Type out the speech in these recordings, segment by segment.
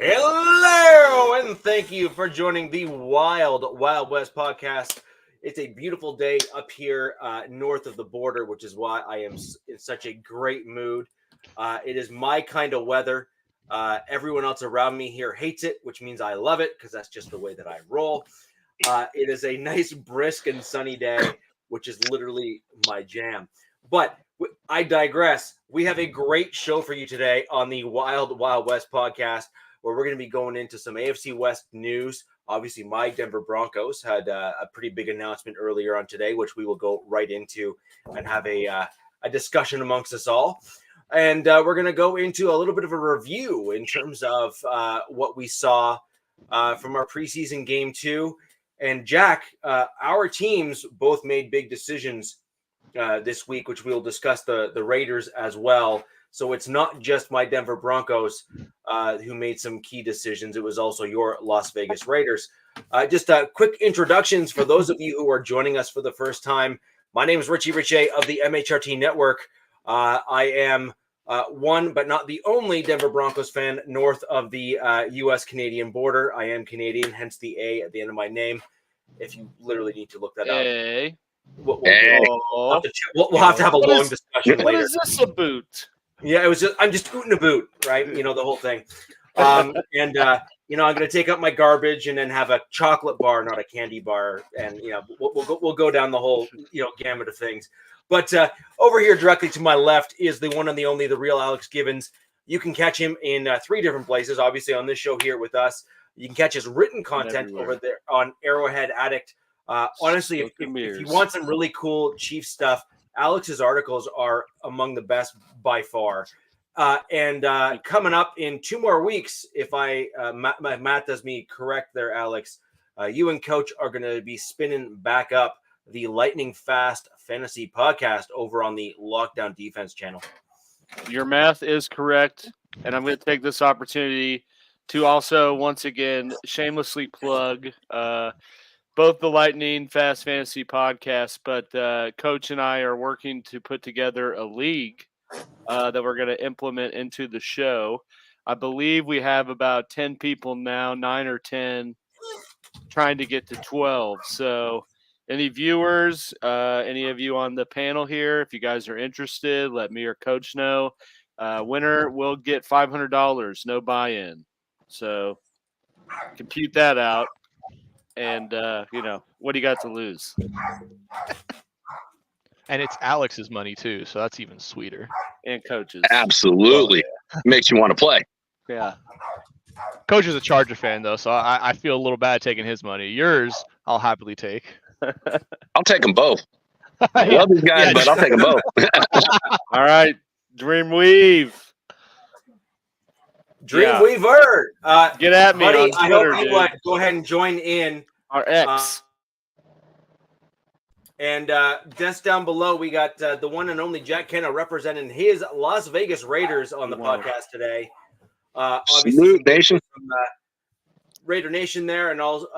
Hello, and thank you for joining the Wild West podcast. It's a beautiful day up here north of the border, which is why I am in such a great mood. It is my kind of weather. Everyone else around me here hates it, which means I love it because that's just the way that I roll. It is a nice, brisk, and sunny day, which is literally my jam. But I digress. We have a great show for you today on the Wild West podcast, where we're going to be going into some AFC West news. Obviously, my Denver Broncos had a pretty big announcement earlier on today, which we will go right into and have a discussion amongst us all. And we're going to go into a little bit of a review in terms of what we saw from our preseason game 2. And Jack, our teams both made big decisions this week, which we'll discuss the Raiders as well. So it's not just my Denver Broncos who made some key decisions. It was also your Las Vegas Raiders. Just quick introductions for those of you who are joining us for the first time. My name is Richie Richey of the MHRT Network. I am one, but not the only Denver Broncos fan north of the U.S.-Canadian border. I am Canadian, hence the A at the end of my name. If you literally need to look that up. We'll have to have a long discussion later. What is this about? Yeah, it was just, I'm just ooting a boot, right? You know, the whole thing. I'm going to take up my garbage and then have a chocolate bar, not a candy bar. And, we'll go down the whole, gamut of things. But over here directly to my left is the one and the only, the real Alex Gibbons. You can catch him in 3 different places, obviously on this show here with us. You can catch his written content over there on Arrowhead Addict. Honestly, if you want some really cool Chief stuff, Alex's articles are among the best by far. And coming up in 2 more weeks, if my math does me correct there, Alex, you and Coach are going to be spinning back up the lightning fast fantasy podcast over on the Lockdown Defense channel. Your math is correct. And I'm going to take this opportunity to also, once again, shamelessly plug both the Lightning Fast Fantasy podcast, but Coach and I are working to put together a league that we're going to implement into the show. I believe we have about 10 people now, 9 or 10, trying to get to 12. So any viewers, any of you on the panel here, if you guys are interested, let me or Coach know. Winner will get $500, no buy-in. So compute that out. And, what do you got to lose? And it's Alex's money, too, so that's even sweeter. And Coach's. Absolutely. Makes you want to play. Yeah. Coach is a Charger fan, though, so I feel a little bad taking his money. Yours, I'll happily take. I'll take them both. I love these guys, but I'll take them both. All right. Dreamweave. Dreamweaver. Get at me, buddy, on Twitter, I hope you would go ahead and join in. Our X. And just down below, we got the one and only Jack Kenna representing his Las Vegas Raiders on the podcast today. Obviously, Nation. From, Raider Nation there, and all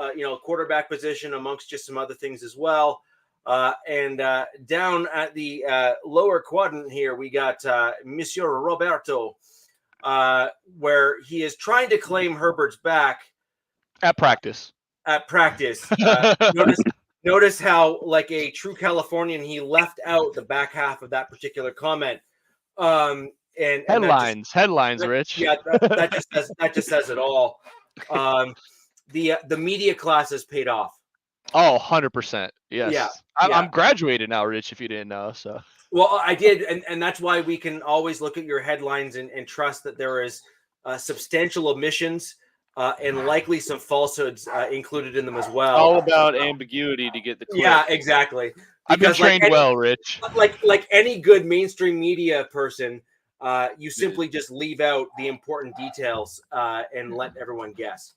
quarterback position amongst just some other things as well. And down at the lower quadrant here, we got Monsieur Roberto. Where he is trying to claim Herbert's back at practice. Notice how, like a true Californian, he left out the back half of that particular comment. And headlines, Rich. Yeah, that just says it all. The media class has paid off. Oh, 100%. Yes. Yeah. I'm graduated now, Rich, if you didn't know. So. Well, I did, and that's why we can always look at your headlines and trust that there is substantial omissions and likely some falsehoods included in them as well. All about ambiguity to get the clip. Yeah, exactly. I've been trained well, Rich. Like any good mainstream media person, you simply just leave out the important details and let everyone guess.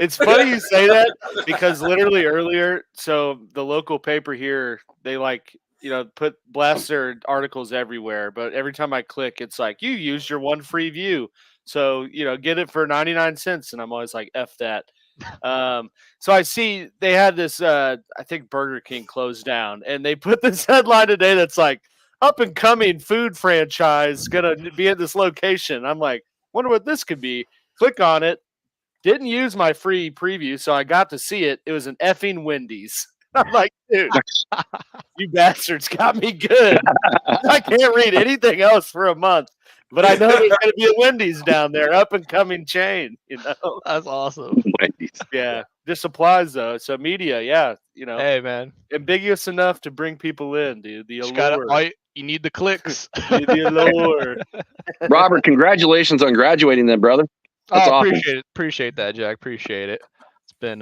It's funny you say that because literally earlier, so the local paper here, they blast their articles everywhere, but every time I click, it's like, you used your one free view. So, get it for 99 cents. And I'm always like, F that. So I see they had this, I think Burger King closed down, and they put this headline today that's like, up and coming food franchise going to be at this location. I'm like, Wonder what this could be. Click on it. Didn't use my free preview, so I got to see it. It was an effing Wendy's. I'm like, dude, you bastards got me good. I can't read anything else for a month, but I know there's going to be a Wendy's down there, up and coming chain. That's awesome. Yeah, this applies though. So media, yeah, Hey man, ambiguous enough to bring people in, dude. The allure. You need the clicks. The allure. Robert, congratulations on graduating, then, brother. That's awesome. Appreciate that, Jack. Appreciate it. It's been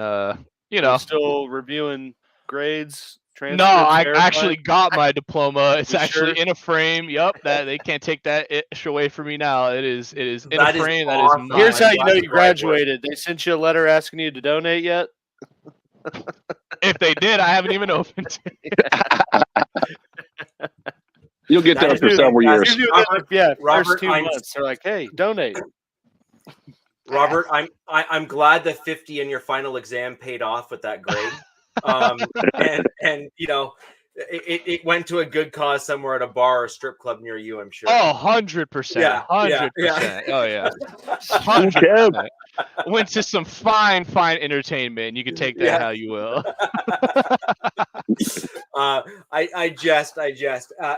You're still reviewing grades. No, I actually got my diploma. It's actually in a frame. Yep, that they can't take that away from me now. It is in a frame. That is mine. Here's how you know you graduated. They sent you a letter asking you to donate yet? If they did, I haven't even opened it. You'll get there for several years. Robert, first 2 months. They're like, hey, donate. Robert, I'm glad the 50 in your final exam paid off with that grade. And it went to a good cause somewhere at a bar or strip club near you, I'm sure. Oh, 100%. Yeah, 100%. Oh, yeah. 100%. Went to some fine entertainment. You can take that how you will. I jest.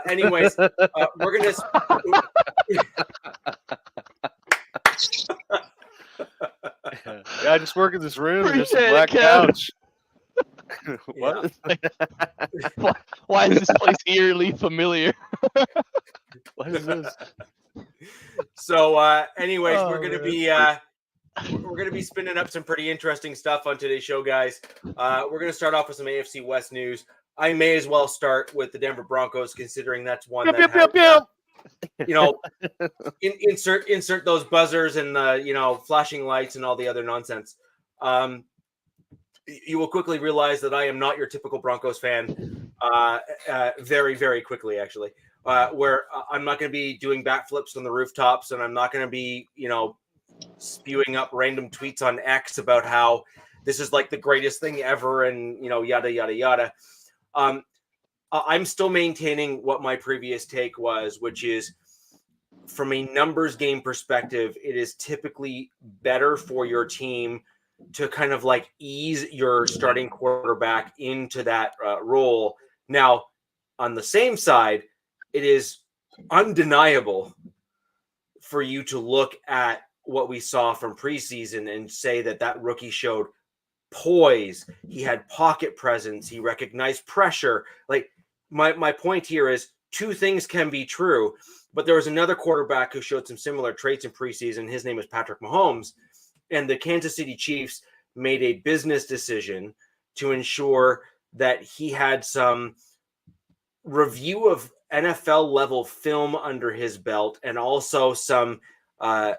Anyways, we're going to... I just work in this room and there's a black couch. What? Why is this place eerily familiar? What is this? So, anyways, we're gonna be spinning up some pretty interesting stuff on today's show, guys. We're gonna start off with some AFC West news. I may as well start with the Denver Broncos, considering that's one that insert those buzzers and the flashing lights and all the other nonsense. You will quickly realize that I am not your typical Broncos fan. Very, very quickly, actually. Where I'm not going to be doing backflips on the rooftops, and I'm not going to be, spewing up random tweets on X about how this is like the greatest thing ever, and yada yada yada. I'm still maintaining what my previous take was, which is, from a numbers game perspective, it is typically better for your team to kind of like ease your starting quarterback into that role. Now, on the same side, it is undeniable for you to look at what we saw from preseason and say that rookie showed poise. He had pocket presence. He recognized pressure. Like, my point here is two things can be true, but there was another quarterback who showed some similar traits in preseason. His name is Patrick Mahomes. And the Kansas City Chiefs made a business decision to ensure that he had some review of NFL level film under his belt, and also some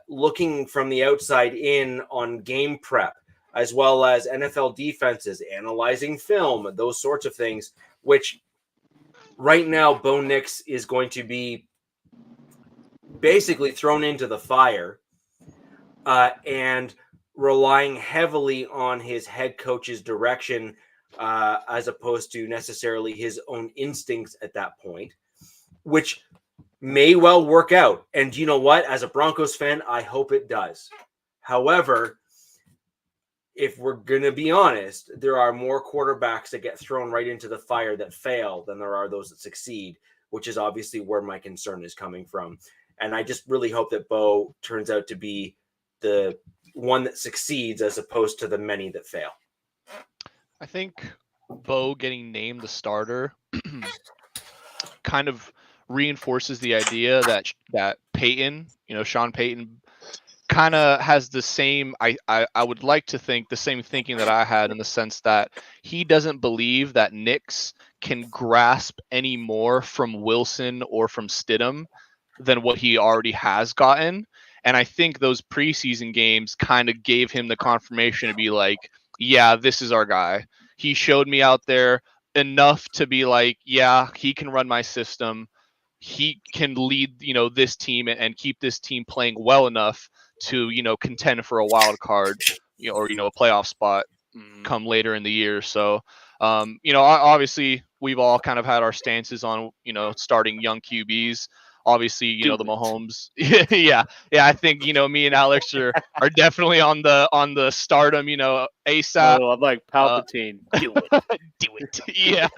looking from the outside in on game prep, as well as NFL defenses, analyzing film, those sorts of things, which right now Bo Nix is going to be basically thrown into the fire. And relying heavily on his head coach's direction as opposed to necessarily his own instincts at that point, which may well work out. And you know what? As a Broncos fan, I hope it does. However, if we're going to be honest, there are more quarterbacks that get thrown right into the fire that fail than there are those that succeed, which is obviously where my concern is coming from. And I just really hope that Bo turns out to be the one that succeeds as opposed to the many that fail. I think Bo getting named the starter kind of reinforces the idea that Peyton, Sean Payton, kind of has the same, I would like to think the same thinking that I had, in the sense that he doesn't believe that Nix can grasp any more from Wilson or from Stidham than what he already has gotten. And I think those preseason games kind of gave him the confirmation to be like, yeah, this is our guy. He showed me out there enough to be like, yeah, he can run my system. He can lead, this team and keep this team playing well enough to, contend for a wild card, or, a playoff spot come later in the year. So, obviously we've all kind of had our stances on, starting young QBs. obviously, the Mahomes. yeah. I think me and Alex are definitely on the stardom. ASAP. Oh, I'm like Palpatine. Do it. Yeah.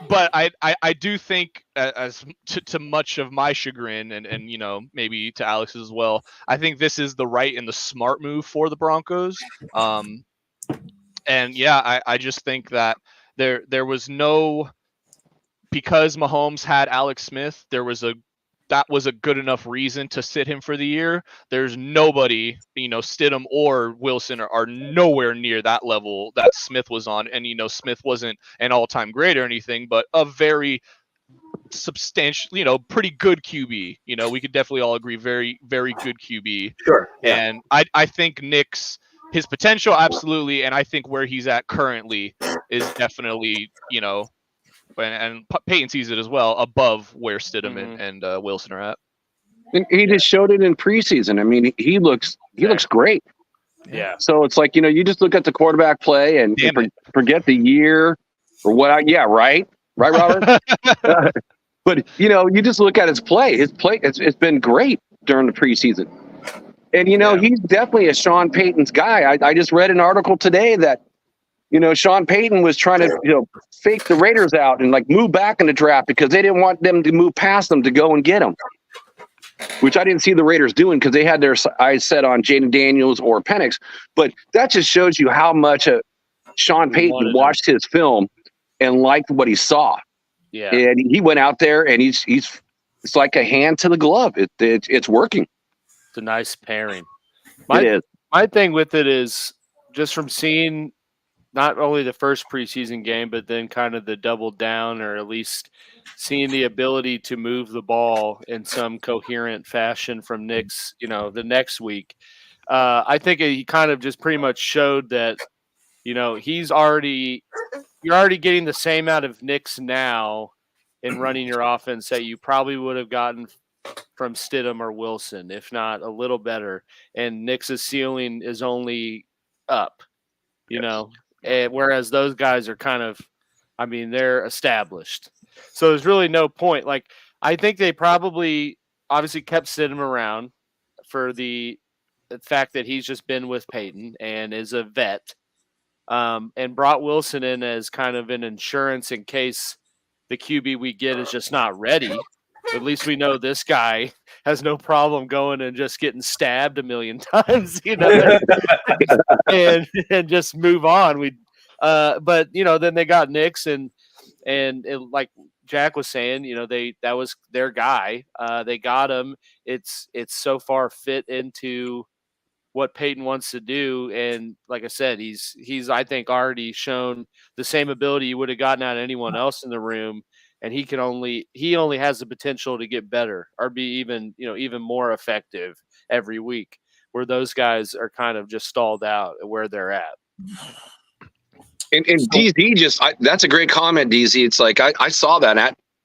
But I do think, as to much of my chagrin, and maybe to Alex's as well, I think this is the right and the smart move for the Broncos. And yeah, I just think that there was no, because Mahomes had Alex Smith, that was a good enough reason to sit him for the year. There's nobody, Stidham or Wilson are nowhere near that level that Smith was on. And, Smith wasn't an all-time great or anything, but a very substantial, pretty good QB. We could definitely all agree, very, very good QB. Sure. Yeah. And I think Nick's, his potential, absolutely. And I think where he's at currently is definitely, and Peyton sees it as well, above where Stidham and Wilson are at. And he just showed it in preseason. I mean, he looks great. Yeah. So it's like, you just look at the quarterback play and forget the year or what. Yeah, right, Robert. But you just look at his play. It's been great during the preseason. And he's definitely a Sean Payton's guy. I just read an article today that Sean Payton was trying to fake the Raiders out and like move back in the draft because they didn't want them to move past them to go and get them. Which I didn't see the Raiders doing because they had their eyes set on Jaden Daniels or Penix. But that just shows you how much Sean Payton watched his film and liked what he saw. Yeah. And he went out there and it's like a hand to the glove. It's working. It's a nice pairing. It is. My thing with it is just from seeing not only the first preseason game, but then kind of the double down, or at least seeing the ability to move the ball in some coherent fashion from Nick's, the next week. I think he kind of just pretty much showed that, you're already getting the same out of Nick's now in running your offense that you probably would have gotten from Stidham or Wilson, if not a little better. And Nick's ceiling is only up, and whereas those guys are kind of, they're established. So there's really no point. Like, I think they probably obviously kept Stidham around for the fact that he's just been with Peyton and is a vet, and brought Wilson in as kind of an insurance in case the QB we get is just not ready. At least we know this guy has no problem going and just getting stabbed a million times, and just move on. But then they got Nix and it, like Jack was saying, that was their guy. They got him. It's so far fit into what Peyton wants to do, and like I said, he's I think already shown the same ability you would have gotten out of anyone else in the room. And he only has the potential to get better or be even more effective every week, where those guys are kind of just stalled out at where they're at. And DZ that's a great comment, DZ. It's like, I saw that.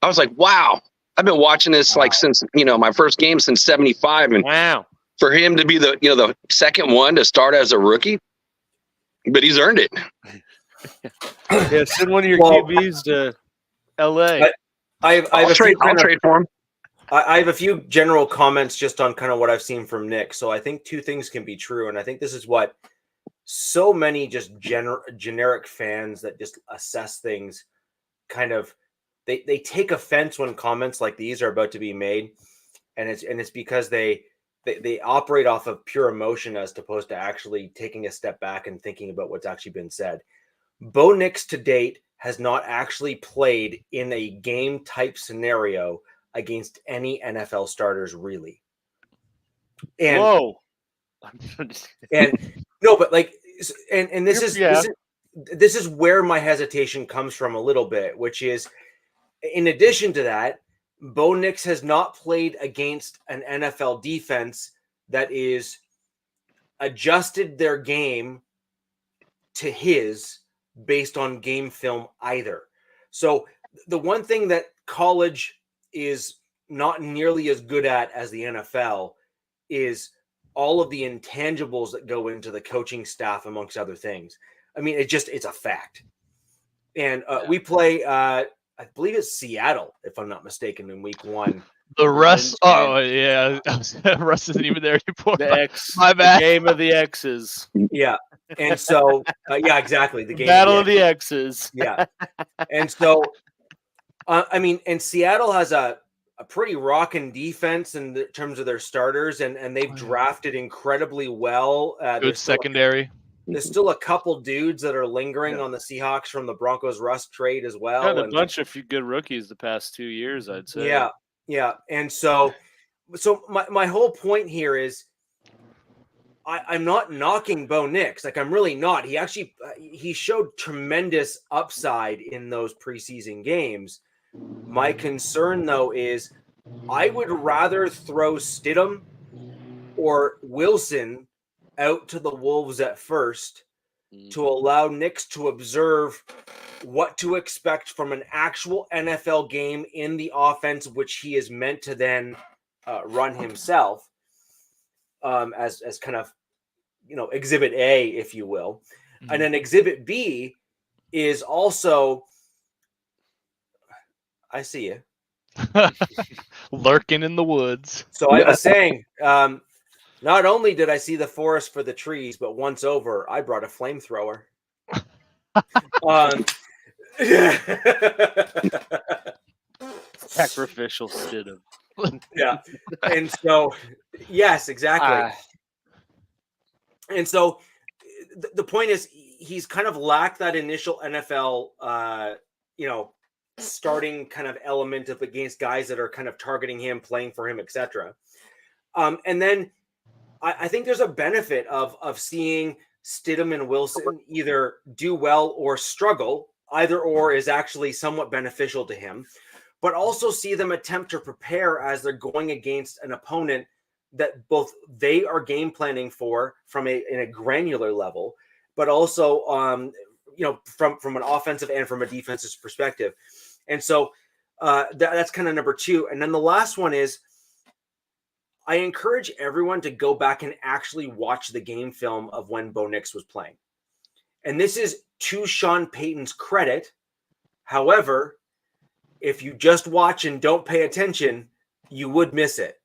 I was like, wow, I've been watching this like since, my first game since 75. And wow, for him to be the second one to start as a rookie, but he's earned it. Yeah. Send one of your QBs to LA. I'll trade for him. I have a few general comments just on kind of what I've seen from Nick. So I think two things can be true, and I think this is what so many just generic fans that just assess things kind of they take offense when comments like these are about to be made, and it's because they operate off of pure emotion as opposed to actually taking a step back and thinking about what's actually been said. Bo Nix to date has not actually played in a game type scenario against any NFL starters, really. And whoa. And no, but like, and this is where my hesitation comes from a little bit, which is, in addition to that, Bo Nix has not played against an NFL defense that is adjusted their game to his based on game film either. So the one thing that college is not nearly as good at as the NFL is all of the intangibles that go into the coaching staff, amongst other things. I mean, it's a fact. And we play I believe it's Seattle, if I'm not mistaken, in week 1. The Russ. Oh yeah, Russ isn't even there anymore. The X. My bad. The game of the X's. Yeah, and so yeah, exactly. The game Battle of the X's. Yeah, and so I mean, and Seattle has a pretty rocking defense in terms of their starters, and they've drafted incredibly well. Good secondary. There's still a couple dudes that are lingering on the Seahawks from the Broncos Rust trade as well. Got a bunch of good rookies the past 2 years, I'd say. Yeah. And so my whole point here is I'm not knocking Bo Nix. Like, I'm really not. He actually he showed tremendous upside in those preseason games. My concern, though, is I would rather throw Stidham or Wilson out to the Wolves at first to allow Nix to observe what to expect from an actual NFL game in the offense, which he is meant to then run himself as kind of, Exhibit A, if you will. Mm-hmm. And then Exhibit B is also, I see you. Lurking in the woods. So I was saying, not only did I see the forest for the trees, but once over, I brought a flamethrower. Sacrificial Stidham. Yeah. And so, yes, exactly. And so the point is, he's kind of lacked that initial NFL, starting kind of element of against guys that are kind of targeting him, playing for him, etc. And then I think there's a benefit of seeing Stidham and Wilson either do well or struggle. Either or is actually somewhat beneficial to him, but also see them attempt to prepare as they're going against an opponent that both they are game planning for in a granular level, but also from an offensive and from a defensive perspective. And so that's kind of number 2. And then the last one is, I encourage everyone to go back and actually watch the game film of when Bo Nix was playing. And this is to Sean Payton's credit. However, if you just watch and don't pay attention, you would miss it.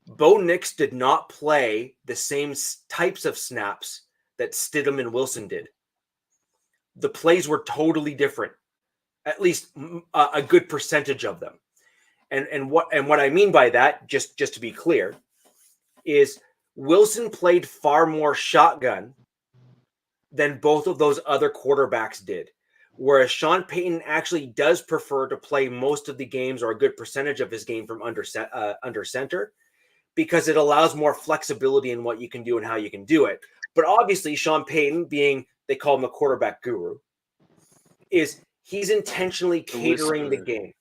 Bo Nix did not play the same types of snaps that Stidham and Wilson did. The plays were totally different, at least a good percentage of them. And what I mean by that, just to be clear, is Wilson played far more shotgun than both of those other quarterbacks did. Whereas Sean Payton actually does prefer to play most of the games, or a good percentage of his game, from under center, because it allows more flexibility in what you can do and how you can do it. But obviously, Sean Payton, being, they call him a quarterback guru, he's intentionally catering the game.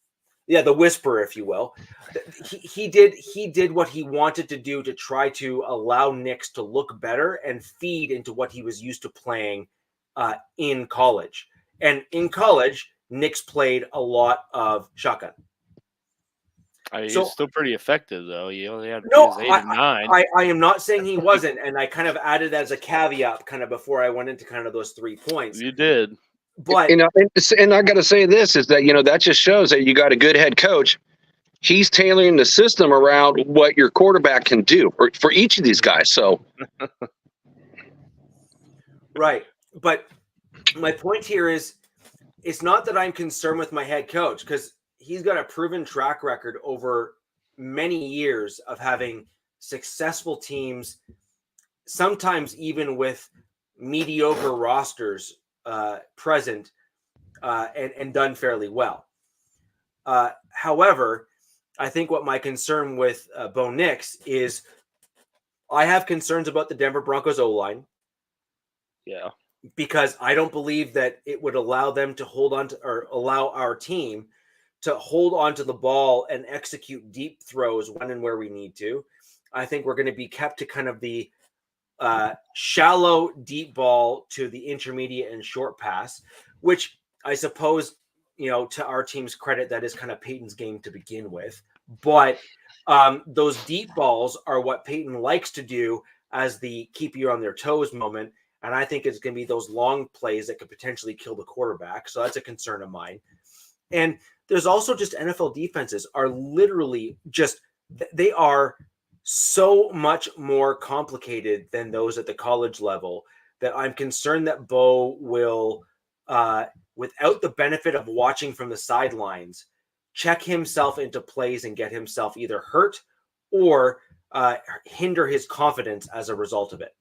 Yeah, the whisperer, if you will. He did what he wanted to do to try to allow Nix to look better and feed into what he was used to playing in college. And in college, Nix played a lot of shotgun. He's still pretty effective, though. He only had 8 and 9. I am not saying he wasn't, and I kind of added as a caveat kind of before I went into kind of those 3 points. You did. But and I got to say this is that, that just shows that you got a good head coach. He's tailoring the system around what your quarterback can do for each of these guys. So, right. But my point here is, it's not that I'm concerned with my head coach, because he's got a proven track record over many years of having successful teams, sometimes even with mediocre rosters present and done fairly well. However, I think what my concern with Bo Nix is, I have concerns about the Denver Broncos O-line. Yeah. Because I don't believe that it would allow them to hold on to, or allow our team to hold on to the ball and execute deep throws when and where we need to. I think we're going to be kept to kind of the shallow deep ball to the intermediate and short pass, which I suppose, to our team's credit, that is kind of Peyton's game to begin with. But those deep balls are what Peyton likes to do as the keep you on their toes moment. And I think it's going to be those long plays that could potentially kill the quarterback. So that's a concern of mine. And there's also just NFL defenses are literally just, they are so much more complicated than those at the college level that I'm concerned that Bo will, without the benefit of watching from the sidelines, check himself into plays and get himself either hurt or hinder his confidence as a result of it.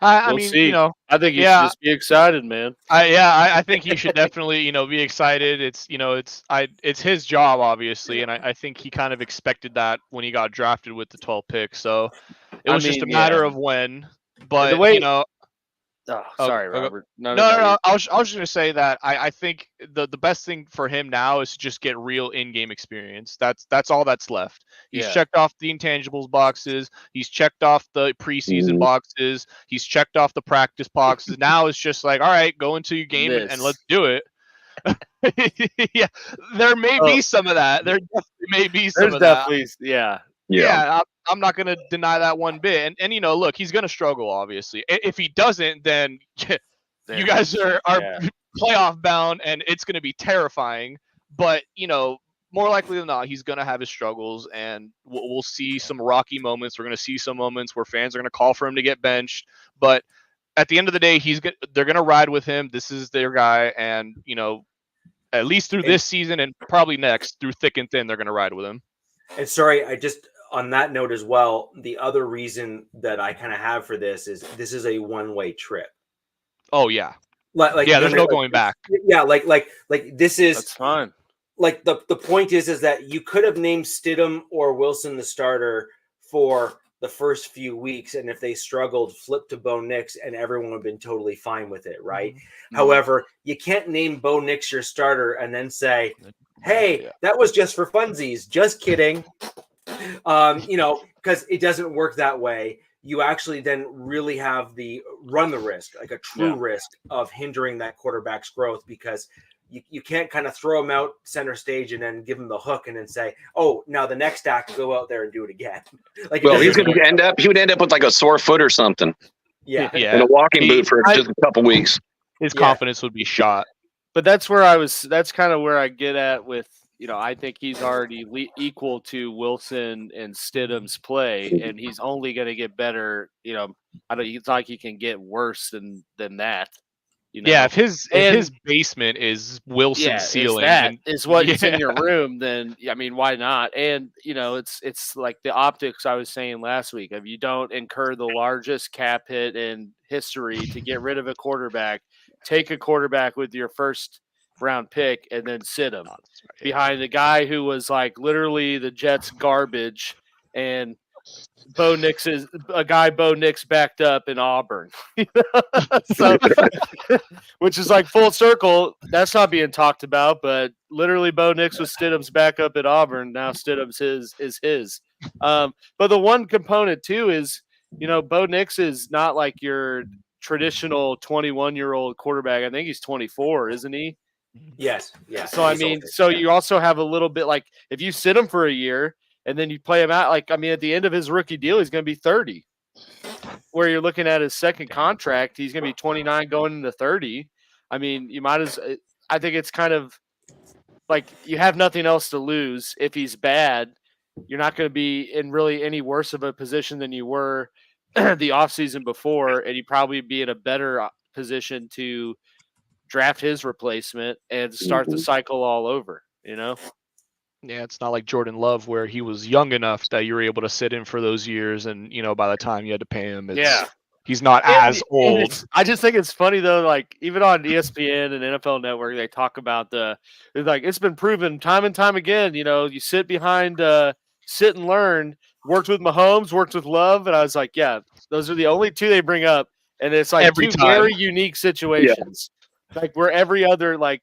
I We'll mean, see. you know, I think you yeah. should just be excited, man. I think he should definitely, you know, be excited. It's, you know, it's his job, obviously, and I think he kind of expected that when he got drafted with the 12th pick. So it was just a matter of when. But you know, oh, sorry, Robert. No. I was just gonna say that I think the best thing for him now is to just get real in-game experience. That's all that's left. He's checked off the intangibles boxes. He's checked off the preseason boxes. He's checked off the practice boxes. Now it's just like, all right, go into your game and let's do it. Yeah, there may be some of that. There definitely may be some of that. Yeah, I'm not going to deny that one bit. And you know, look, he's going to struggle, obviously. If he doesn't, then you guys are playoff bound, and it's going to be terrifying. But, you know, more likely than not, he's going to have his struggles, and we'll see some rocky moments. We're going to see some moments where fans are going to call for him to get benched. But at the end of the day, they're going to ride with him. This is their guy. And, you know, at least through this season and probably next, through thick and thin, they're going to ride with him. And sorry, on that note as well, the other reason that I kind of have for this is a one-way trip. Oh yeah. Like there's no going back. Yeah, like this is, that's fine. Like the point is that you could have named Stidham or Wilson the starter for the first few weeks, and if they struggled, flip to Bo Nix, and everyone would have been totally fine with it, right? Mm-hmm. However, you can't name Bo Nix your starter and then say, hey, that was just for funsies. Just kidding. You know, because it doesn't work that way. You actually then really have run the risk, like a true risk of hindering that quarterback's growth, because you can't kind of throw him out center stage and then give him the hook and then say, oh, now the next act, go out there and do it again. Like, well, he would end up with like a sore foot or something. Yeah. In a walking boot for just a couple weeks. His confidence would be shot. But that's kind of where I get at with, you know, I think he's already equal to Wilson and Stidham's play, and he's only going to get better. You know, it's like he can get worse than that. You know? Yeah, if his basement is Wilson's ceiling, is what's in your room, then I mean, why not? And you know, it's like the optics I was saying last week. If you don't incur the largest cap hit in history to get rid of a quarterback, take a quarterback with your first round pick and then sit him behind the guy who was like literally the Jets garbage, and Bo Nix backed up in Auburn. So, which is like full circle. That's not being talked about, but literally Bo Nix was Stidham's backup at Auburn. Now Stidham's is his. But the one component too is, you know, Bo Nix is not like your traditional 21-year-old quarterback. I think he's 24, isn't he? Yes. So I mean, so you also have a little bit like if you sit him for a year and then you play him out, like I mean, at the end of his rookie deal, he's going to be 30. Where you're looking at his second contract, he's going to be 29 going into 30. I mean, I think it's kind of like you have nothing else to lose. If he's bad, you're not going to be in really any worse of a position than you were the offseason before, and you'd probably be in a better position to draft his replacement and start the cycle all over, you know? Yeah, it's not like Jordan Love where he was young enough that you were able to sit in for those years, and you know, by the time you had to pay him, he's not as old. I just think it's funny though, like even on ESPN and NFL Network, they talk about it's been proven time and time again, you know, you sit behind sit and learn, worked with Mahomes, worked with Love, and I was like, yeah, those are the only two they bring up, and it's like two very unique situations. Like where every other, like,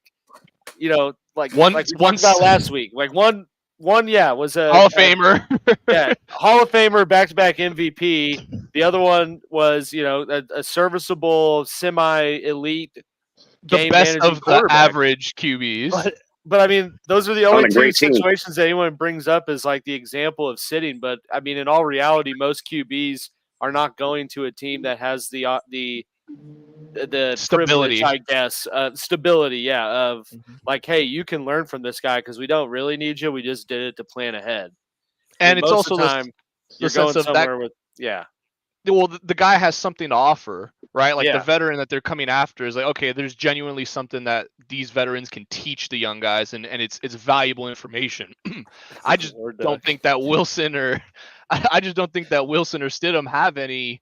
you know, like we talked about last week, like one was a Hall of Famer, Hall of Famer, back-to-back MVP. The other one was, you know, a serviceable, semi-elite, the best of the average QBs. But I mean, those are the only two situations that anyone brings up as like the example of sitting. But I mean, in all reality, most QBs are not going to a team that has the the Stability. privilege, I guess, stability. Yeah, of like, hey, you can learn from this guy because we don't really need you. We just did it to plan ahead. And it's most also of the time you're sense going of somewhere with well, the guy has something to offer, right? Like the Yeah. veteran that they're coming after is like, okay, there's genuinely something that these veterans can teach the young guys, and it's valuable information. I just don't think that Wilson or Stidham have any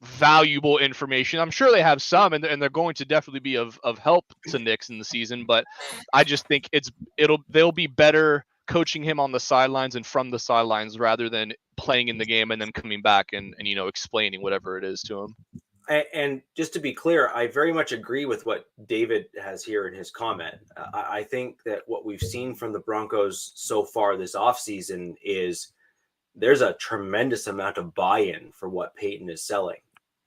valuable information. I'm sure they have some, and they're going to definitely be of help to Knicks in the season, but I just think they'll be better coaching him on the sidelines and from the sidelines rather than playing in the game and then coming back and explaining whatever it is to him. And just to be clear, I very much agree with what David has here in his comment. I think that what we've seen from the Broncos so far this offseason is there's a tremendous amount of buy-in for what Peyton is selling.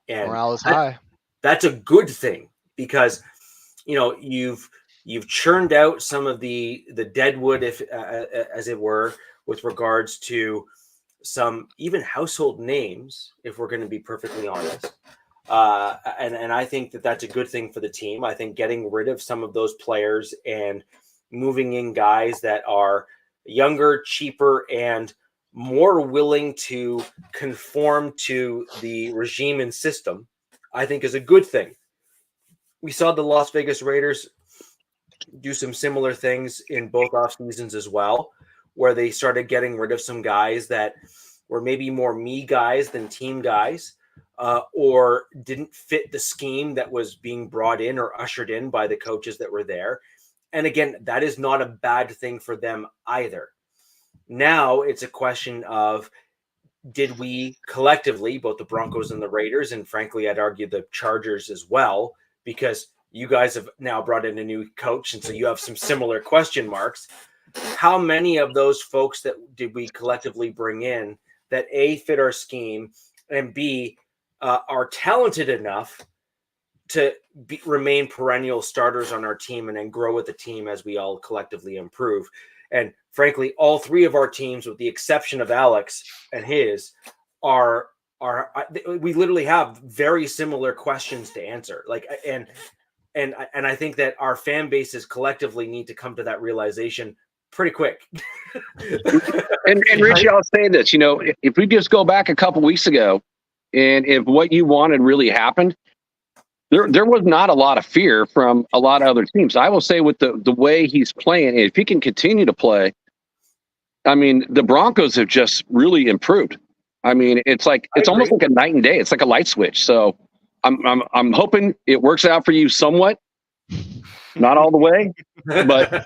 And morale is high. That's a good thing because, you've churned out some of the deadwood, if as it were, with regards to some even household names, if we're going to be perfectly honest. And I think that that's a good thing for the team. I think getting rid of some of those players and moving in guys that are younger, cheaper, and more willing to conform to the regime and system, I think is a good thing. We saw the Las Vegas Raiders do some similar things in both off seasons as well, where they started getting rid of some guys that were maybe more me guys than team guys, or didn't fit the scheme that was being brought in or ushered in by the coaches that were there. And again, that is not a bad thing for them either. Now it's a question of, did we collectively, both the Broncos and the Raiders, and frankly, I'd argue the Chargers as well, because you guys have now brought in a new coach, and so you have some similar question marks. How many of those folks that did we collectively bring in that A, fit our scheme, and B, are talented enough to remain perennial starters on our team and then grow with the team as we all collectively improve? And frankly, all three of our teams, with the exception of Alex and his, we literally have very similar questions to answer. And I think that our fan bases collectively need to come to that realization pretty quick. and Richie, I'll say this, if we just go back a couple weeks ago, and if what you wanted really happened, there was not a lot of fear from a lot of other teams. I will say with the way he's playing, if he can continue to play, I mean, the Broncos have just really improved. I mean, it's almost like a night and day. It's like a light switch. So I'm hoping it works out for you somewhat, not all the way, but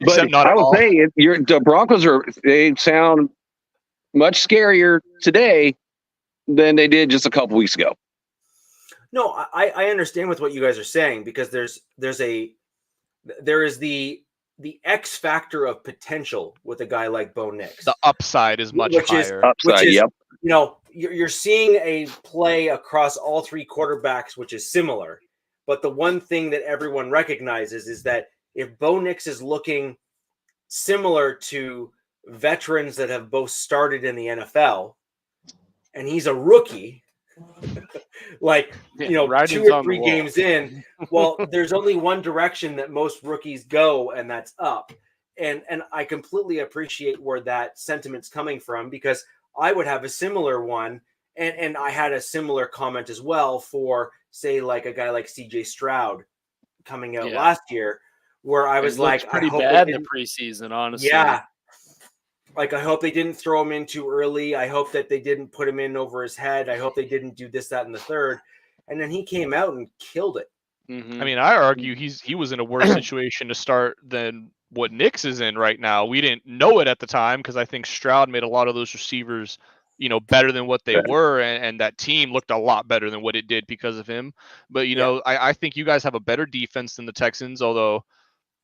not I would say the Broncos they sound much scarier today than they did just a couple weeks ago. No, I understand with what you guys are saying, because there is the X factor of potential with a guy like Bo Nix. The upside is much higher. Yep. You're seeing a play across all three quarterbacks, which is similar. But the one thing that everyone recognizes is that if Bo Nix is looking similar to veterans that have both started in the NFL, and he's a rookie, 2 or 3 games in, well, there's only one direction that most rookies go, and that's up. And I completely appreciate where that sentiment's coming from, because I would have a similar one, and I had a similar comment as well for, say, like a guy like CJ Stroud coming out last year, where I was like, pretty bad in the preseason, honestly. Yeah. Like, I hope they didn't throw him in too early. I hope that they didn't put him in over his head. I hope they didn't do this, that, and the third. And then he came out and killed it. Mm-hmm. I mean, I argue he was in a worse situation to start than what Knicks is in right now. We didn't know it at the time because I think Stroud made a lot of those receivers, better than what they were, and that team looked a lot better than what it did because of him. But I think you guys have a better defense than the Texans, although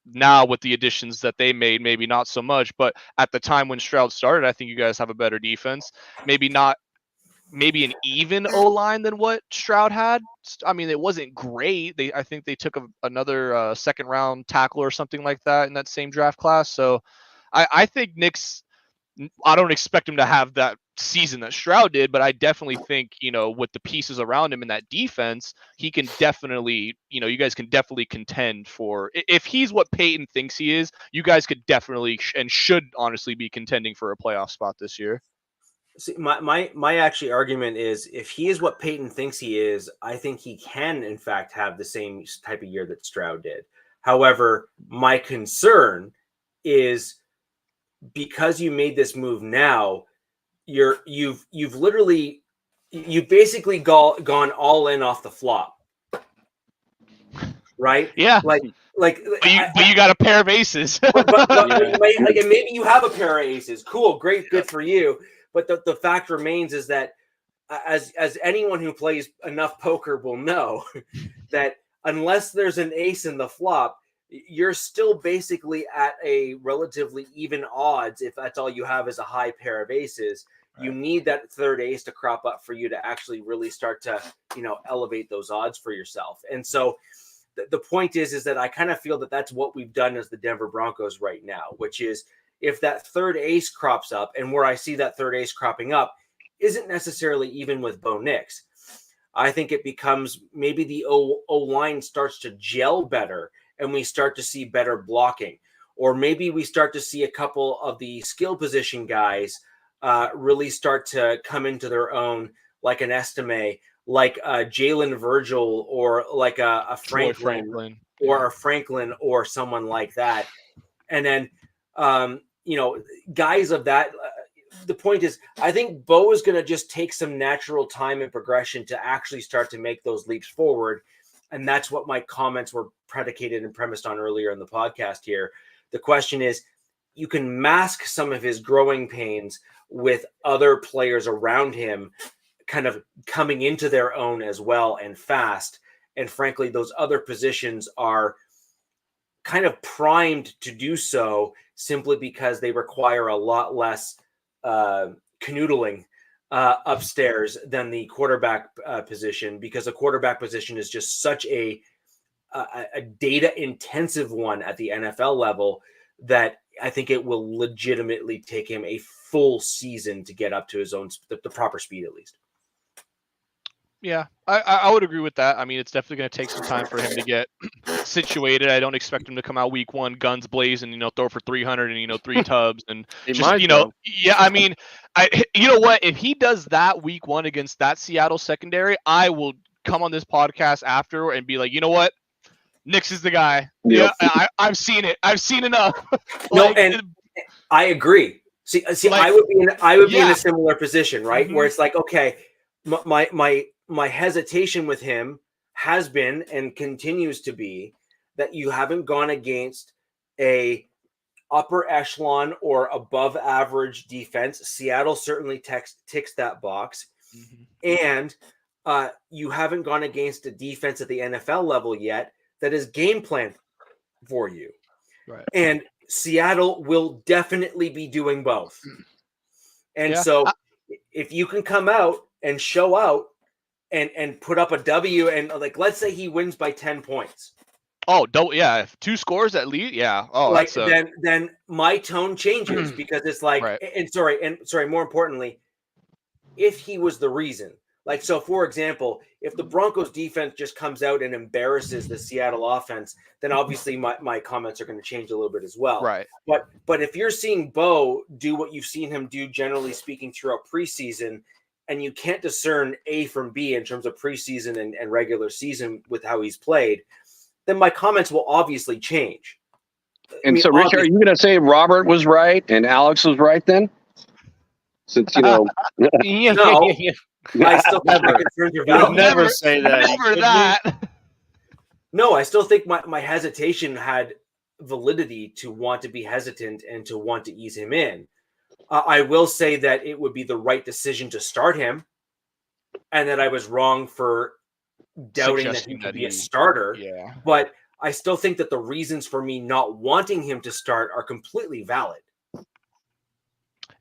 now with the additions that they made, maybe not so much. But at the time when Stroud started, I think you guys have a better defense. Maybe an even O-line than what Stroud had. I mean, it wasn't great. I think they took another second round tackle or something like that in that same draft class. So I think Knicks, I don't expect him to have that season that Stroud did, but I definitely think, with the pieces around him in that defense, he can definitely, you guys can definitely contend for, if he's what Peyton thinks he is, you guys could definitely and should honestly be contending for a playoff spot this year. See, my actually argument is, if he is what Peyton thinks he is, I think he can in fact have the same type of year that Stroud did. However, my concern is, because you made this move now, you've basically gone all in off the flop, right? Yeah. Like but you got a pair of aces. and maybe you have a pair of aces. Cool, great, good for you. But the fact remains is that, as anyone who plays enough poker will know, that unless there's an ace in the flop, you're still basically at a relatively even odds. If that's all you have is a high pair of aces, right, you need that third ace to crop up for you to actually really start to, elevate those odds for yourself. And so the point is that I kind of feel that that's what we've done as the Denver Broncos right now, which is, if that third ace crops up, and where I see that third ace cropping up isn't necessarily even with Bo Nix, I think it becomes maybe the O-line starts to gel better, and we start to see better blocking. Or maybe we start to see a couple of the skill position guys really start to come into their own, like an Estime, like Jalen Virgil, or like a Franklin. Or a Franklin, or someone like that. And then, guys of that, the point is, I think Bo is going to just take some natural time and progression to actually start to make those leaps forward. And that's what my comments were predicated and premised on earlier in the podcast here. The question is, you can mask some of his growing pains with other players around him kind of coming into their own as well, and fast. And frankly, those other positions are kind of primed to do so, simply because they require a lot less canoodling upstairs than the quarterback position, because the quarterback position is just such a data intensive one at the NFL level that I think it will legitimately take him a full season to get up to his own the proper speed, at least. Yeah, I would agree with that. I mean, it's definitely going to take some time for him to get situated. I don't expect him to come out week one guns blazing, throw for 300 and 3 tubs and yeah. I mean, you know what? If he does that week one against that Seattle secondary, I will come on this podcast after and be like, you know what? Nix is the guy. Yep. Yeah, I've seen it. I've seen enough. And I agree. See, I would be in a similar position, right? Mm-hmm. Where it's like, okay, my hesitation with him has been and continues to be that you haven't gone against a upper echelon or above average defense. Seattle certainly ticks that box. Mm-hmm. And you haven't gone against a defense at the NFL level yet that is game planned for you. Right. And Seattle will definitely be doing both. And so if you can come out and show out and put up a W, and like, let's say he wins by 10 points. Oh, don't, yeah. 2 scores at least. Yeah. Oh, like then my tone changes, because it's like, right. and sorry, more importantly, if he was the reason, like, so for example, if the Broncos defense just comes out and embarrasses the Seattle offense, then obviously my comments are going to change a little bit as well. Right. But if you're seeing Bo do what you've seen him do, generally speaking, throughout preseason, and you can't discern A from B in terms of preseason and regular season with how he's played, then my comments will obviously change. And so, Richard, are you going to say Robert was right and Alex was right then? Since, no. I still think my concerns are valid. Never say that. Never that. No, I still think my hesitation had validity to want to be hesitant and to want to ease him in. I will say that it would be the right decision to start him, and that I was wrong for doubting that he could be a starter. Yeah. But I still think that the reasons for me not wanting him to start are completely valid.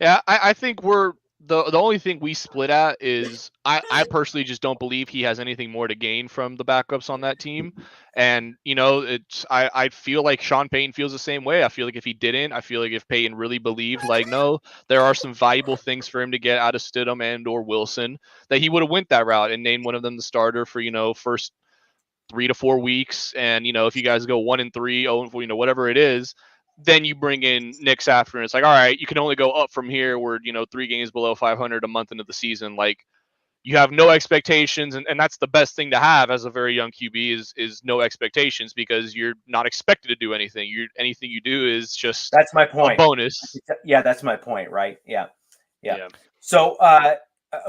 Yeah, I think we're The only thing we split at is I personally just don't believe he has anything more to gain from the backups on that team. And I feel like Sean Payton feels the same way. I feel like if he didn't, I feel like if Payton really believed like, no, there are some valuable things for him to get out of Stidham and or Wilson, that he would have went that route and named one of them the starter for, first 3 to 4 weeks. And, if you guys go 1-3, 0-4, whatever it is, then you bring in Knicks after, and it's like, all right, you can only go up from here. We're 3 games below 500 a month into the season. Like, you have no expectations, and that's the best thing to have as a very young QB is no expectations, because you're not expected to do anything. Anything you do is just that's my point. A bonus. Yeah, that's my point, right? Yeah. So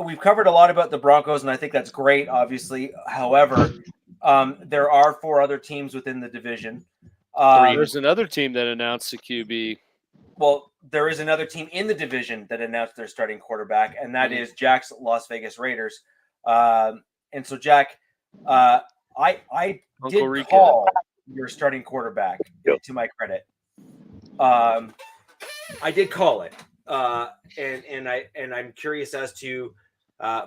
we've covered a lot about the Broncos, and I think that's great, obviously. However, there are 4 other teams within the division. There's another team that announced a QB. Well, there is another team in the division that announced their starting quarterback, and that is Jack's Las Vegas Raiders. And so, Jack, I did call your starting quarterback, to my credit. I did call it, and I'm curious as to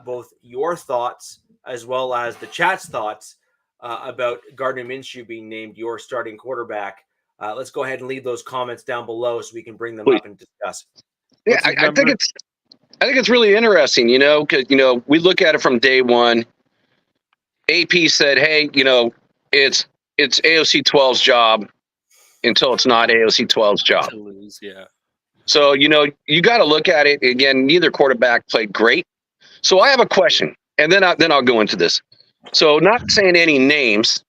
both your thoughts as well as the chat's thoughts about Gardner Minshew being named your starting quarterback. Let's go ahead and leave those comments down below so we can bring them up and discuss. Yeah, I think it's really interesting, because we look at it from day one. AP said, "Hey, it's AOC 12's job until it's not AOC 12's job." Yeah. So you got to look at it again. Neither quarterback played great. So I have a question, and then I'll go into this. So, not saying any names.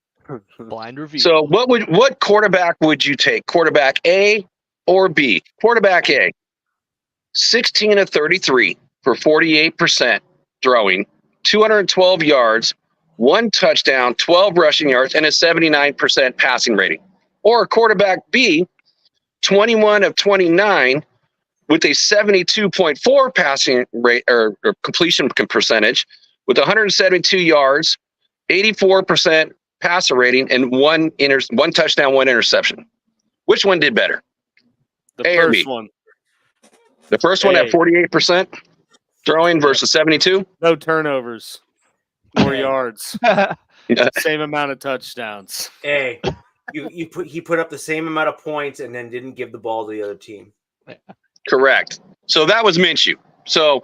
Blind review. So, what quarterback would you take? Quarterback A or B? Quarterback A, 16 of 33 for 48% throwing, 212 yards, 1 touchdown, 12 rushing yards, and a 79% passing rating. Or quarterback B, 21 of 29 with a 72.4 passing rate or completion percentage, with 172 yards, 84% passer rating, and 1 touchdown, 1 interception. Which one did better? The A or first B? one. The first one at 48% throwing versus 72. No turnovers, more yards, same amount of touchdowns. Hey, he put up the same amount of points and then didn't give the ball to the other team. Correct. So that was Minshew. So,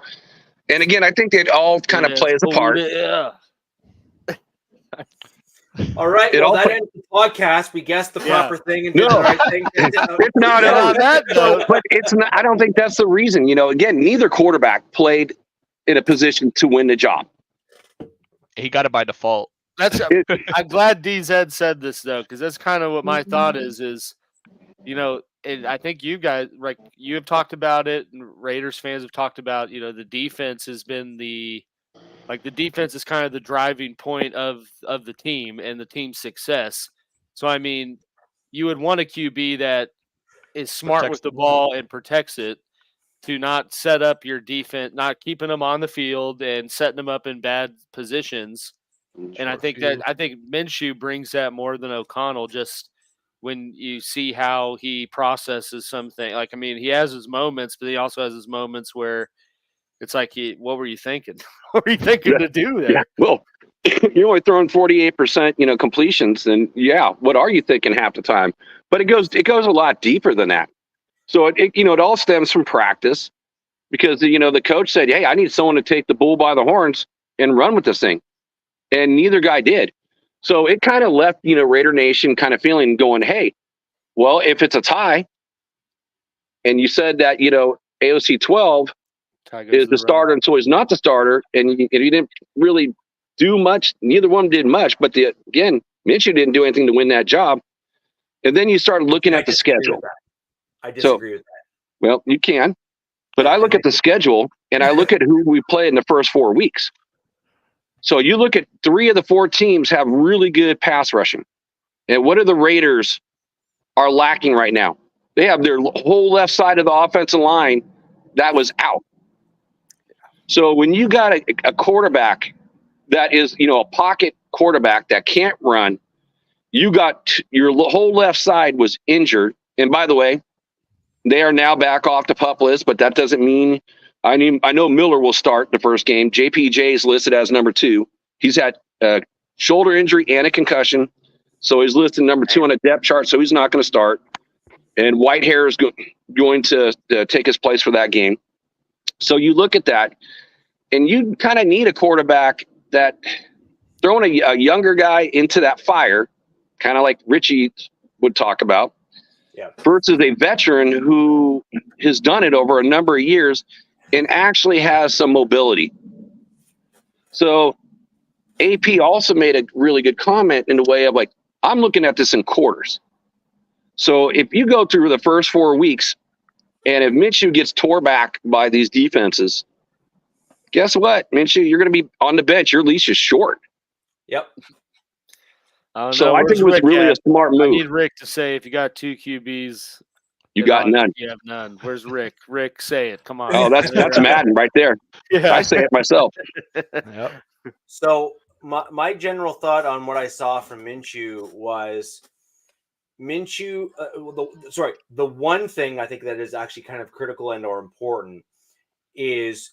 and again, I think it all kind of plays a part. Yeah. All right. Well, that ends the podcast. We guessed the proper thing and did the right thing. It's not. But it's not. I don't think that's the reason. Again, neither quarterback played in a position to win the job. He got it by default. I'm glad DZ said this though, because that's kind of what my thought is. And I think you guys, like, you have talked about it, and Raiders fans have talked about, the defense has been the defense is kind of the driving point of the team and the team's success. So, I mean, you would want a QB that is smart with the ball and protects it, to not set up your defense, not keeping them on the field and setting them up in bad positions. And I think Minshew brings that more than O'Connell, just when you see how he processes something. Like, I mean, he has his moments, but he also has his moments where it's like, what were you thinking? What were you thinking to do there? Yeah. Well, you're only throwing 48%, completions, and what are you thinking half the time? But it goes a lot deeper than that. So it all stems from practice, because the coach said, "Hey, I need someone to take the bull by the horns and run with this thing," and neither guy did. So it kind of left Raider Nation kind of feeling, going, "Hey, well, if it's a tie, and you said that AOC 12 is the starter, and so he's not the starter, and you didn't really do much. Neither one did much, but again, Minshew didn't do anything to win that job." And then you start looking at the schedule. I disagree with that. Well, you can, but I look at the schedule and I look at who we play in the first 4 weeks. So you look at 3 of the 4 teams have really good pass rushing. And what are the Raiders are lacking right now? They have their whole left side of the offensive line that was out. So when you got a quarterback that is, a pocket quarterback that can't run, you got your whole left side was injured. And by the way, they are now back off the PUP list, but that doesn't mean I know Miller will start the first game. JPJ is listed as number 2. He's had a shoulder injury and a concussion, so he's listed number 2 on a depth chart, so he's not going to start. And Whitehair is going to take his place for that game. So you look at that, and you kind of need a quarterback that throwing a younger guy into that fire, kind of like Richie would talk about, versus a veteran who has done it over a number of years and actually has some mobility. So AP also made a really good comment in the way of like, I'm looking at this in quarters. So if you go through the first 4 weeks and if Minshew gets tore back by these defenses, guess what, Minshew, you're going to be on the bench. Your leash is short. Yep. So I think it was really a smart move. I need Rick to say if you got 2 QBs, you got none. You have none. Where's Rick? Rick, say it. Come on. Oh, that's Madden right there. Yeah. I say it myself. Yep. So my general thought on what I saw from Minshew was the one thing I think that is actually kind of critical and or important is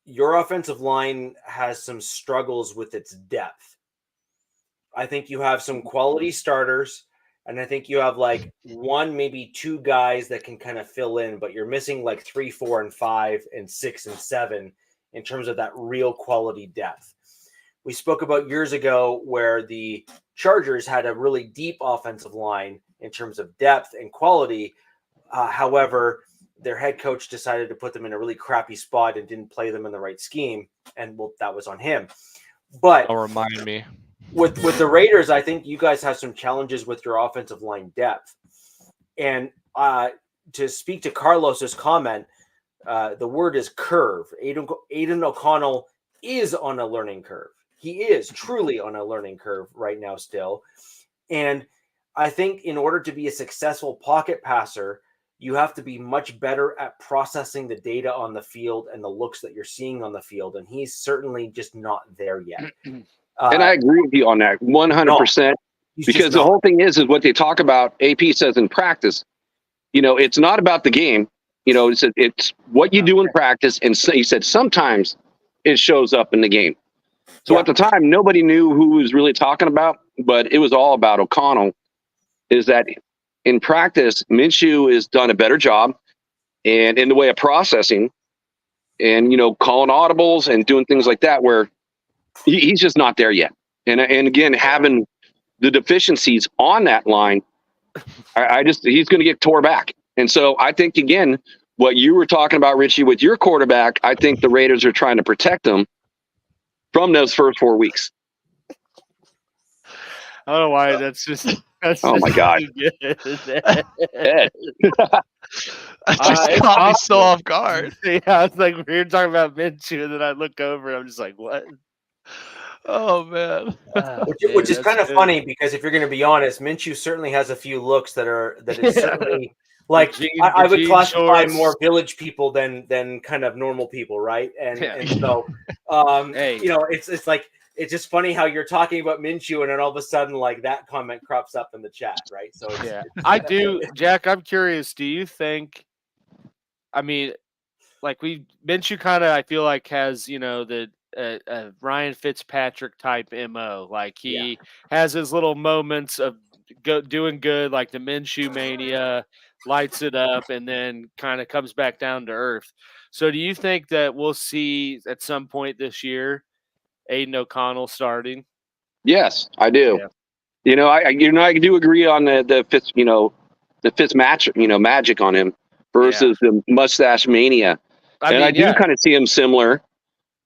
your offensive line has some struggles with its depth. I think you have some quality starters, and I think you have like 1, maybe 2 guys that can kind of fill in, but you're missing like 3, 4, and 5, and 6 and 7 in terms of that real quality depth. We spoke about years ago where the Chargers had a really deep offensive line in terms of depth and quality. However, their head coach decided to put them in a really crappy spot and didn't play them in the right scheme. And well, that was on him. But remind me. With the Raiders, I think you guys have some challenges with your offensive line depth. And to speak to Carlos's comment, the word is curve. Aiden O'Connell is on a learning curve. He is truly on a learning curve right now still. And I think in order to be a successful pocket passer, you have to be much better at processing the data on the field and the looks that you're seeing on the field. And he's certainly just not there yet. And I agree with you on that 100%. Because the whole thing is what they talk about, AP says in practice, it's not about the game. It's what you do in practice. And so he said sometimes it shows up in the game. So at the time, nobody knew who he was really talking about, but it was all about O'Connell, is that in practice, Minshew has done a better job and in the way of processing and, calling audibles and doing things like that, where he's just not there yet. And again, having the deficiencies on that line, he's going to get tore back. And so I think, again, what you were talking about, Richie, with your quarterback, I think the Raiders are trying to protect him from those first 4 weeks. I don't know why oh my God. That just caught me so off guard. Yeah, it's like we were talking about Minshew, and then I look over and I'm just like, what? Oh, man. Which is kind of funny because if you're going to be honest, Minshew certainly has a few looks that is certainly like I would classify more village people than kind of normal people, right? And so it's like it's just funny how you're talking about Minshew and then all of a sudden like that comment crops up in the chat, right? So I do, Jack. I'm curious. Do you think? I mean, like Minshew kind of I feel like has the Ryan Fitzpatrick type MO. Like he has his little moments of doing good, like the Minshew mania, lights it up, and then kind of comes back down to earth. So do you think that we'll see at some point this year Aiden O'Connell starting? Yes, I do. Yeah. I do agree on the Fitz, the Fitz match, magic on him versus the mustache mania. I do kind of see him similar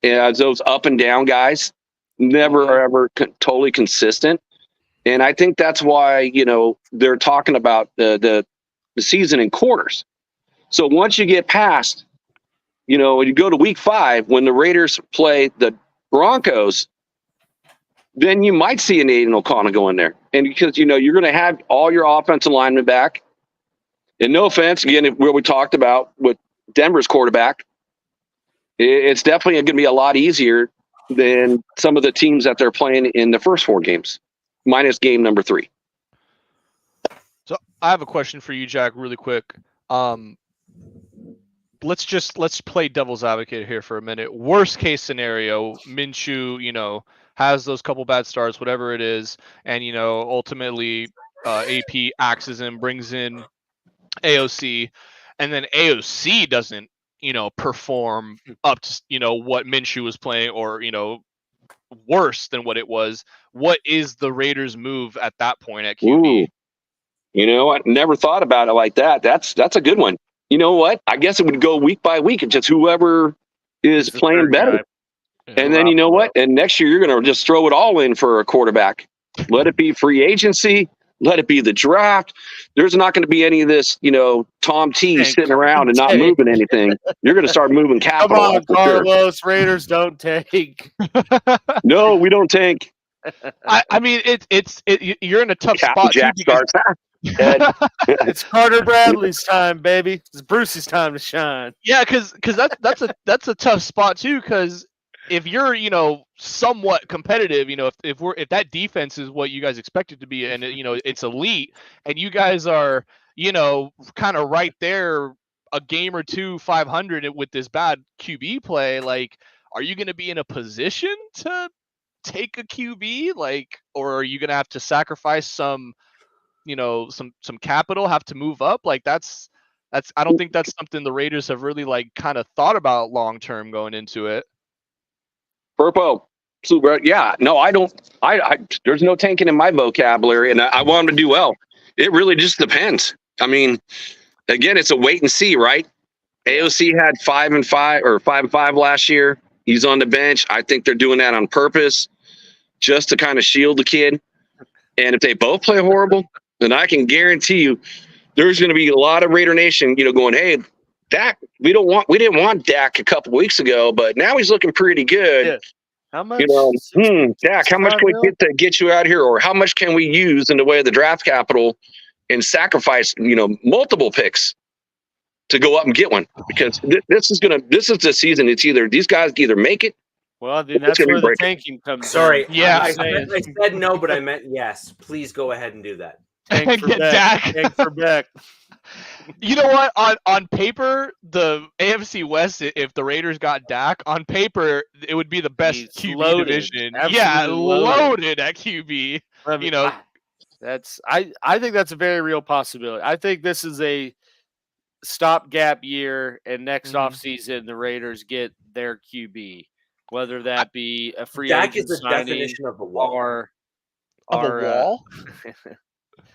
as those up and down guys, never ever totally consistent. And I think that's why, they're talking about the season in quarters. So once you get past, you go to week 5, when the Raiders play the Broncos, then you might see an Aiden O'Connell go in there. And because, you're going to have all your offensive linemen back. And no offense, again, what we talked about with Denver's quarterback, it's definitely going to be a lot easier than some of the teams that they're playing in the first 4 games, minus game number 3. So I have a question for you, Jack, really quick. let's play devil's advocate here for a minute. Worst case scenario, Minshew, has those couple bad starts, whatever it is, and ultimately AP axes him, brings in AOC, and then AOC doesn't perform up to what Minshew was playing, or worse than what it was. What is the Raiders' move at that point at QB? Ooh, I never thought about it like that. That's a good one. You know what? I guess it would go week by week. It's just whoever is playing better. And then you know what? And next year you're going to just throw it all in for a quarterback. Let it be free agency. Let it be the draft. There's not going to be any of this, Tom T sitting around and not moving anything. You're going to start moving capital. Come on, Carlos. Sure. Raiders don't tank. No, we don't tank. I mean, you're in a tough spot. Jack too, because... starts. It's Carter Bradley's time, baby. It's Bruce's time to shine. Yeah, because that's a tough spot too. Because if you're somewhat competitive, if that defense is what you guys expect it to be, and it's elite, and you guys are kind of right there, a game or two 500 with this bad QB play, like, are you going to be in a position to take a QB, or are you going to have to sacrifice some capital, have to move up? Like that's I don't think that's something the Raiders have really kind of thought about long term going into it. Purpo, super. Yeah, no, I don't. I there's no tanking in my vocabulary, and I want them to do well. It really just depends. I mean, again, it's a wait and see, right? AOC had 5-5 or 5-5 last year. He's on the bench. I think they're doing that on purpose, just to kind of shield the kid. And if they both play horrible, then I can guarantee you, there's going to be a lot of Raider Nation, going, hey, Dak, we didn't want Dak a couple weeks ago, but now he's looking pretty good. Yeah. How much? Dak, how much can we get to get you out here, or how much can we use in the way of the draft capital and sacrifice, multiple picks to go up and get one? Because this is the season. It's either these guys either make it. Well, then that's where the tanking comes. Sorry, yeah, I said no, but I meant yes. Please go ahead and do that. Tank for Dak. Tank for Beck. You know what? On paper, the AFC West, if the Raiders got Dak, on paper it would be the best QB division. Yeah, loaded at QB. I think that's a very real possibility. I think this is a stopgap year, and next offseason the Raiders get their QB, whether that be a free agent Dak is the definition of a wall. Or a wall.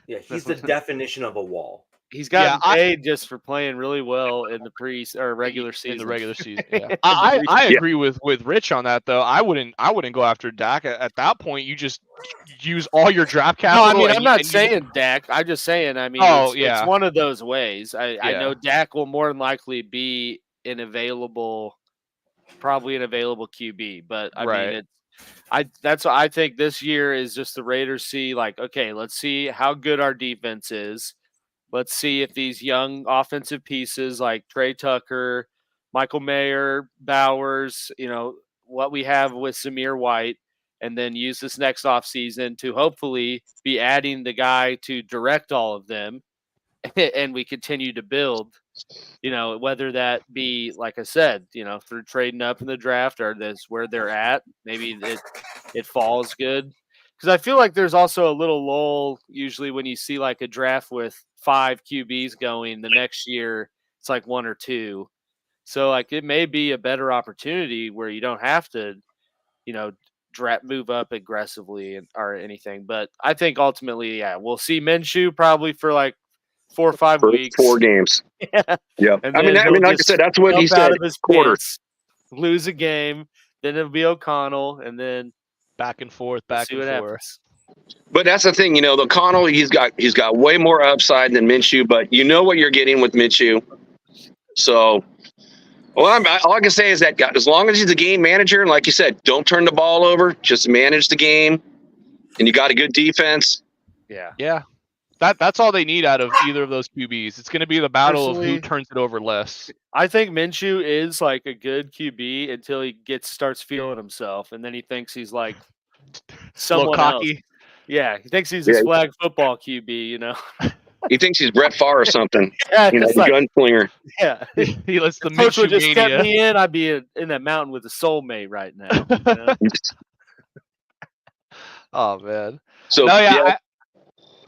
Yeah, he's the definition of a wall. He's gotten paid just for playing really well in the regular season. In the regular season, yeah. I agree with Rich on that, though. I wouldn't go after Dak at that point. You just use all your draft capital. No, I mean, I'm not saying Dak. I'm just saying. I mean, it's one of those ways. I know Dak will more than likely be probably an available QB, but I mean, that's what I think this year is just the Raiders see, okay, let's see how good our defense is. Let's see if these young offensive pieces like Trey Tucker, Michael Mayer, Bowers, what we have with Zamir White, and then use this next offseason to hopefully be adding the guy to direct all of them, and we continue to build, whether that be, like I said, through trading up in the draft, or this where they're at. Maybe it falls good. Because I feel like there's also a little lull usually when you see a draft with 5 QBs going. The next year it's 1 or 2. So it may be a better opportunity where you don't have to, move up aggressively or anything. But I think ultimately, we'll see Minshew probably for 4 or 5 weeks. 4 games. Yeah. I mean, like I said, that's what he said. Quarter. Lose a game, then it'll be O'Connell, and then back and forth. But that's the thing, O'Connell, he's got way more upside than Minshew, but you know what you're getting with Minshew. So, all I can say is that as long as he's a game manager, and like you said, don't turn the ball over, just manage the game, and you got a good defense. Yeah. That's all they need out of either of those QBs. It's going to be the battle of who turns it over less. I think Minshew is a good QB until he starts feeling himself, and then he thinks he's someone cocky. Else. Yeah, he thinks he's a flag football QB. He thinks he's Brett Favre or something. Yeah, You know, it's the like, gunslinger. yeah. He lets the Coach would just kept Minshew me in. I'd be in that mountain with a soulmate right now. You know? Oh man. So No, yeah, yeah,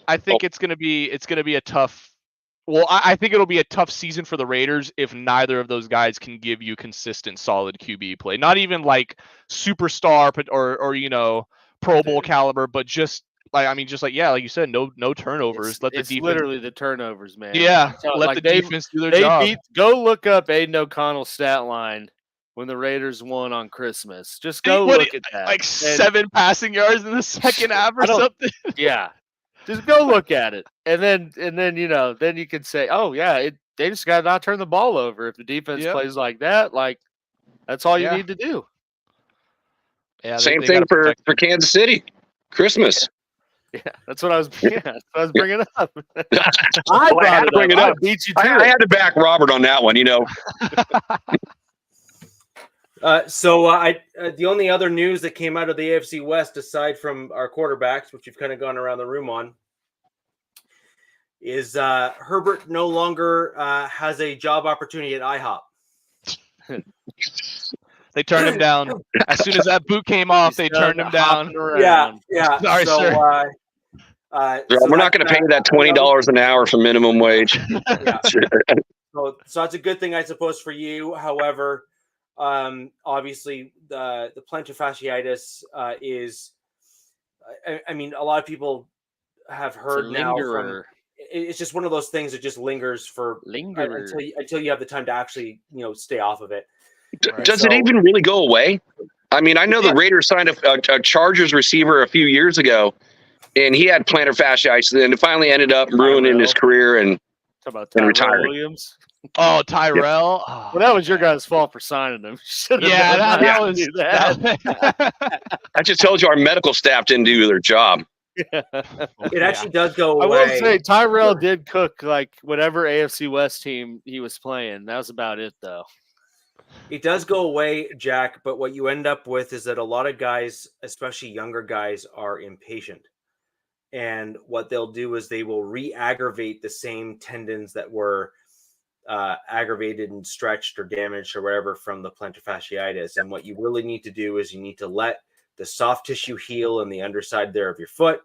I think it's gonna be a tough. Well, I think it'll be a tough season for the Raiders if neither of those guys can give you consistent, solid QB play. Not even like superstar or Pro Bowl caliber, but just like like you said, no turnovers. Let the It's defense. literally the turnovers, man. Yeah, let like the defense do their they job. Go look up Aiden O'Connell's stat line when the Raiders won on Christmas. Just go What, look at that. Like 7 passing yards in the second half or something. Yeah. Just go look at it. And then then you can say, oh yeah, they just gotta not turn the ball over. If the defense plays like that, like that's all you need to do. Yeah, same thing for Kansas City. Christmas. Yeah, that's what I was bringing up. I had to bring it up. I beat you to I had to back Robert on that one, The only other news that came out of the AFC West, aside from our quarterbacks, which you've kind of gone around the room on, is Herbert no longer has a job opportunity at IHOP. They turned him down as soon as that boot came off. They turned him down. Yeah. Sorry, sir. We're not going to pay you that $20 an hour for minimum wage. Yeah. So that's a good thing, I suppose, for you. However, obviously the plantar fasciitis is. I mean, a lot of people have heard now from. It's just one of those things that just lingers until you have the time to actually stay off of it. Does it even really go away? I mean, I know the Raiders signed a Chargers receiver a few years ago, and he had plantar fasciitis, and it finally ended up ruining his career and retiring. Williams. Oh, Tyrell. Yeah. Well, that was your guys' fault for signing him. That was that. I just told you our medical staff didn't do their job. It actually does go away. I will say Tyrell did cook like whatever AFC West team he was playing. That was about it, though. It does go away, Jack, but what you end up with is that a lot of guys, especially younger guys, are impatient. And what they'll do is they will re-aggravate the same tendons that were aggravated and stretched or damaged or whatever from the plantar fasciitis. And what you really need to do is you need to let the soft tissue heal in the underside there of your foot.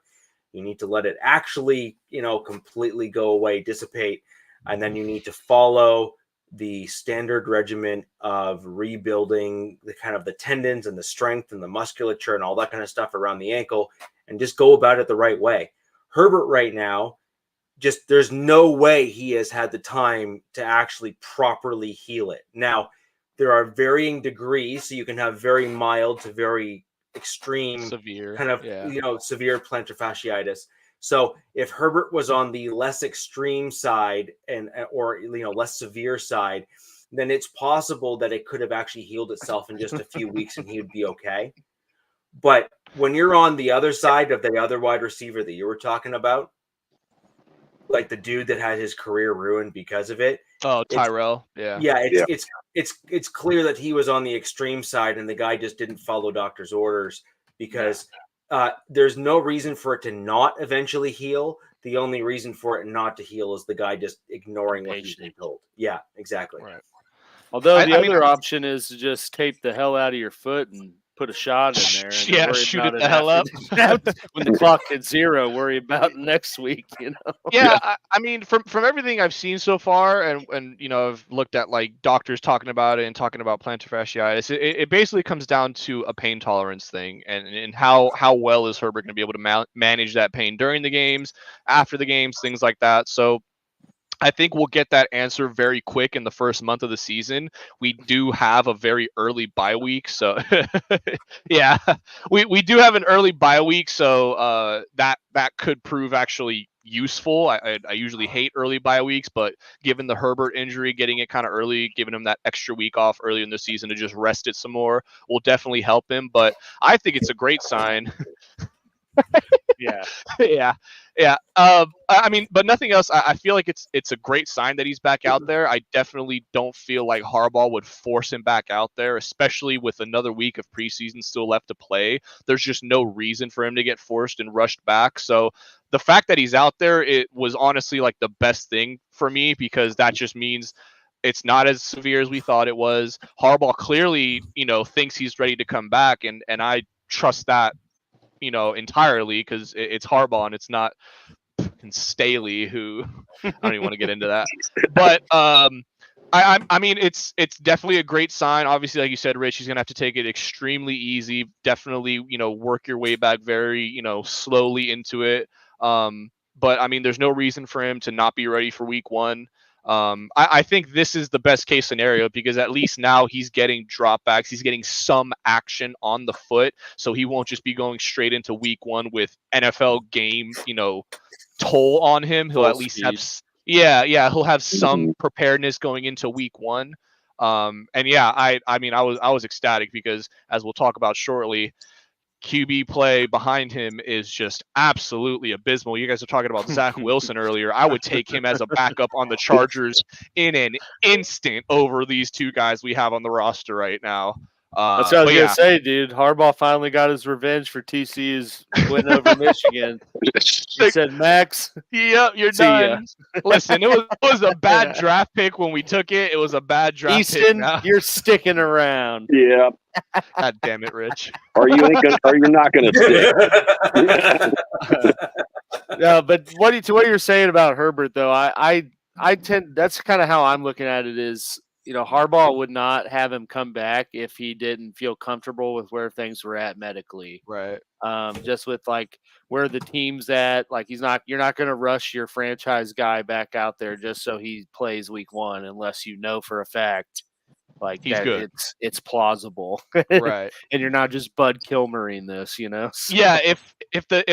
You need to let it actually, completely go away, dissipate. And then you need to follow the standard regimen of rebuilding the kind of the tendons and the strength and the musculature and all that kind of stuff around the ankle, and just go about it the right way. Herbert right now, there's no way he has had the time to actually properly heal it. Now, there are varying degrees, so you can have very mild to very extreme, severe severe plantar fasciitis. So if Herbert was on the less extreme side or less severe side, then it's possible that it could have actually healed itself in just a few weeks and he would be okay. But when you're on the other side of the other wide receiver that you were talking about, like the dude that had his career ruined because of it. Oh, Tyrell. It's clear that he was on the extreme side and the guy just didn't follow doctor's orders because there's no reason for it to not eventually heal. The only reason for it not to heal is the guy just ignoring what he's been told. Yeah, exactly. Right. Although the other option is to just tape the hell out of your foot and put a shot in there. And shoot it the hell up. When the clock hits 0, worry about next week, Yeah, I mean, from everything I've seen so far, and I've looked at like doctors talking about it and talking about plantar fasciitis. It basically comes down to a pain tolerance thing, and how well is Herbert going to be able to manage that pain during the games, after the games, things like that. So I think we'll get that answer very quick in the first month of the season. We do have a very early bye week, so yeah, we do have an early bye week, so that could prove actually useful. I usually hate early bye weeks, but given the Herbert injury, getting it kind of early, giving him that extra week off early in the season to just rest it some more will definitely help him. But I think it's a great sign. Yeah. I mean, but nothing else. I feel like it's a great sign that he's back out there. I definitely don't feel like Harbaugh would force him back out there, especially with another week of preseason still left to play. There's just no reason for him to get forced and rushed back. So the fact that he's out there, it was honestly like the best thing for me, because that just means it's not as severe as we thought it was. Harbaugh clearly, thinks he's ready to come back, and I trust that, entirely, because it's Harbaugh and it's not Staley, who I don't even want to get into that. But I mean, it's definitely a great sign. Obviously, like you said, Rich, he's gonna have to take it extremely easy. Definitely, work your way back very, slowly into it. But I mean, there's no reason for him to not be ready for week 1. I think this is the best case scenario, because at least now he's getting dropbacks. He's getting some action on the foot, so he won't just be going straight into week 1 with NFL game, toll on him. He'll at least have, he'll have some preparedness going into week 1. And yeah, I mean, I was ecstatic, because as we'll talk about shortly, QB play behind him is just absolutely abysmal. You guys are talking about Zach Wilson earlier. I would take him as a backup on the Chargers in an instant over these two guys we have on the roster right now. That's what I was going to say, dude. Harbaugh finally got his revenge for TCU's win over Michigan. He said, Max, yep, you're done. Listen, it was a bad draft pick when we took it. It was a bad draft pick. Easton, you're sticking around. Yeah. God damn it, Rich. Or you're not going to stick. No, but to what you're saying about Herbert, though, I tend, that's kind of how I'm looking at it is, Harbaugh would not have him come back if he didn't feel comfortable with where things were at medically. Right. Just with like where the team's at, like you're not going to rush your franchise guy back out there just so he plays week 1 unless you know for a fact like he's that good. It's plausible. Right. And you're not just Bud Kilmering this, So. Yeah, if the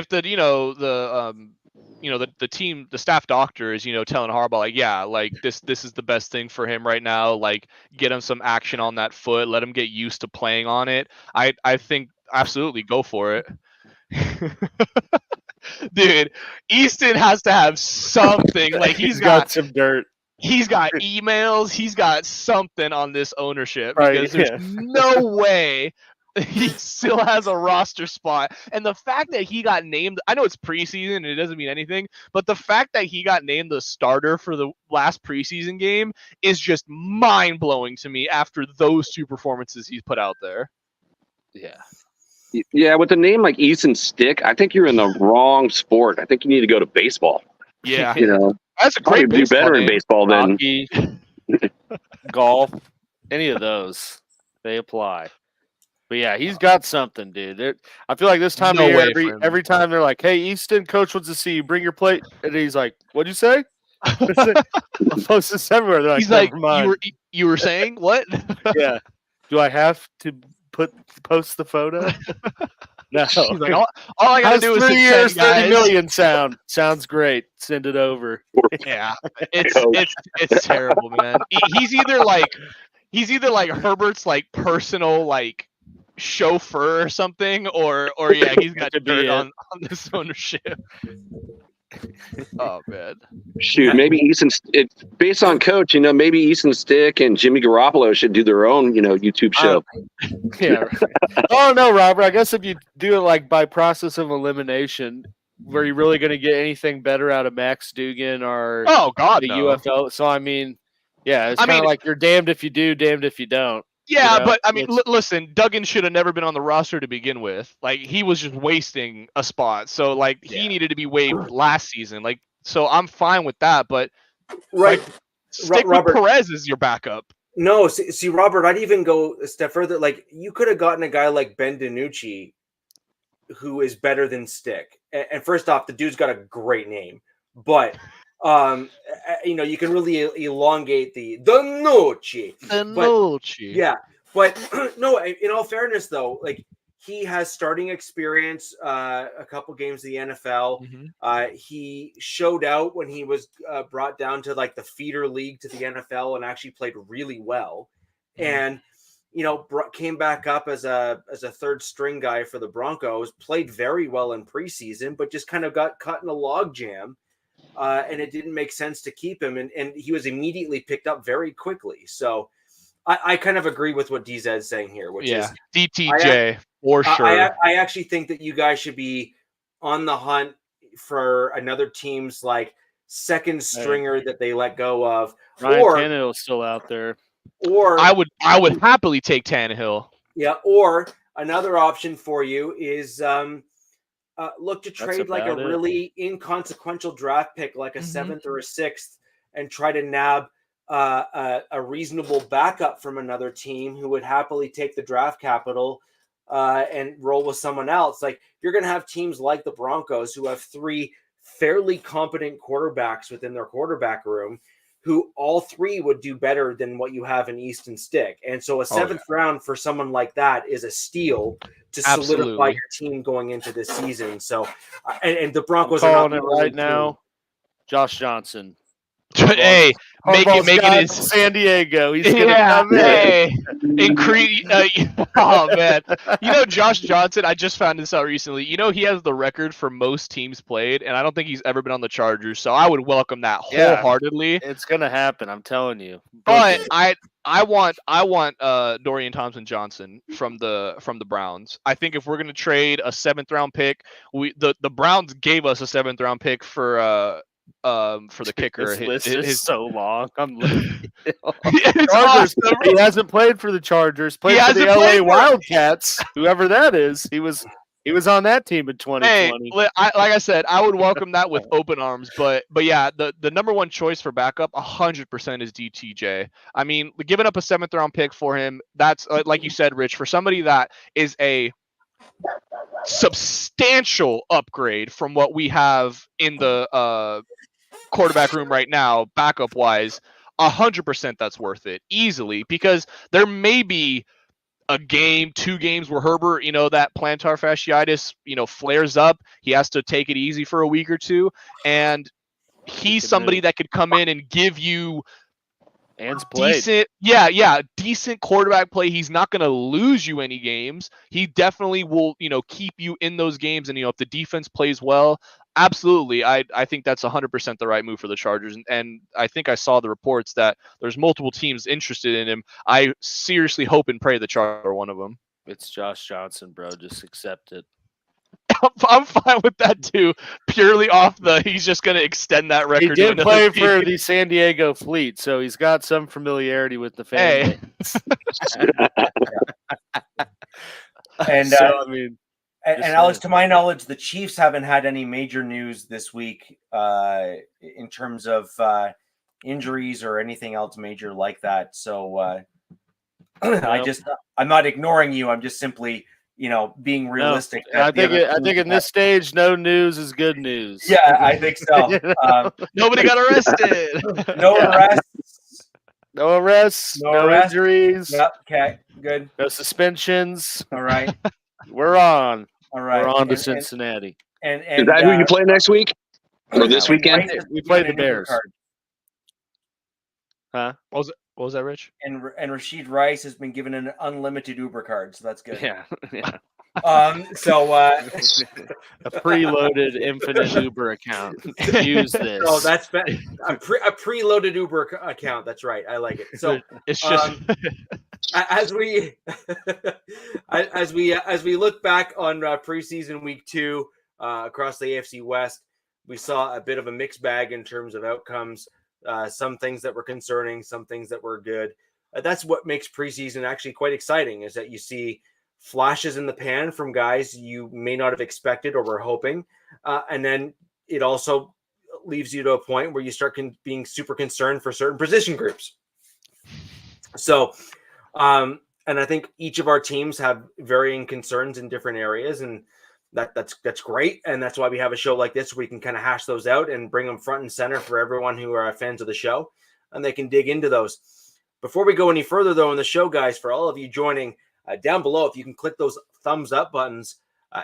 the team, the staff doctor is, telling Harbaugh, like, yeah, like this is the best thing for him right now. Like, get him some action on that foot, let him get used to playing on it. I think absolutely go for it. Dude, Easton has to have something. Like he's got some dirt. He's got emails. He's got something on this ownership, because there's no way he still has a roster spot. And the fact that he got named, I know it's preseason and it doesn't mean anything, but the fact that he got named the starter for the last preseason game is just mind-blowing to me after those 2 performances he's put out there. Yeah. Yeah, with a name like Easton Stick, I think you're in the wrong sport. I think you need to go to baseball. Yeah. That's a great do better name. In baseball than hockey, golf, any of those. They apply. But yeah, he's got something, dude. I feel like this time of year, every time they're like, "Hey, Easton, coach wants to see you. Bring your plate," and he's like, "What'd you say?" I'll post this everywhere. They're he's like, "You were saying what?" Yeah. Do I have to post the photo? No. He's like, all I gotta do is 3 years, 30 million sounds great. Send it over. Yeah, it's terrible, man. He's either like Herbert's like personal like chauffeur or something, or yeah, he's got dirt on this ownership. Oh man, shoot, maybe Easton. It's based on coach. Maybe Easton Stick and Jimmy Garoppolo should do their own, YouTube show. Yeah. Oh no, Robert. I guess if you do it like by process of elimination, were you really going to get anything better out of Max Dugan or the UFL? So I mean, yeah, it's kind of like you're damned if you do, damned if you don't. Yeah, but I mean, listen, Duggan should have never been on the roster to begin with. Like, he was just wasting a spot. So, like, he needed to be waived last season. Like, so I'm fine with that. But right, stick with Perez as your backup. No, see, Robert, I'd even go a step further. Like, you could have gotten a guy like Ben DiNucci, who is better than Stick. And first off, the dude's got a great name, but. You can really elongate the Noche. Yeah, but no. In all fairness, though, like he has starting experience, a couple games in the NFL. Mm-hmm. He showed out when he was brought down to like the feeder league to the NFL and actually played really well. Mm-hmm. And came back up as a third string guy for the Broncos. Played very well in preseason, but just kind of got caught in a log jam. And it didn't make sense to keep him, and he was immediately picked up very quickly. So I kind of agree with what DZ's saying here, which is DTJ for sure. I actually think that you guys should be on the hunt for another team's like second stringer that they let go of. Ryan Or Tannehill's still out there. Or I would happily take Tannehill. Yeah, or another option for you is look to trade like a about it. really inconsequential draft pick, like a seventh or a sixth, and try to nab a reasonable backup from another team who would happily take the draft capital and roll with someone else. Like, you're going to have teams like the Broncos who have 3 fairly competent quarterbacks within their quarterback room, who all 3 would do better than what you have in Easton Stick. And so a 7th round for someone like that is a steal to solidify your team going into this season. So, and the Broncos are calling not it right now. Josh Johnson. Hey, making his San Diego. He's gonna come in. Oh man, Josh Johnson. I just found this out recently. He has the record for most teams played, and I don't think he's ever been on the Chargers. So I would welcome that wholeheartedly. It's gonna happen. I'm telling you. But I want Dorian Thompson-Johnson from the Browns. I think if we're gonna trade a 7th round pick, the Browns gave us a 7th round pick for the kicker. His list is so long. I'm looking. Awesome. He hasn't played for the Chargers. Played for the LA Wildcats. Whoever that is, he was on that team in 2020. Hey, like I said, I would welcome that with open arms. But yeah, the number one choice for backup, 100% is DTJ. I mean, giving up a 7th round pick for him, that's like you said, Rich, for somebody that is a substantial upgrade from what we have in the quarterback room right now, backup wise, 100% that's worth it easily, because there may be a game, 2 games where Herbert, that plantar fasciitis, flares up. He has to take it easy for a week or 2, and he's somebody that could come in and give you decent quarterback play. He's not going to lose you any games. He definitely will, keep you in those games. And, if the defense plays well, absolutely. I think that's 100% the right move for the Chargers. And I think I saw the reports that there's multiple teams interested in him. I seriously hope and pray the Chargers are one of them. It's Josh Johnson, bro. Just accept it. I'm fine with that too. Purely off he's just going to extend that record. He did play for the San Diego Fleet, so he's got some familiarity with the fan base. And so, I mean, and Alex, to my knowledge, the Chiefs haven't had any major news this week in terms of injuries or anything else major like that. So I'm not ignoring you. I'm just simply, being realistic. No, I think in this stage, no news is good news. Yeah, I think so. Nobody got arrested. No arrests. No arrests. No injuries. Yep. Okay. Good. No suspensions. All right. We're on. All right. We're on to Cincinnati. And is that who you play next week or this weekend? We play the Bears. Huh? What was that, Rich? And Rashid Rice has been given an unlimited Uber card, so that's good. Yeah. So a preloaded infinite Uber account. Use this. Oh, that's a preloaded Uber account. That's right. I like it. So it's just as we look back on preseason week 2 across the AFC West, we saw a bit of a mixed bag in terms of outcomes. Some things that were concerning, some things that were good. That's what makes preseason actually quite exciting, is that you see flashes in the pan from guys you may not have expected or were hoping. And then it also leaves you to a point where you start being super concerned for certain position groups. So, and I think each of our teams have varying concerns in different areas, and that's great. And that's why we have a show like this where we can kind of hash those out and bring them front and center for everyone who are fans of the show, and they can dig into those. Before we go any further, though, in the show, guys, for all of you joining down below, if you can click those thumbs up buttons,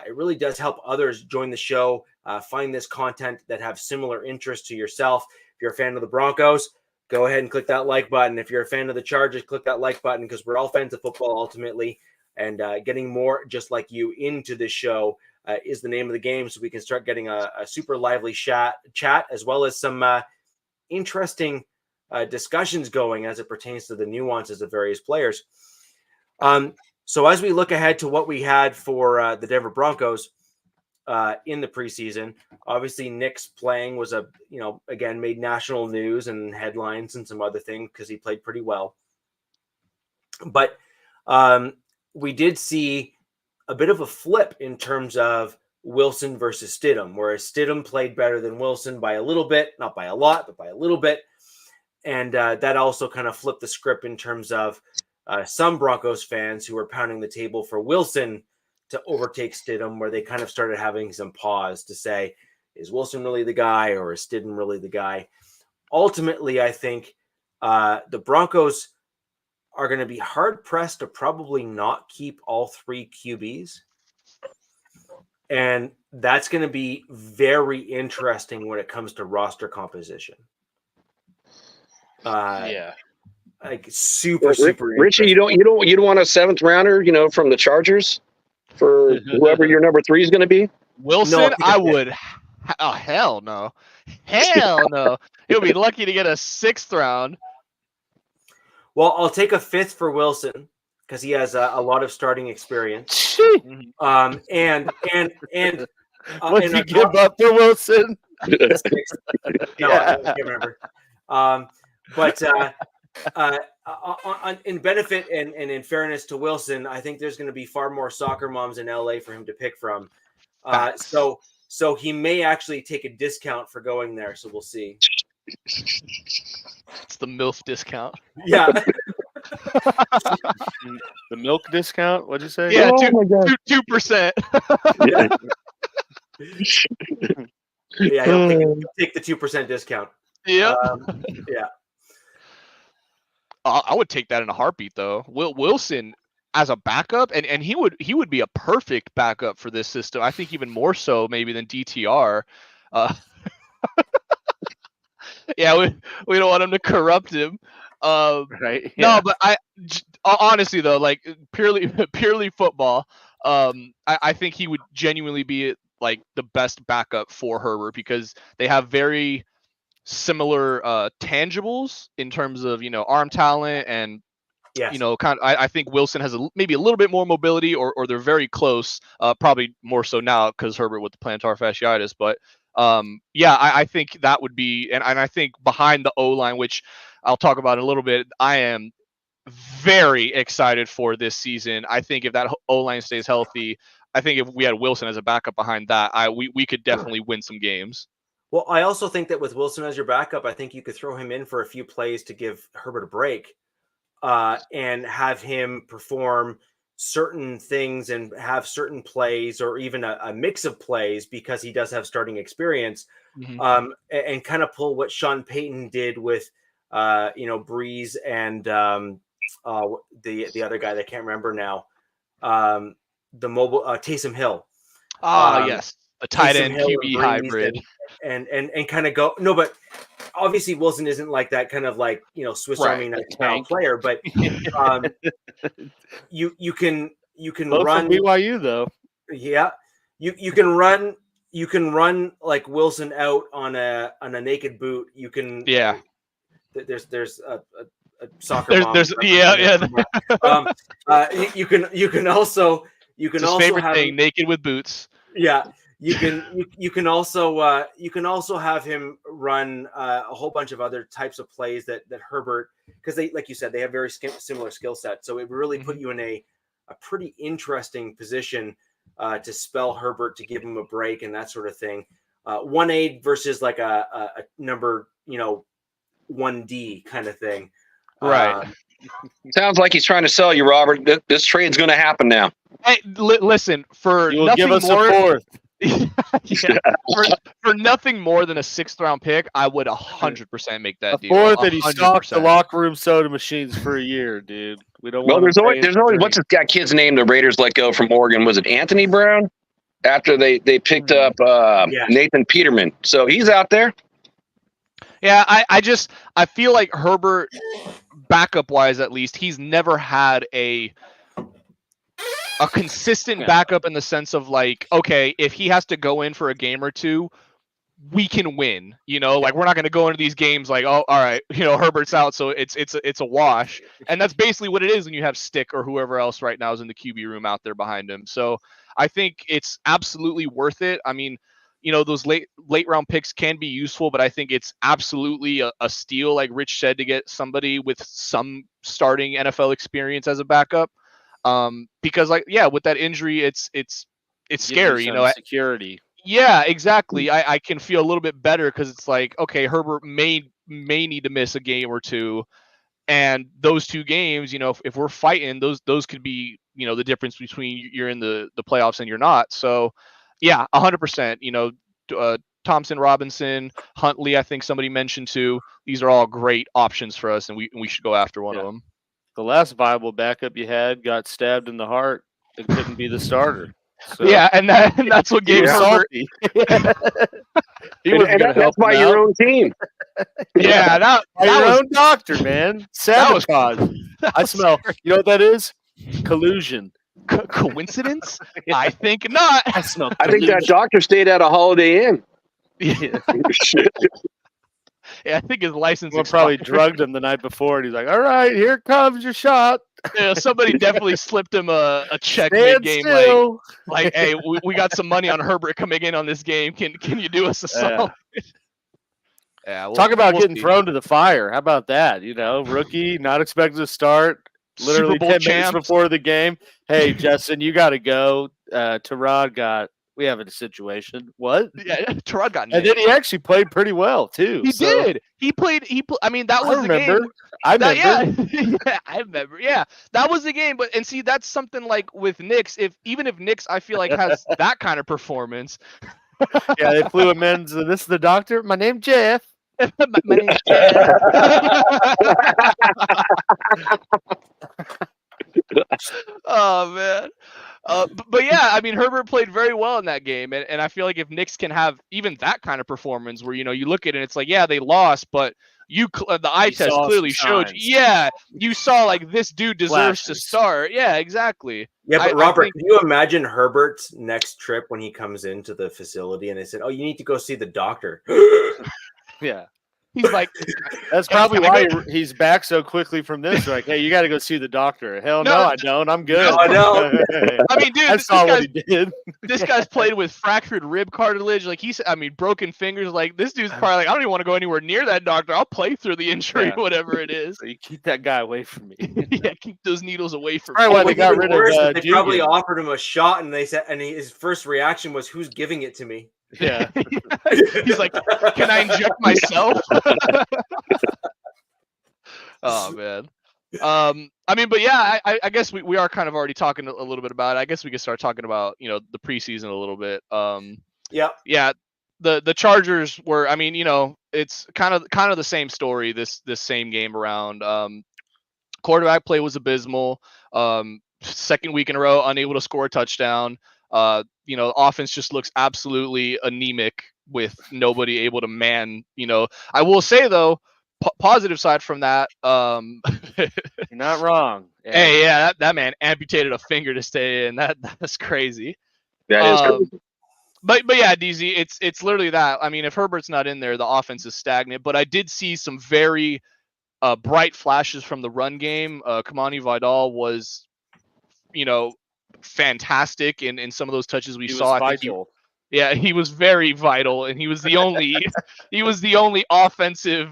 it really does help others join the show, find this content that have similar interests to yourself. If you're a fan of the Broncos, go ahead and click that like button. If you're a fan of the Chargers, click that like button, because we're all fans of football ultimately, and getting more just like you into this show is the name of the game, so we can start getting a super lively chat as well as some interesting discussions going as it pertains to the nuances of various players. So as we look ahead to what we had for the Denver Broncos, in the preseason. Obviously, Nick's playing was again made national news and headlines and some other things because he played pretty well. But we did see a bit of a flip in terms of Wilson versus Stidham, whereas Stidham played better than Wilson by a little bit, not by a lot, but by a little bit. And that also kind of flipped the script in terms of some Broncos fans who were pounding the table for Wilson to overtake Stidham, where they kind of started having some pause to say, is Wilson really the guy or is Stidham really the guy? Ultimately, I think the Broncos are going to be hard-pressed to probably not keep all three QBs. And that's going to be very interesting when it comes to roster composition. Like super Richie, you don't want a seventh rounder, from the Chargers for whoever your number 3 is going to be? Wilson, No, I would. Oh, hell no. Hell no. He'll be lucky to get a 6th round. Well, I'll take a 5th for Wilson because he has a lot of starting experience. What'd And you give up for Wilson? No, I can't remember. In benefit and in fairness to Wilson, I think there's going to be far more soccer moms in LA for him to pick from. So he may actually take a discount for going there. So we'll see. It's the MILF discount. Yeah. The milk discount? What'd you say? Yeah, Oh 2%. Yeah, he'll take the 2% discount. Yeah. Yeah. I would take that in a heartbeat, though. Wilson as a backup, and he would be a perfect backup for this system. I think even more so maybe than DTR. Yeah, we don't want him to corrupt him. Right. Yeah. No, but honestly though, like purely football, I think he would genuinely be like the best backup for Herbert because they have very similar tangibles in terms of arm talent and Yes. I think Wilson has maybe a little bit more mobility or they're very close, probably more so now because Herbert with the plantar fasciitis, but I think that would be and I think behind the O-line, which I'll talk about in a little bit, I am very excited for this season. I think if that O-line stays healthy, I think if we had Wilson as a backup behind that, we could definitely win some games. Well, I also think that with Wilson as your backup, I think you could throw him in for a few plays to give Herbert a break and have him perform certain things and have certain plays or even a mix of plays because he does have starting experience and kind of pull what Sean Payton did with, Breeze and the other guy that I can't remember now, the mobile Taysom Hill. Yes. The tight end QB hybrid. And kind of go but obviously Wilson isn't like that kind of like Swiss Army knife style player, but you can Both run BYU though. Yeah, you can run like Wilson out on a naked boot. You can There's a soccer mom. You can also favorite have thing, naked with boots. Yeah. You can also have him run a whole bunch of other types of plays that Herbert, because they, like you said, they have very similar skill sets. So it really put you in a pretty interesting position to spell Herbert, to give him a break and that sort of thing. 1A versus like a number 1D kind of thing. Right. Sounds like he's trying to sell you, Robert. This trade's going to happen now. Hey, listen, for nothing give us more. A fourth. For nothing more than a 6th round pick, I would 100% make that deal. Fourth, and he stocked the locker room soda machines for a year, dude. We don't. Well, there's always what's this guy kid's name? The Raiders let go from Oregon. Was it Anthony Brown? After they picked up Nathan Peterman, so he's out there. Yeah, I feel like Herbert, backup wise at least, he's never had a consistent backup in the sense of like, okay, if he has to go in for a game or two, we can win. Like we're not going to go into these games like, oh, all right, Herbert's out, so it's a wash. And that's basically what it is when you have Stick or whoever else right now is in the QB room out there behind him. So I think it's absolutely worth it. I mean, those late round picks can be useful, but I think it's absolutely a steal, like Rich said, to get somebody with some starting NFL experience as a backup. Because with that injury, it's scary, security. Yeah, exactly. I can feel a little bit better because it's like, okay, Herbert may need to miss a game or two, and those 2 games, if we're fighting, those could be, the difference between you're in the playoffs and you're not. So, yeah, 100%. Thompson, Robinson, Huntley, I think somebody mentioned too. These are all great options for us, and we should go after one of them. The last viable backup you had got stabbed in the heart and couldn't be the starter. So. Yeah, and that's what gave Herbert. He wasn't going to help by him your out. own team. Yeah, that your was own doctor, man. Sabotage. I smell. You know what that is? Collusion. Coincidence? I think not. I smell. I think that doctor stayed at a Holiday Inn. Yeah. Yeah, I think his license. Well, probably drugged him the night before, and he's like, "All right, here comes your shot." Yeah, somebody definitely slipped him a check mid-game, like, "Hey, we got some money on Herbert coming in on this game. Can you do us a solid?" Yeah, talk about getting thrown to the fire. How about that? Rookie, not expected to start. Literally 10 minutes before the game. Hey, Justin, you got to go. Terod we have a situation. What? Yeah, Terod got named. And then he actually played pretty well too. He did. He played. I mean, that was the game. I remember. Yeah, I remember. Yeah, that was the game. But see, that's something like with Knicks. Even if Knicks, I feel like has that kind of performance. Yeah, they flew him in. So this is the doctor. My name's Jeff. My name's Jeff. Oh man. But yeah, I mean, Herbert played very well in that game, and I feel like if Knicks can have even that kind of performance, where you look at it, and it's like, yeah, they lost, but the eye test clearly showed you saw like this dude deserves to start. Yeah, exactly. Yeah, but Robert, can you imagine Herbert's next trip when he comes into the facility and they said, "Oh, you need to go see the doctor." Yeah. He's like, that's probably why he's back so quickly from this. Like, hey, you got to go see the doctor. Hell no, I don't. I'm good. No, I don't. I mean, dude, I saw what he did. This guy's played with fractured rib cartilage. Like broken fingers. Like this dude's probably like, I don't even want to go anywhere near that doctor. I'll play through the injury, whatever it is. So you keep that guy away from me. Yeah, keep those needles away from me. Why they got rid of? They probably offered him a shot, and they said, and his first reaction was, "Who's giving it to me?" Yeah. He's like, "Can I inject myself?" Oh man. I mean, but yeah, I guess we are kind of already talking a little bit about it. I guess we could start talking about the preseason a little bit. Yeah. The Chargers were. I mean, it's kind of the same story. This same game around. Quarterback play was abysmal. Second week in a row, unable to score a touchdown. Offense just looks absolutely anemic with nobody able to man. I will say though, positive side from that, you're not wrong. Yeah. Hey, yeah, that man amputated a finger to stay in. That's crazy. That is crazy. But yeah, DZ, it's literally that. I mean, if Herbert's not in there, the offense is stagnant. But I did see some very bright flashes from the run game. Kamani Vidal was, fantastic in some of those touches we saw. He was very vital, and he was the only offensive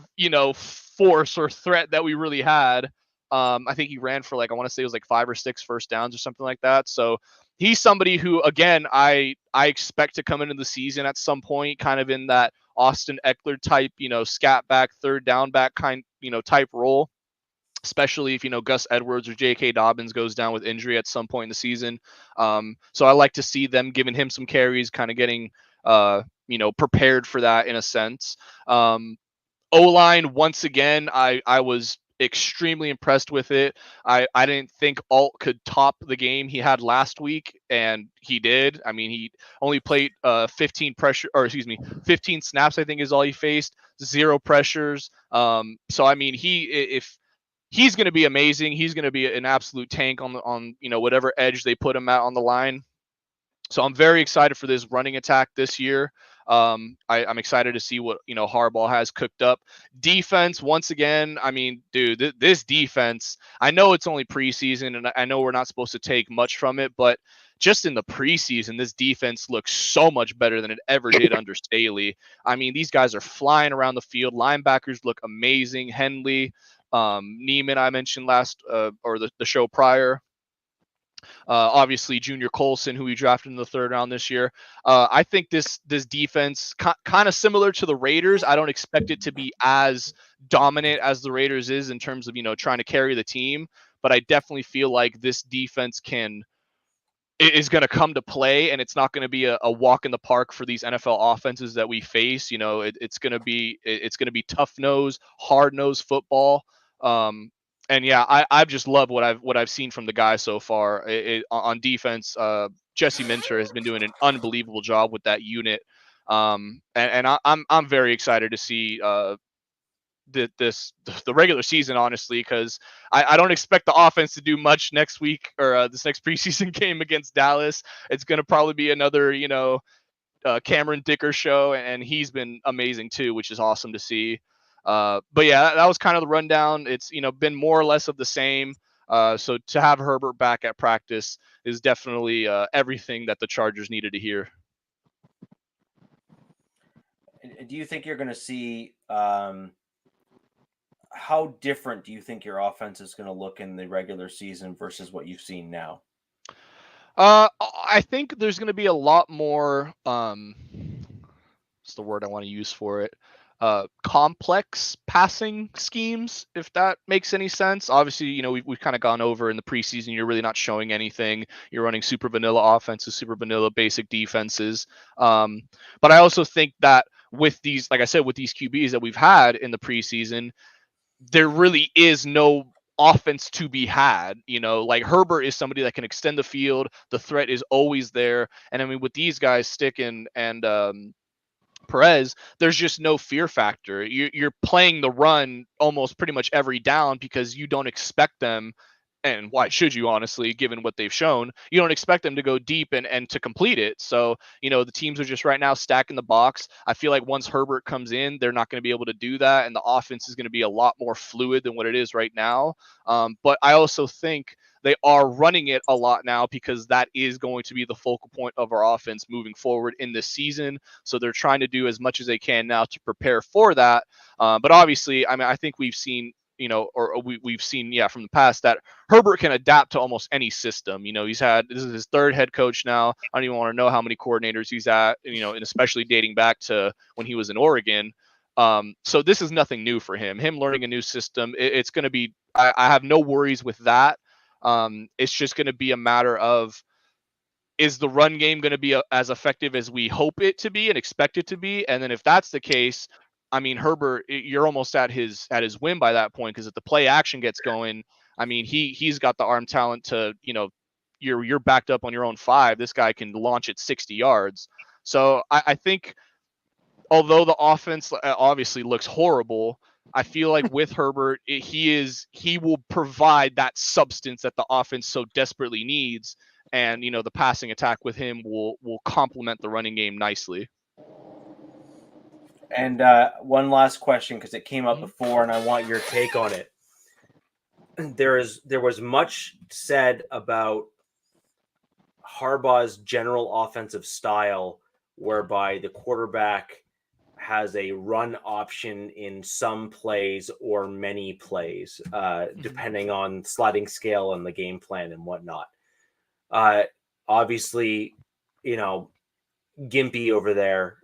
force or threat that we really had. I think he ran for I want to say it was 5 or 6 first downs or something like that. So he's somebody who, again, I expect to come into the season at some point, kind of in that Austin Eckler type, scat back, third down back kind, type role. Especially if Gus Edwards or J.K. Dobbins goes down with injury at some point in the season. So I like to see them giving him some carries, kind of getting prepared for that in a sense. O-line, once again, I was extremely impressed with it. I didn't think Alt could top the game he had last week, and he did. I mean, he only played 15 snaps, I think is all he faced, 0 pressures. So I mean, he's going to be amazing. He's going to be an absolute tank on whatever edge they put him at on the line. So I'm very excited for this running attack this year. I'm excited to see what, Harbaugh has cooked up. Defense, once again, I mean, dude, this defense, I know it's only preseason, and I know we're not supposed to take much from it, but just in the preseason, this defense looks so much better than it ever did under Staley. I mean, these guys are flying around the field. Linebackers look amazing. Henley, Neiman, I mentioned last or the show prior. Obviously, Junior Colson, who we drafted in the 3rd round this year. I think this defense, kind of similar to the Raiders. I don't expect it to be as dominant as the Raiders is in terms of, trying to carry the team. But I definitely feel like this defense is going to come to play, and it's not going to be a walk in the park for these NFL offenses that we face. It's going to be tough nose, hard nose football. And yeah, I just love what I've seen from the guys so far on defense. Jesse Minter has been doing an unbelievable job with that unit. And I'm very excited to see the regular season, honestly, because I don't expect the offense to do much next week or this next preseason game against Dallas. It's going to probably be another, Cameron Dicker show, and he's been amazing too, which is awesome to see. But yeah, that was kind of the rundown. It's, been more or less of the same. So to have Herbert back at practice is definitely everything that the Chargers needed to hear. Do you think you're going to see how different do you think your offense is going to look in the regular season versus what you've seen now? I think there's going to be a lot more, what's the word I want to use for it? Complex passing schemes, if that makes any sense. Obviously, we've kind of gone over in the preseason, you're really not showing anything. You're running super vanilla offenses, super vanilla basic defenses. But I also think that with these, like I said, with these QBs that we've had in the preseason, there really is no offense to be had. Like Herbert is somebody that can extend the field. The threat is always there. And I mean, with these guys, Stick and Perez, there's just no fear factor. You're playing the run almost pretty much every down because you don't expect them. And why should you, honestly, given what they've shown? You don't expect them to go deep and to complete it. So, the teams are just right now stacking the box. I feel like once Herbert comes in, they're not going to be able to do that. And the offense is going to be a lot more fluid than what it is right now. But I also think they are running it a lot now because that is going to be the focal point of our offense moving forward in this season. So they're trying to do as much as they can now to prepare for that. But obviously, I mean, I think we've seen, we've seen, from the past that Herbert can adapt to almost any system. This is his 3rd head coach now. I don't even want to know how many coordinators he's at, and especially dating back to when he was in Oregon. So this is nothing new for him. Him learning a new system, it's going to be, I have no worries with that. It's just going to be a matter of, is the run game going to be as effective as we hope it to be and expect it to be? And then if that's the case, I mean, Herbert, you're almost at his whim by that point, because if the play action gets going, I mean, he's got the arm talent to, you're backed up on your own 5. This guy can launch it 60 yards. So I think, although the offense obviously looks horrible, I feel like with Herbert, he will provide that substance that the offense so desperately needs, and the passing attack with him will complement the running game nicely. And one last question, because it came up before, and I want your take on it. There was much said about Harbaugh's general offensive style, whereby the quarterback has a run option in some plays or many plays, depending on sliding scale and the game plan and whatnot. Obviously, Gimpy over there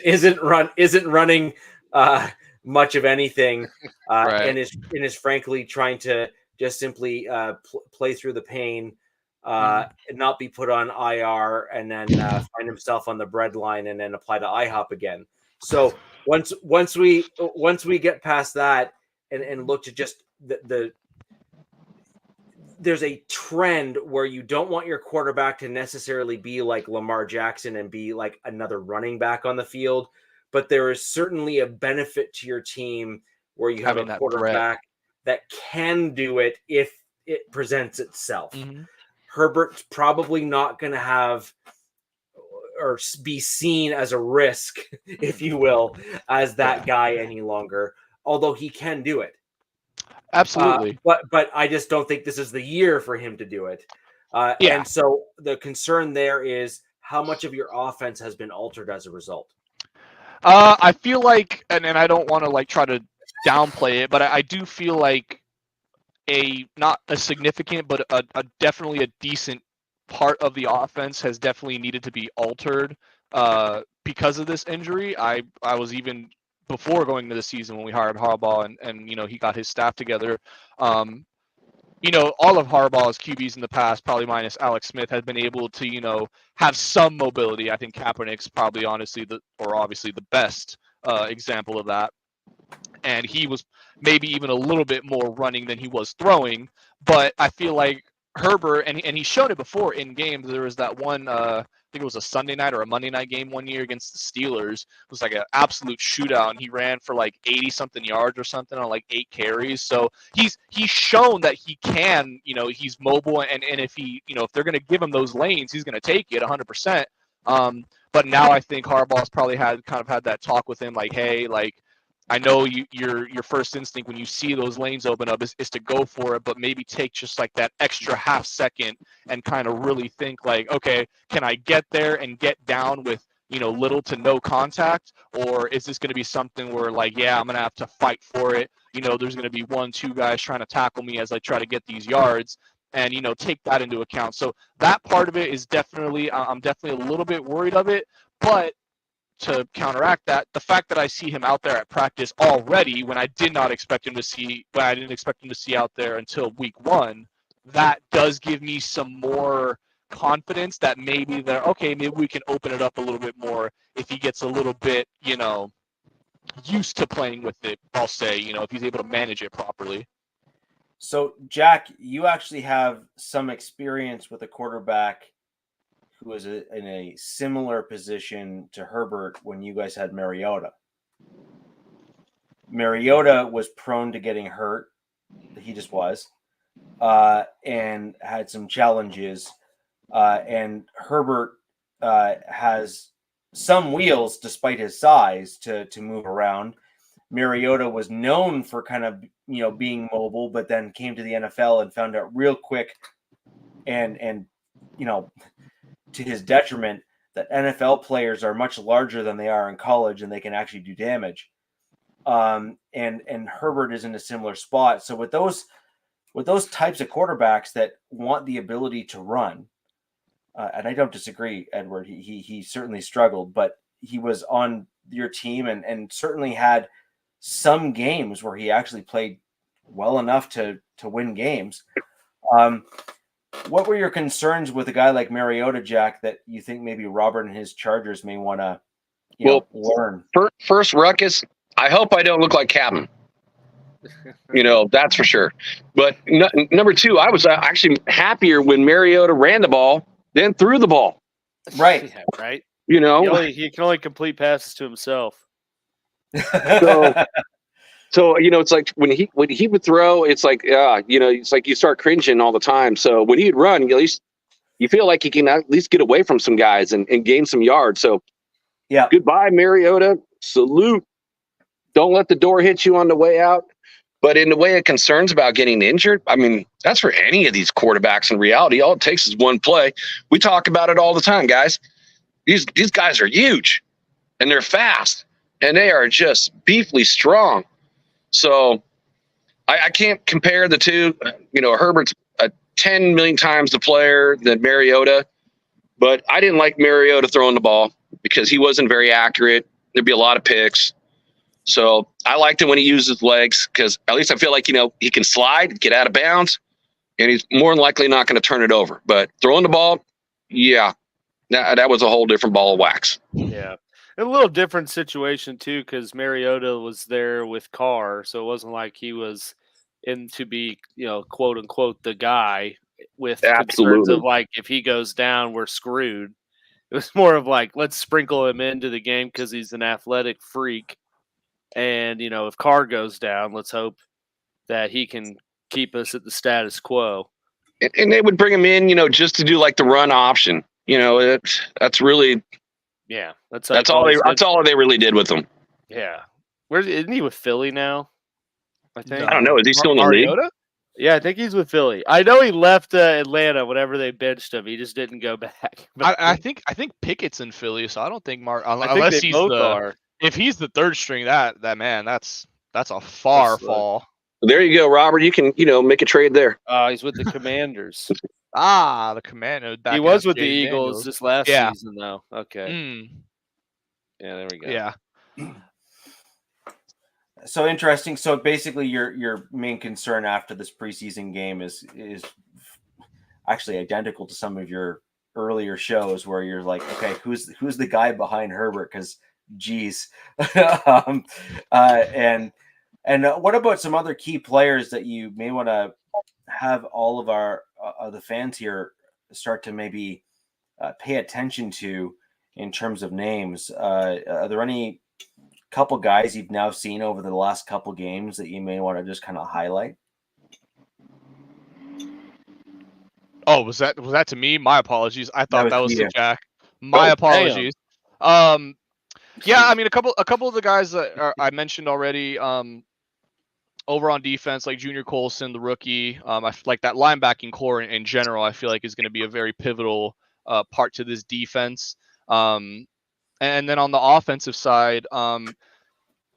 isn't running much of anything, Right. and is frankly trying to just simply play through the pain, and not be put on IR, and then find himself on the breadline and then apply to IHOP again. So once we get past that and look to just there's a trend where you don't want your quarterback to necessarily be like Lamar Jackson and be like another running back on the field, but there is certainly a benefit to your team where you have a quarterback that can do it if it presents itself. Herbert's probably not going to have or be seen as a risk, if you will, as that guy any longer. Although he can do it. Absolutely. But I just don't think this is the year for him to do it. And so the concern there is how much of your offense has been altered as a result. I feel like, and I don't want to like try to downplay it, but I do feel like not a significant, but a definitely a decent part of the offense has definitely needed to be altered because of this injury. I was even before going into the season when we hired Harbaugh and he got his staff together. All of Harbaugh's QBs in the past, probably minus Alex Smith, have been able to, have some mobility. I think Kaepernick's probably obviously the best example of that. And he was maybe even a little bit more running than he was throwing. But I feel like Herbert, and he's shown it before in games. There was that one, I think it was a Sunday night or a Monday night game one year against the Steelers. It was like an absolute shootout, and he ran for like 80-something yards or something on like 8 carries. So he's shown that he can, he's mobile, and if if they're going to give him those lanes, he's going to take it 100%. But now I think Harbaugh's probably had that talk with him, like, hey, like, I know your first instinct when you see those lanes open up is to go for it, but maybe take just like that extra half second and kind of really think like, okay, can I get there and get down with, little to no contact? Or is this going to be something where like, yeah, I'm going to have to fight for it. There's going to be 1-2 guys trying to tackle me as I try to get these yards and, take that into account. So that part of it is I'm definitely a little bit worried of it, but to counteract that, the fact that I see him out there at practice already when I didn't expect him to see out there until week 1, that does give me some more confidence that maybe we can open it up a little bit more if he gets a little bit, used to playing with it, I'll say, if he's able to manage it properly. So, Jack, you actually have some experience with a quarterback who was in a similar position to Herbert when you guys had Mariota. Mariota was prone to getting hurt. He just was. And had some challenges. And Herbert has some wheels despite his size to move around. Mariota was known for kind of, being mobile, but then came to the NFL and found out real quick and to his detriment that NFL players are much larger than they are in college and they can actually do damage. And Herbert is in a similar spot. So with those types of quarterbacks that want the ability to run, and I don't disagree, Edward, he certainly struggled, but he was on your team and certainly had some games where he actually played well enough to win games. What were your concerns with a guy like Mariota, Jack, that you think maybe Robert and his Chargers may want to learn? First, Ruckus, I hope I don't look like Captain. That's for sure. But number 2, I was actually happier when Mariota ran the ball than threw the ball. Right. Yeah, right. He can only complete passes to himself. So it's like when he would throw, it's like it's like you start cringing all the time. So when he'd run, at least you feel like he can at least get away from some guys and gain some yards. So yeah, goodbye, Mariota. Salute. Don't let the door hit you on the way out. But in the way of concerns about getting injured, I mean, that's for any of these quarterbacks in reality. All it takes is one play. We talk about it all the time, guys. These guys are huge and they're fast and they are just beefly strong. So I can't compare the two. Herbert's 10 million times the player than Mariota, but I didn't like Mariota throwing the ball because he wasn't very accurate. There'd be a lot of picks. So I liked it when he used his legs because at least I feel like, he can slide, get out of bounds, and he's more than likely not going to turn it over. But throwing the ball, yeah, that was a whole different ball of wax. Yeah. A little different situation, too, because Mariota was there with Carr, so it wasn't like he was in to be, quote unquote, the guy with concerns of like, if he goes down, we're screwed. It was more of like, let's sprinkle him into the game because he's an athletic freak. And, if Carr goes down, let's hope that he can keep us at the status quo. And they would bring him in, just to do like the run option. That's really Yeah, that's all they really did with him. Yeah, isn't he with Philly now? I think. I don't know. Is he still in the Mariota? league? Yeah, I think he's with Philly. I know he left Atlanta whenever they benched him. He just didn't go back. I think Pickett's in Philly, so I don't think I think unless they he's both are. If he's the third string, that man, that's a far fall. There you go, Robert. You can make a trade there. He's with the Commanders. The Commander. He was with the Eagles this last season, though. Okay. Yeah, there we go. Yeah. So interesting. So basically, your main concern after this preseason game is actually identical to some of your earlier shows, where you're like, okay, who's the guy behind Herbert? Because, geez, and what about some other key players that you may want to have all of our the fans here start to maybe pay attention to in terms of names? Are there any couple guys you've now seen over the last couple games that you may want to just kind of highlight? Oh, was that to me? My apologies. I thought that was to Jack. My apologies. Damn. Yeah, I mean a couple of the guys that I mentioned already. Over on defense, like Junior Colson, the rookie. I like that linebacking core in general. I feel like is going to be a very pivotal part to this defense. And then on the offensive side, I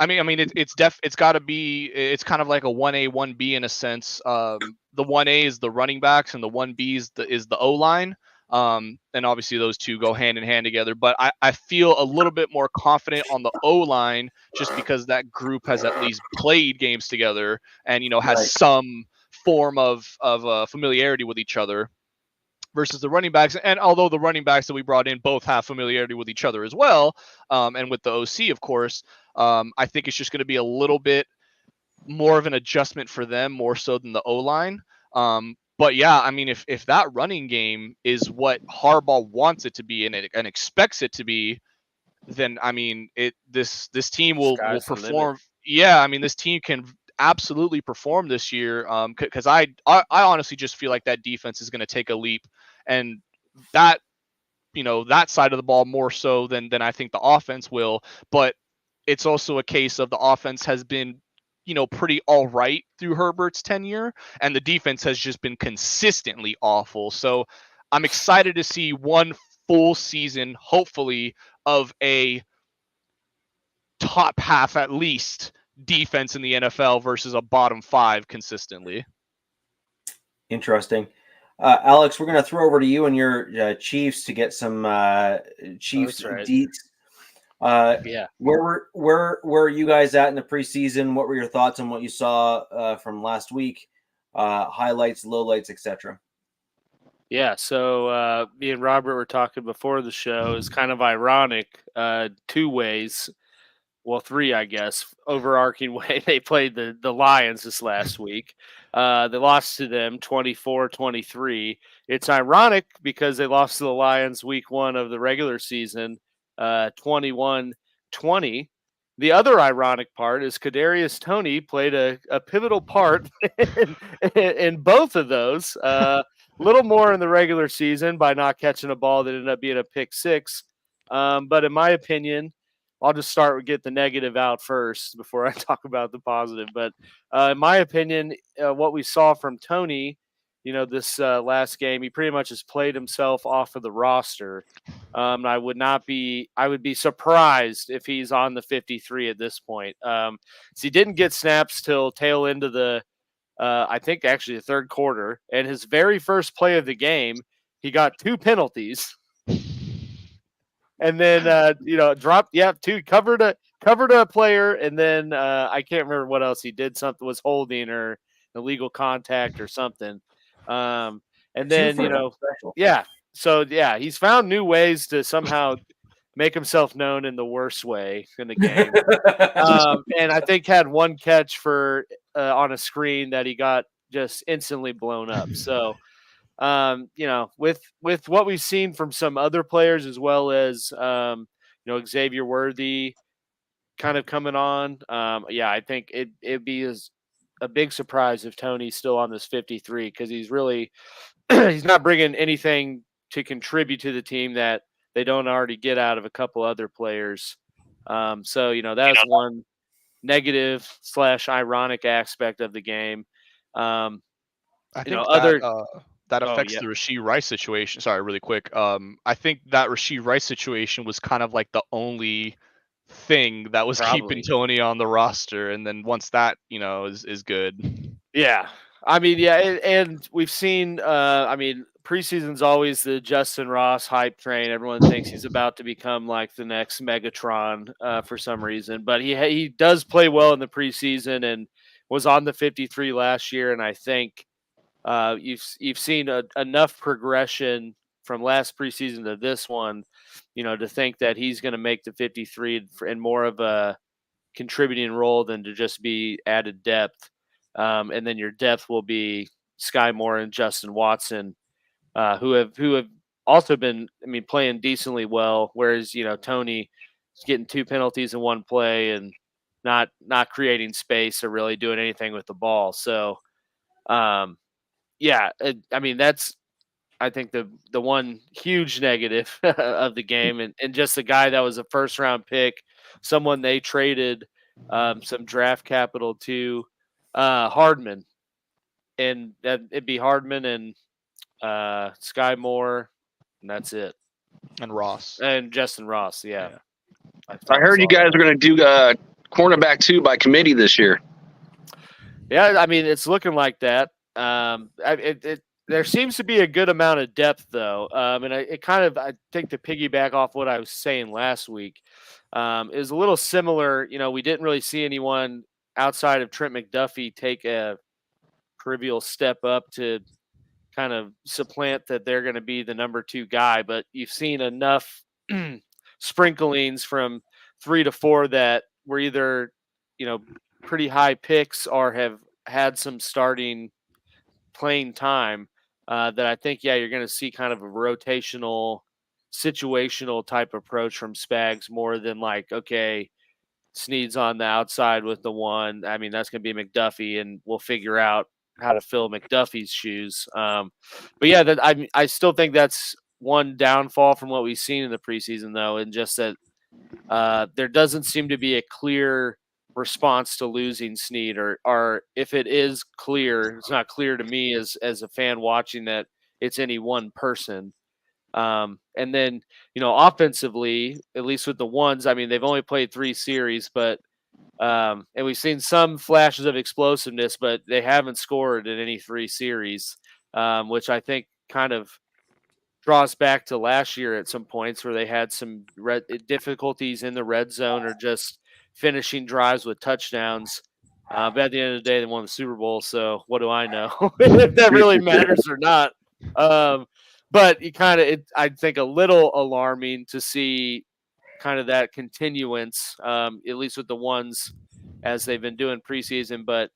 mean, it's got to be. It's kind of like a 1A, 1B in a sense. The 1A is the running backs, and the 1B is the O line. And obviously those two go hand in hand together. But I feel a little bit more confident on the O line just because that group has at least played games together and has some form of familiarity with each other. Versus the running backs, and although the running backs that we brought in both have familiarity with each other as well, and with the OC, of course, I think it's just going to be a little bit more of an adjustment for them, more so than the O-line. But yeah, I mean, if that running game is what Harbaugh wants it to be and expects it to be, then I mean, this team will perform. Yeah, I mean, this team can absolutely perform this year. Because I honestly just feel like that defense is going to take a leap, and that that side of the ball more so than I think the offense will. But it's also a case of the offense has been pretty all right through Herbert's tenure, and the defense has just been consistently awful. So I'm excited to see one full season, hopefully, of a top half at least defense in the NFL versus a bottom 5 consistently. Interesting. Alex, we're going to throw over to you and your Chiefs to get some Chiefs deets. Yeah. Where are you guys at in the preseason? What were your thoughts on what you saw from last week? Highlights, lowlights, etc. Yeah, so me and Robert were talking before the show. It's kind of ironic, 2 ways. Well, 3, I guess, overarching way. They played the Lions this last week. They lost to them 24-23. It's ironic because they lost to the Lions week 1 of the regular season, 21-20. The other ironic part is Kadarius Toney played a pivotal part in both of those. A little more in the regular season by not catching a ball that ended up being a pick 6. But in my opinion, I'll just start with get the negative out first before I talk about the positive. But in my opinion, what we saw from Toney, this last game, he pretty much has played himself off of the roster. I would be surprised if he's on the 53 at this point. So he didn't get snaps till tail end of the, I think actually the third quarter. And his very first play of the game, he got 2 penalties. And then dropped, 2 covered a player, and then I can't remember what else he did. Something was holding or illegal contact or something. And then so he's found new ways to somehow make himself known in the worst way in the game. And I think had 1 catch for on a screen that he got just instantly blown up. So. With what we've seen from some other players as well as, Xavier Worthy kind of coming on. I think it'd be a big surprise if Toney's still on this 53 because he's really, he's not bringing anything to contribute to the team that they don't already get out of a couple other players. So, that's one negative / ironic aspect of the game. I think that affects the Rashee Rice situation. Sorry, really quick. I think that Rashee Rice situation was kind of like the only thing that was keeping Tony on the roster, and then once that is good. Yeah, and we've seen. Preseason's always the Justin Ross hype train. Everyone thinks he's about to become like the next Megatron for some reason, but he does play well in the preseason and was on the 53 last year, and I think you've seen enough progression from last preseason to this one, to think that he's going to make the 53 in more of a contributing role than to just be added depth. And then your depth will be Sky Moore and Justin Watson, who have also been, playing decently well. Whereas Tony is getting 2 penalties in one play and not creating space or really doing anything with the ball. So, that's I think the one huge negative of the game, and just the guy that was a first round pick, someone they traded some draft capital to, Hardman, and that it'd be Hardman and Sky Moore, and that's it. And Ross. And Justin Ross, yeah. I heard you guys are going to do cornerback 2 by committee this year. Yeah, it's looking like that. There seems to be a good amount of depth, though. And I think to piggyback off what I was saying last week, is a little similar. We didn't really see anyone outside of Trent McDuffie take a trivial step up to kind of supplant that they're going to be the number 2 guy, but you've seen enough sprinklings from 3 to 4 that were either, pretty high picks or have had some starting playing time, that I think, you're going to see kind of a rotational, situational type approach from Spags more than like, okay, Snead's on the outside with the 1. That's going to be McDuffie, and we'll figure out how to fill McDuffie's shoes. But yeah, I still think that's one downfall from what we've seen in the preseason, though, and just that there doesn't seem to be a clear response to losing Snead, or if it is clear, it's not clear to me as a fan watching that it's any one person. And then, offensively, at least with the ones, they've only played 3 series, but and we've seen some flashes of explosiveness, but they haven't scored in any 3 series, which I think kind of draws back to last year at some points where they had some difficulties in the red zone or just finishing drives with touchdowns. But at the end of the day, they won the Super Bowl, so what do I know if that really matters or not? But I think a little alarming to see kind of that continuance, at least with the ones as they've been doing preseason. But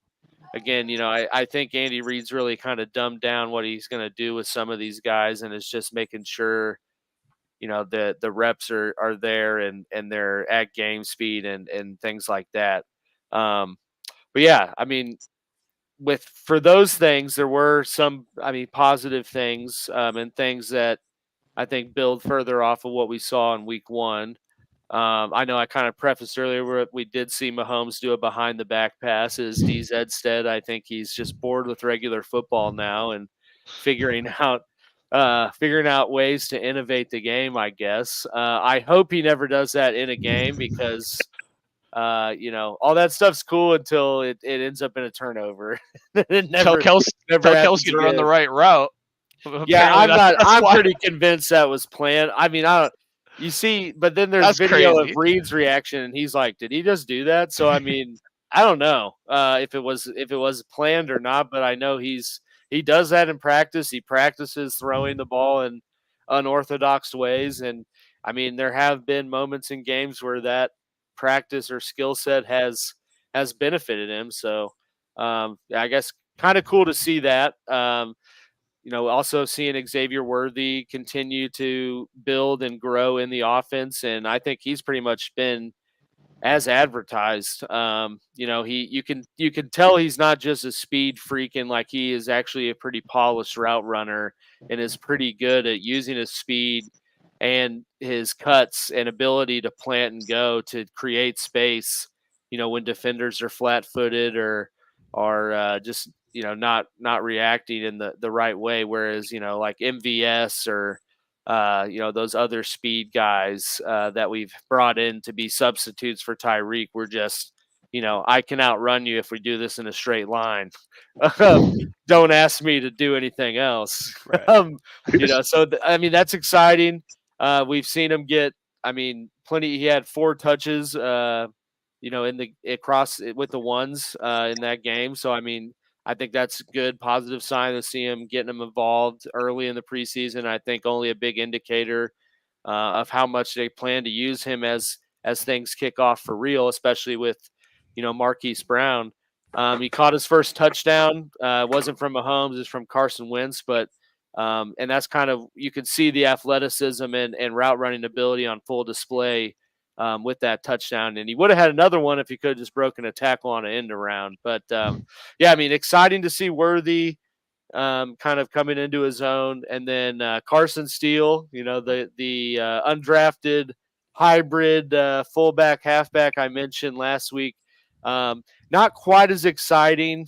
again, I think Andy Reid's really kind of dumbed down what he's going to do with some of these guys, and it's just making sure, the reps are there and they're at game speed and things like that. But yeah, for those things, there were some, positive things, and things that I think build further off of what we saw in week 1. I know I kind of prefaced earlier where we did see Mahomes do a behind the back pass. As D. Zedstead, I think he's just bored with regular football now and figuring out ways to innovate the game, I guess. I hope he never does that in a game because, all that stuff's cool until it ends up in a turnover. Tell Kelsey to run the right route. Yeah, I'm pretty convinced that was planned. I don't. You see, but then there's video of Reed's reaction, and he's like, "Did he just do that?" So I don't know if it was planned or not, but I know he does that in practice. He practices throwing the ball in unorthodox ways, and there have been moments in games where that practice or skill set has benefited him. So I guess kind of cool to see that. Also seeing Xavier Worthy continue to build and grow in the offense, and I think he's pretty much been as advertised. You can tell he's not just a speed freak, and like he is actually a pretty polished route runner and is pretty good at using his speed and his cuts and ability to plant and go to create space, when defenders are flat-footed or are just not reacting in the right way. Whereas like MVS or those other speed guys that we've brought in to be substitutes for Tyreek, we're just I can outrun you if we do this in a straight line. Don't ask me to do anything else. Right. So that's exciting. We've seen him get, plenty. He had 4 touches, across with the ones in that game. So I think that's a good positive sign to see him getting him involved early in the preseason. I think only a big indicator of how much they plan to use him as things kick off for real, especially with Marquise Brown. He caught his first touchdown. Wasn't from Mahomes, it's from Carson Wentz, but and that's kind of, you can see the athleticism and route running ability on full display with that touchdown. And he would have had another one if he could have just broken a tackle on an end around. But exciting to see Worthy kind of coming into his own. And then Carson Steele, the undrafted hybrid fullback, halfback I mentioned last week. Not quite as exciting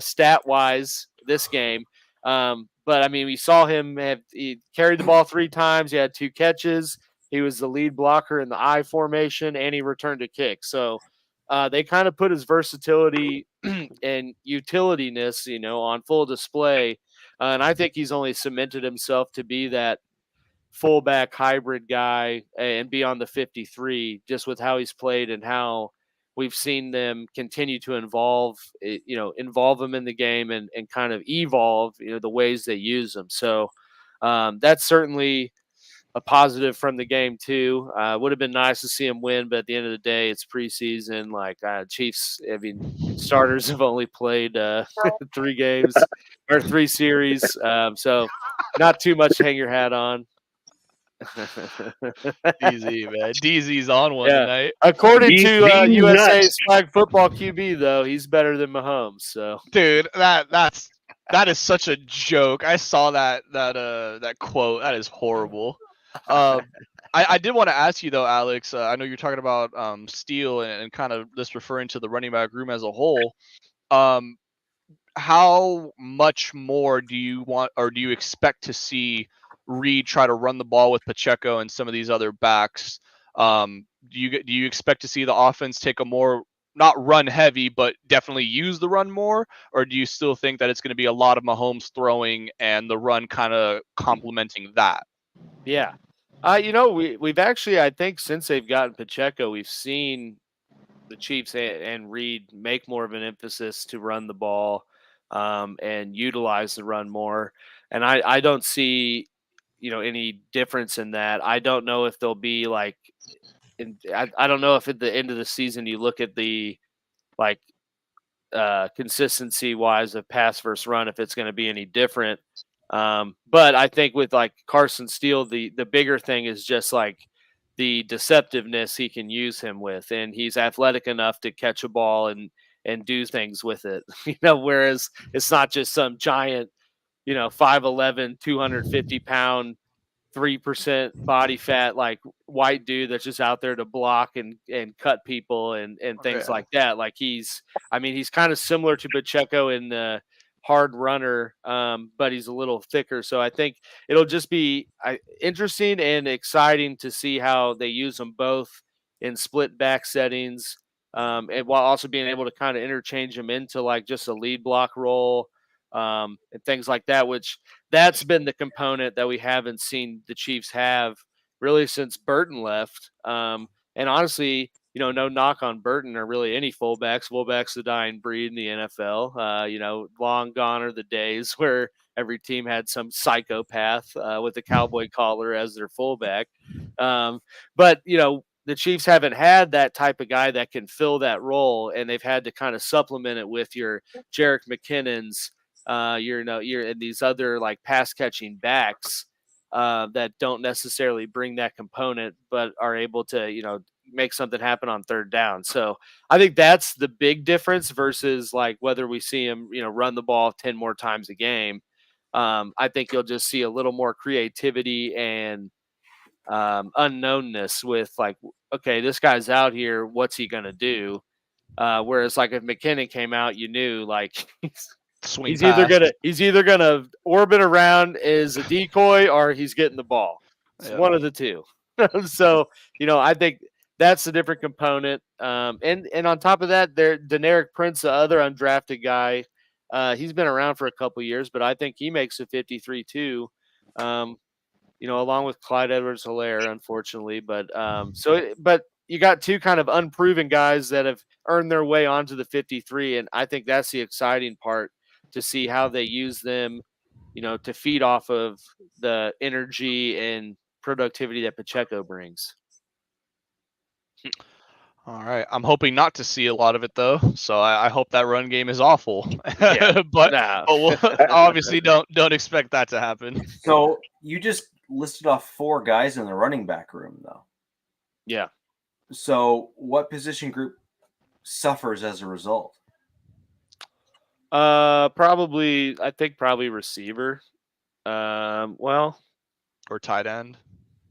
stat-wise this game. But we saw him he carried the ball 3 times. He had 2 catches. He was the lead blocker in the I formation, and he returned a kick. So they kind of put his versatility and utility-ness, on full display. And I think he's only cemented himself to be that fullback hybrid guy and be on the 53, just with how he's played and how we've seen them continue to involve him in the game and kind of evolve, the ways they use them. So that's certainly a positive from the game too. Would have been nice to see him win, but at the end of the day, it's preseason. Like Chiefs, starters have only played 3 games or 3 series, so not too much to hang your hat on. DZ, man. DZ's on one tonight. According to USA's flag football QB, though, he's better than Mahomes. So, dude, that is such a joke. I saw that quote. That is horrible. I did want to ask you though, Alex. I know you're talking about Steele and kind of this referring to the running back room as a whole. How much more do you want, or do you expect to see Reed try to run the ball with Pacheco and some of these other backs? Do you expect to see the offense take a more, not run heavy, but definitely use the run more? Or do you still think that it's going to be a lot of Mahomes throwing and the run kind of complementing that? Yeah. We've actually, I think since they've gotten Pacheco, we've seen the Chiefs and Reed make more of an emphasis to run the ball and utilize the run more. And I don't see, any difference in that. I don't know if there'll be I don't know if at the end of the season you look at the consistency wise of pass versus run, if it's going to be any different. But I think with Carson Steele, the bigger thing is just the deceptiveness he can use him with, and he's athletic enough to catch a ball and do things with it. Whereas it's not just some giant, 5'11", 250-pound, 3% body fat white dude that's just out there to block and cut people and things like that. He's kind of similar to Pacheco in the hard runner, but he's a little thicker. So I think it'll just be interesting and exciting to see how they use them both in split back settings, and while also being able to kind of interchange them into just a lead block role, and things like that, which that's been the component that we haven't seen the Chiefs have really since Burton left. And honestly, no knock on Burton or really any fullbacks. Fullbacks the dying breed in the NFL. Long gone are the days where every team had some psychopath with a cowboy collar as their fullback. But the Chiefs haven't had that type of guy that can fill that role, and they've had to kind of supplement it with your Jerick McKinnons, and these other pass catching backs that don't necessarily bring that component, but are able to make something happen on third down. So I think that's the big difference versus whether we see him run the ball 10 more times a game. I think you'll just see a little more creativity and unknownness with like, okay, this guy's out here, what's he gonna do? Whereas like if McKinnon came out, you knew like he's either gonna orbit around as a decoy or he's getting the ball. It's one of the two. So I think that's a different component. And on top of that, Deneric Prince, the other undrafted guy, he's been around for a couple years, but I think he makes a 53 too. Along with Clyde Edwards-Helaire, unfortunately. But but you got two kind of unproven guys that have earned their way onto the 53, and I think that's the exciting part to see how they use them, to feed off of the energy and productivity that Pacheco brings. All right. I'm hoping not to see a lot of it, though. So I hope that run game is awful. Yeah, but we'll obviously don't expect that to happen. So you just listed off 4 guys in the running back room, though. Yeah. So what position group suffers as a result? Probably receiver. Or tight end.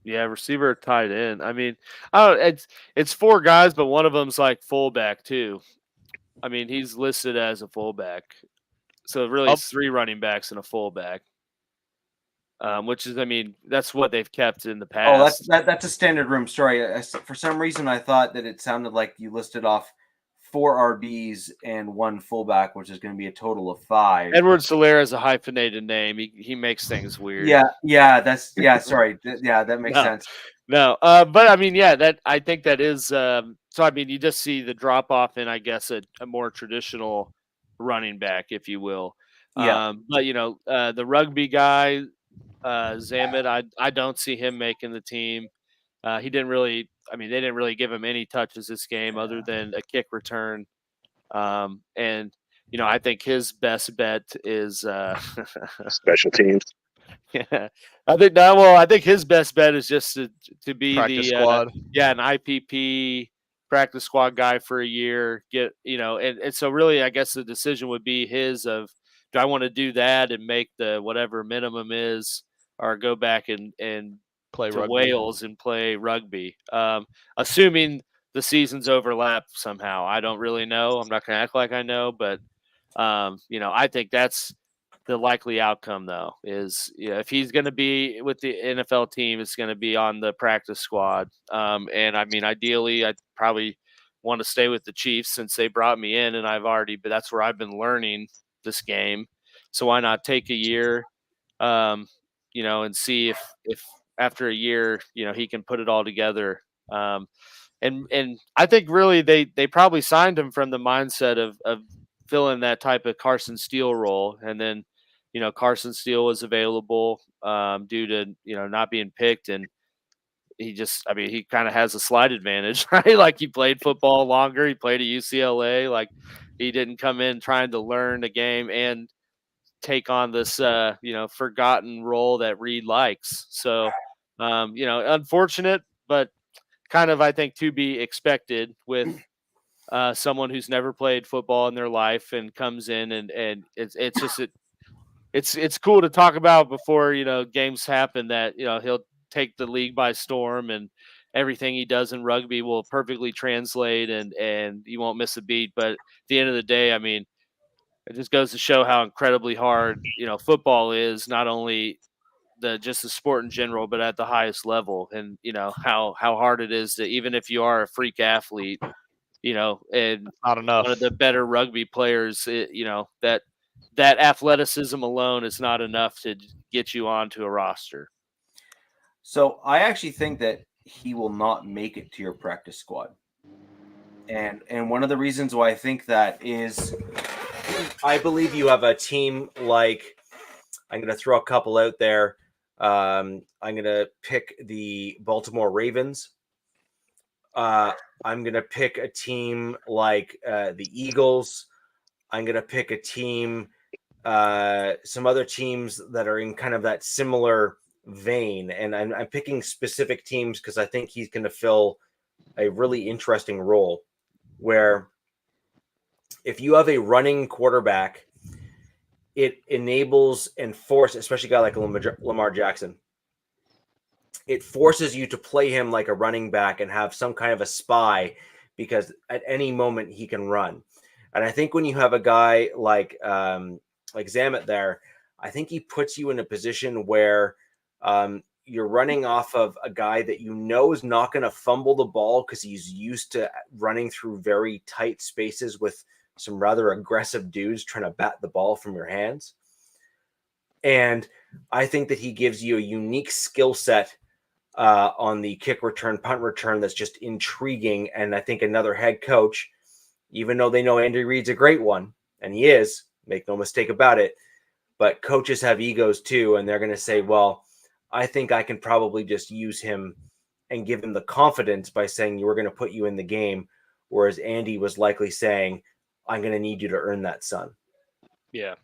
Yeah, receiver or tight end. I mean, it's 4 guys, but one of them's like fullback too. I mean, he's listed as a fullback. So really it's 3 running backs and a fullback. Which is, I mean, that's what they've kept in the past. Oh, that's a standard room story. For some reason, I thought that it sounded like you listed off 4 RBs and 1 fullback, which is going to be a total of 5. Edwards-Helaire is a hyphenated name. He makes things weird. Sorry. That makes sense. No, but I mean, I think that is. So I mean, you just see the drop off in, I guess, a more traditional running back, if you will. Yeah. But the rugby guy, Zamet, I don't see him making the team. He didn't really. I mean, they didn't really give him any touches this game other than a kick return. And I think his best bet is special teams. Yeah, I think his best bet is just to be practice squad. An IPP practice squad guy for a year. And so really, I guess the decision would be his of, do I want to do that and make the whatever minimum is, or go back and play to rugby. Wales and play rugby, assuming the seasons overlap somehow. I don't really know. I'm not going to act like I know, but I think that's the likely outcome, though, is if he's going to be with the NFL team, it's going to be on the practice squad. And I mean, ideally, I'd probably want to stay with the Chiefs since they brought me in, and but that's where I've been learning this game. So why not take a year, and see if after a year, he can put it all together. And I think really they probably signed him from the mindset of filling that type of Carson Steele role. And then, Carson Steele was available due to, not being picked. And he kind of has a slight advantage, right? Like, he played football longer. He played at UCLA. Like, he didn't come in trying to learn the game and take on this, forgotten role that Reed likes. So, unfortunate, but kind of, I think, to be expected with someone who's never played football in their life and comes in and it's cool to talk about before, games happen, that, he'll take the league by storm and everything he does in rugby will perfectly translate and you won't miss a beat. But at the end of the day, I mean, it just goes to show how incredibly hard, football is, not only just the sport in general, but at the highest level. And, how hard it is to, even if you are a freak athlete, and not enough. One of the better rugby players, that athleticism alone is not enough to get you onto a roster. So I actually think that he will not make it to your practice squad. And one of the reasons why I think that is, I believe you have a team like, I'm going to throw a couple out there. I'm going to pick the Baltimore Ravens. I'm going to pick a team like the Eagles. I'm going to pick a team, some other teams that are in kind of that similar vein. And I'm picking specific teams because I think he's going to fill a really interesting role where if you have a running quarterback, it enables and forces, especially a guy like Lamar Jackson, it forces you to play him like a running back and have some kind of a spy, because at any moment he can run. And I think when you have a guy like Zamet there, I think he puts you in a position where you're running off of a guy that you know is not going to fumble the ball because he's used to running through very tight spaces with some rather aggressive dudes trying to bat the ball from your hands. And I think that he gives you a unique skill set on the kick return, punt return that's just intriguing. And I think another head coach, even though they know Andy Reid's a great one, and he is, make no mistake about it, but coaches have egos too, and they're going to say, well, I think I can probably just use him and give him the confidence by saying we're going to put you in the game, whereas Andy was likely saying, I'm going to need you to earn that, son. Yeah.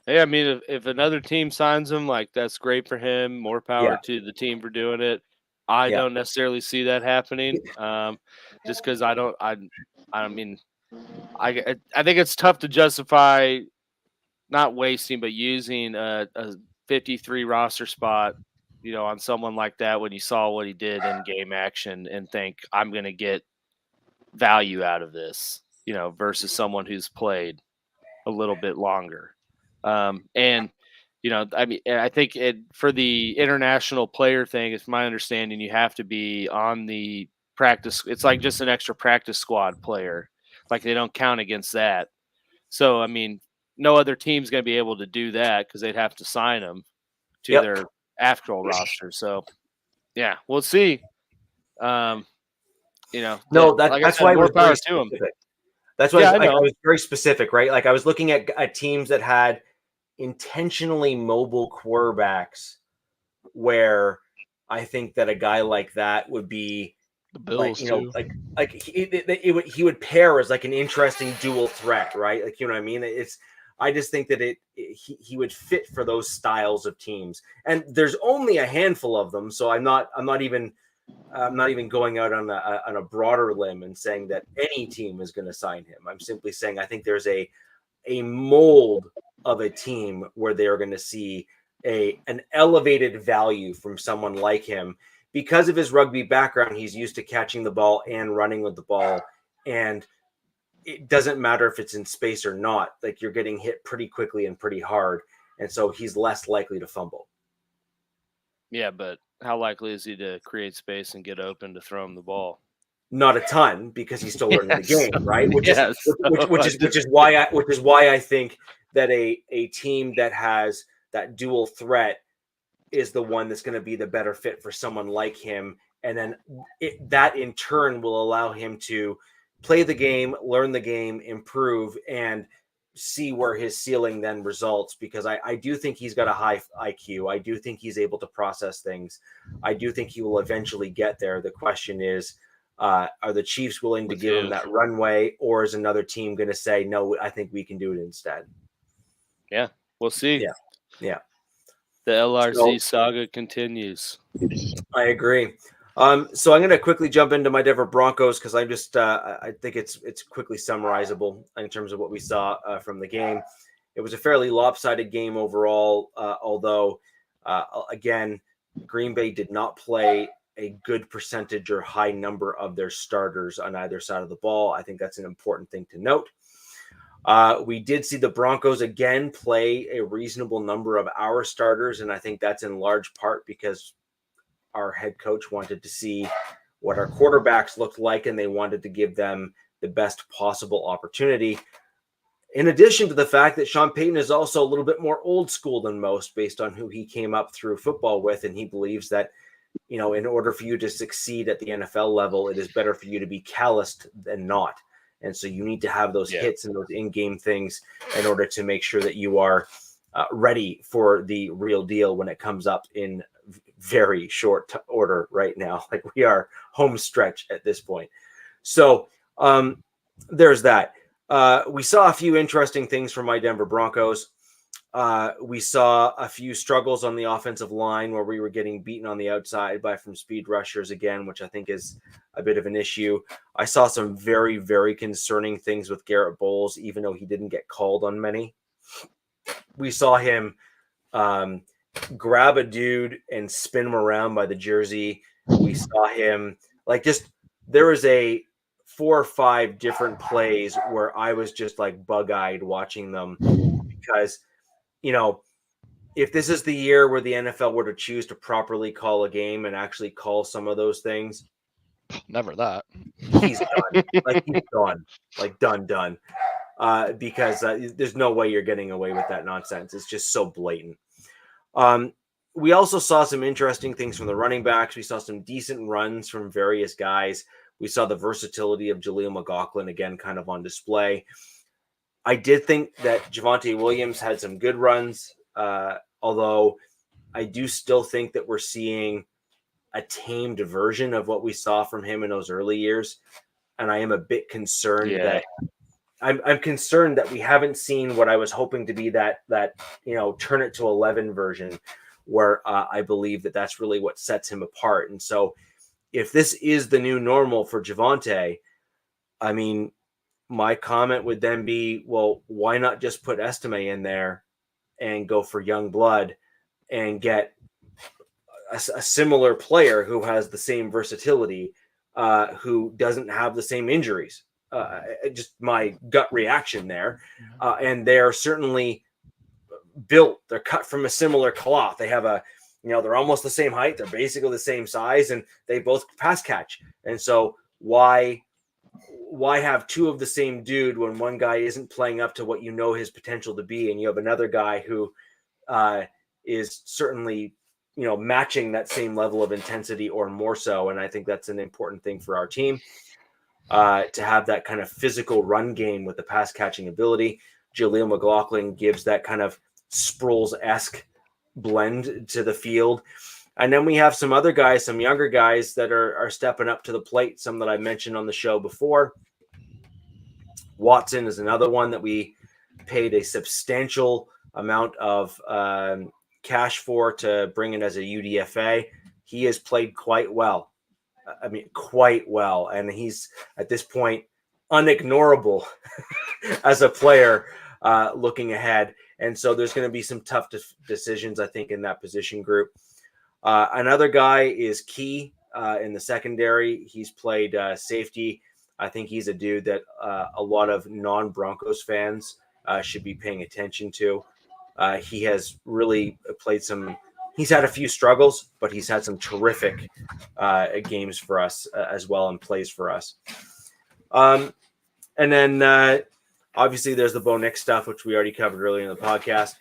Yeah, I mean, if another team signs him, like, that's great for him. More power to the team for doing it. I don't necessarily see that happening, just because I mean, I think it's tough to justify not wasting, but using a 53 roster spot, on someone like that when you saw what he did in game action and think I'm going to get value out of this, versus someone who's played a little bit longer. And I mean, I think for the international player thing, it's my understanding you have to be on the practice. It's like just an extra practice squad player. Like they don't count against that. So, I mean, no other team's going to be able to do that because they'd have to sign them to their actual roster. So, yeah, we'll see. No, like that's why more it was power very to him. specific. That's why I was very specific, right? Like I was looking at teams that had intentionally mobile quarterbacks where I think that a guy like that would be the Bills, he would pair as like an interesting dual threat, right? Like, you know what I mean? I just think that he would fit for those styles of teams. And there's only a handful of them. So I'm not even going out on a broader limb and saying that any team is going to sign him. I'm simply saying I think there's a mold of a team where they're going to see an elevated value from someone like him because of his rugby background. He's used to catching the ball and running with the ball, and it doesn't matter if it's in space or not. Like you're getting hit pretty quickly and pretty hard, and so he's less likely to fumble. Yeah, but how likely is he to create space and get open to throw him the ball? Not a ton, because he's still learning the game, right? Which is why I think that a team that has that dual threat is the one that's going to be the better fit for someone like him, and then that in turn will allow him to play the game, learn the game, improve, and see where his ceiling then results, because I do think he's got a high IQ. I do think he's able to process things. I do think he will eventually get there. The question is, are the Chiefs willing to give him that runway, or is another team going to say, no, I think we can do it instead? Yeah, we'll see. Yeah. The LRZ saga continues. I agree. So I'm going to quickly jump into my Denver Broncos because I'm just I think it's quickly summarizable in terms of what we saw from the game. It was a fairly lopsided game overall, although again, Green Bay did not play a good percentage or high number of their starters on either side of the ball. I think that's an important thing to note. We did see the Broncos again play a reasonable number of our starters, and I think that's in large part because our head coach wanted to see what our quarterbacks looked like, and they wanted to give them the best possible opportunity. In addition to the fact that Sean Payton is also a little bit more old school than most based on who he came up through football with, and he believes that, in order for you to succeed at the NFL level, it is better for you to be calloused than not. And so you need to have those hits and those in-game things in order to make sure that you are ready for the real deal when it comes up in very short order right now. Like we are home stretch at this point. So there's that. We saw a few interesting things from my Denver Broncos. We saw a few struggles on the offensive line where we were getting beaten on the outside from speed rushers again, which I think is a bit of an issue. I saw some very, very concerning things with Garrett Bowles, even though he didn't get called on many. We saw him grab a dude and spin him around by the jersey. We saw him there was a 4 or 5 different plays where I was just like bug-eyed watching them because, if this is the year where the NFL were to choose to properly call a game and actually call some of those things, Never that. he's done. He's done. Done. Because there's no way you're getting away with that nonsense. It's just so blatant. We also saw some interesting things from the running backs. We saw some decent runs from various guys. We saw the versatility of Jaleel McLaughlin again kind of on display. I did think that Javonte Williams had some good runs, although I do still think that we're seeing a tamed version of what we saw from him in those early years. And I am a bit concerned that I'm concerned that we haven't seen what I was hoping to be that turn it to 11 version where I believe that that's really what sets him apart. And so if this is the new normal for Javonte, I mean, my comment would then be, well, why not just put Estime in there and go for young blood and get a similar player who has the same versatility, who doesn't have the same injuries. Just my gut reaction there. And they're certainly built. They're cut from a similar cloth. They have they're almost the same height. They're basically the same size, and they both pass catch. And so why have 2 of the same dude when one guy isn't playing up to what his potential to be, and you have another guy who is certainly matching that same level of intensity or more so. And I think that's an important thing for our team, to have that kind of physical run game with the pass catching ability. Jaleel McLaughlin gives that kind of Sproles-esque blend to the field. And then we have some other guys, some younger guys that are stepping up to the plate, some that I mentioned on the show before. Watson is another one that we paid a substantial amount of cash for to bring in as a UDFA. He has played quite well. I mean, quite well. And he's, at this point, unignorable as a player looking ahead. And so there's going to be some tough decisions, I think, in that position group. Another guy is Key in the secondary. He's played safety. I think he's a dude that a lot of non-Broncos fans should be paying attention to. He has really played he's had a few struggles, but he's had some terrific games for us as well, and plays for us. And then obviously there's the Bo Nix stuff, which we already covered earlier in the podcast.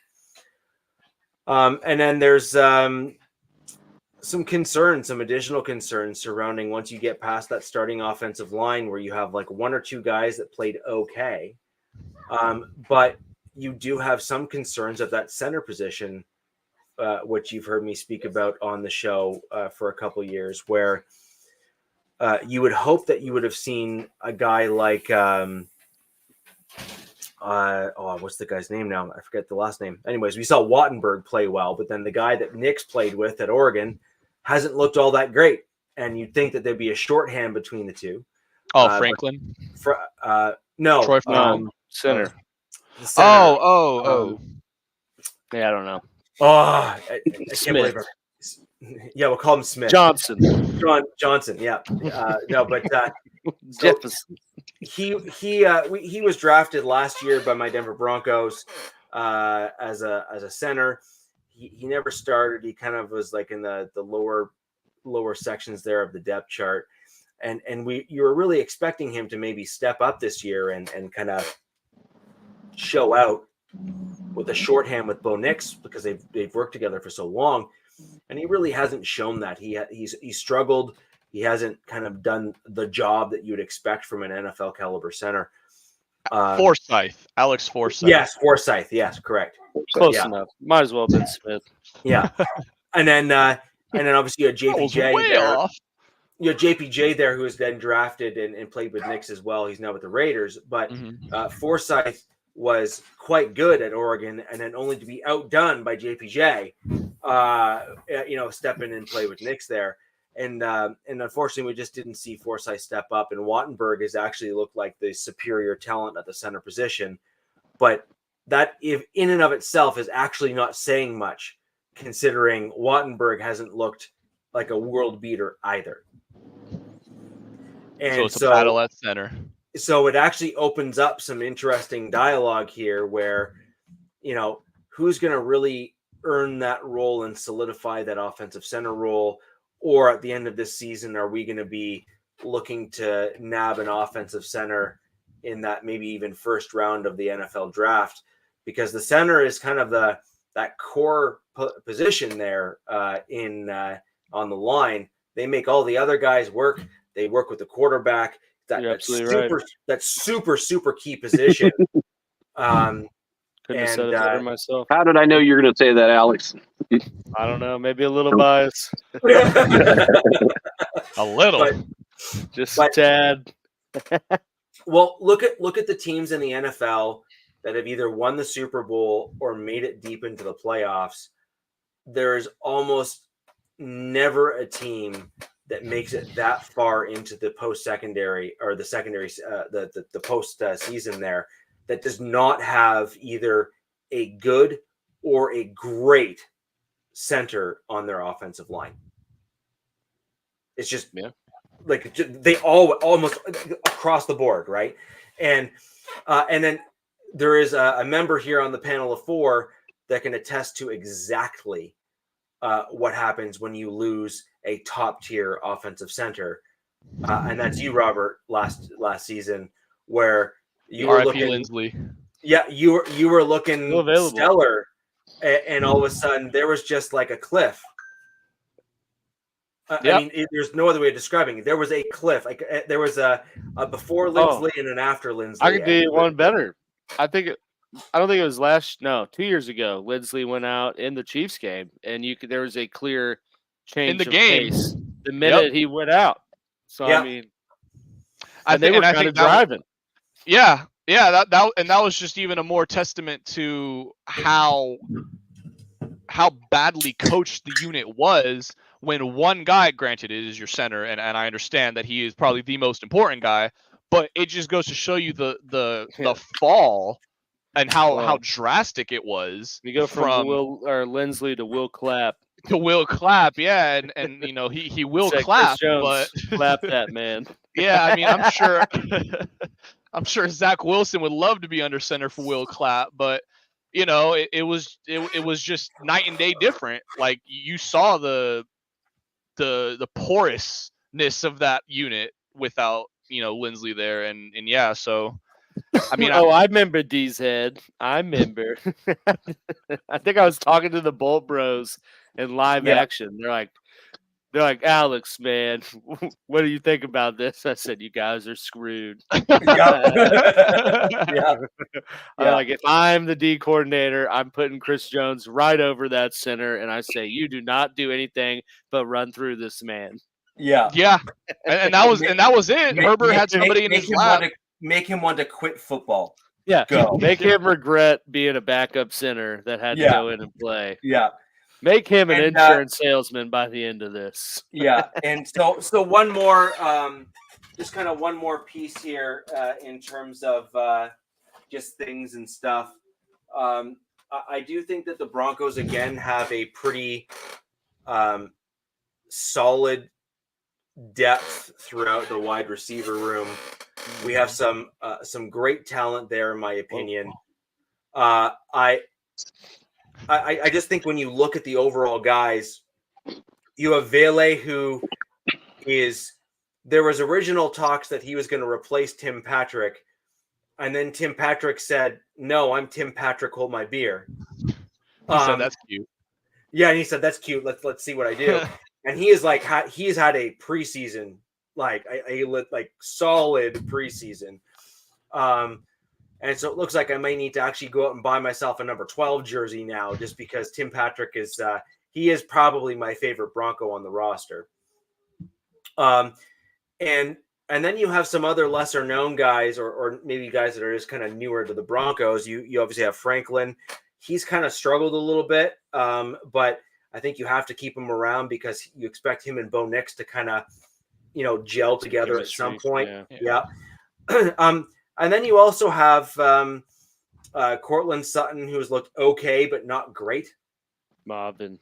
And then there's some additional concerns surrounding once you get past that starting offensive line where you have like 1 or 2 guys that played okay. But you do have some concerns of that center position, which you've heard me speak about on the show for a couple years, where you would hope that you would have seen a guy like, what's the guy's name now? I forget the last name. Anyways, we saw Wattenberg play well, but then the guy that Nix played with at Oregon hasn't looked all that great. And you'd think that there'd be a shorthand between the two. Franklin? No. Troy Center. Center. Oh. Yeah, I don't know. I can't Smith. believe it. Yeah, we'll call him Smith. Johnson. Johnson. Yeah. No, but so Jefferson. he was drafted last year by my Denver Broncos as a center. He never started. He kind of was like in the lower sections there of the depth chart, and you were really expecting him to maybe step up this year and kind of show out with a shorthand with Bo Nix, because they've worked together for so long, and he really hasn't shown that. He's struggled. He hasn't kind of done the job that you'd expect from an NFL caliber center. Forsyth, Alex Forsyth. Yes, Forsyth. Yes, correct. Close enough. Might as well have been Smith. Yeah, and then obviously you had JPJ there. Off. You had JPJ there, who was then drafted and played with Nix as well. He's now with the Raiders, but Forsyth was quite good at Oregon, and then only to be outdone by JPJ, step in and play with Nix there. And unfortunately, we just didn't see Forsyth step up, and Wattenberg has actually looked like the superior talent at the center position. But that, if in and of itself, is actually not saying much, considering Wattenberg hasn't looked like a world beater either. And so it's a battle at center. So it actually opens up some interesting dialogue here where, who's going to really earn that role and solidify that offensive center role? Or at the end of this season, are we going to be looking to nab an offensive center in that maybe even first round of the NFL draft? Because the center is kind of that core position there on the line. They make all the other guys work. They work with the quarterback. That's super key position. Couldn't have said it better myself. How did I know you were going to say that, Alex? I don't know. Maybe a little bias. A little. Just a tad. Well, look at the teams in the NFL that have either won the Super Bowl or made it deep into the playoffs. There's almost never a team that makes it that far into the post-secondary or the secondary, the post-season there, that does not have either a good or a great center on their offensive line. It's just like they all almost across the board, right? And then there is a member here on the panel of four that can attest to exactly what happens when you lose a top tier offensive center, and that's you, Robert. Last season, where you were looking, Lindsley. Yeah, you were looking stellar, and all of a sudden there was just like a cliff. I mean, there's no other way of describing it. There was a cliff. Like there was a before Lindsley and an after Lindsley. I could do one better. I don't think it was 2 years ago. Lindsley went out in the Chiefs game, and there was a clear change in the of game pace the minute he went out. So I mean, they were kind of driving. That was just even a more testament to how badly coached the unit was when one guy, granted it is your center, and I understand that he is probably the most important guy, but it just goes to show you the fall and how drastic it was. You go from Lindsley to Will Clapp. To Will Clapp, yeah, and he will clap, but clap that man. Yeah, I mean, I'm sure Zach Wilson would love to be under center for Will Clapp, but it was just night and day different. Like you saw the porousness of that unit without Lindsley there, and yeah, so. I mean, I remember D's head. I remember. I think I was talking to the Bolt Bros in live action. They're like, Alex, man, what do you think about this? I said, you guys are screwed. I'm like, if I'm the D coordinator, I'm putting Chris Jones right over that center, and I say, you do not do anything but run through this man. Yeah, and that was it. Herbert had somebody in his lap. Make him want to quit football. Yeah, make him regret being a backup center that had to go in and play. Yeah, make him an insurance salesman by the end of this. Yeah, and so one more, just kind of one more piece here in terms of just things and stuff. I do think that the Broncos again have a pretty solid depth throughout the wide receiver room. We have some great talent there, in my opinion. I just think when you look at the overall guys, you have Vele, who there was original talks that he was going to replace Tim Patrick, and then Tim Patrick said, "No, I'm Tim Patrick. Hold my beer." He said that's cute. Yeah, and he said that's cute. Let's see what I do. And he is like he's had a preseason. Like a solid preseason. And so it looks like I may need to actually go out and buy myself a number 12 jersey now, just because Tim Patrick is he is probably my favorite Bronco on the roster. And then you have some other lesser known guys or maybe guys that are just kind of newer to the Broncos. You obviously have Franklin. He's kind of struggled a little bit, but I think you have to keep him around because you expect him and Bo Nix to kind of gel together at some point. Yeah. And then you also have Cortland Sutton, who's looked okay, but not great. Marvin.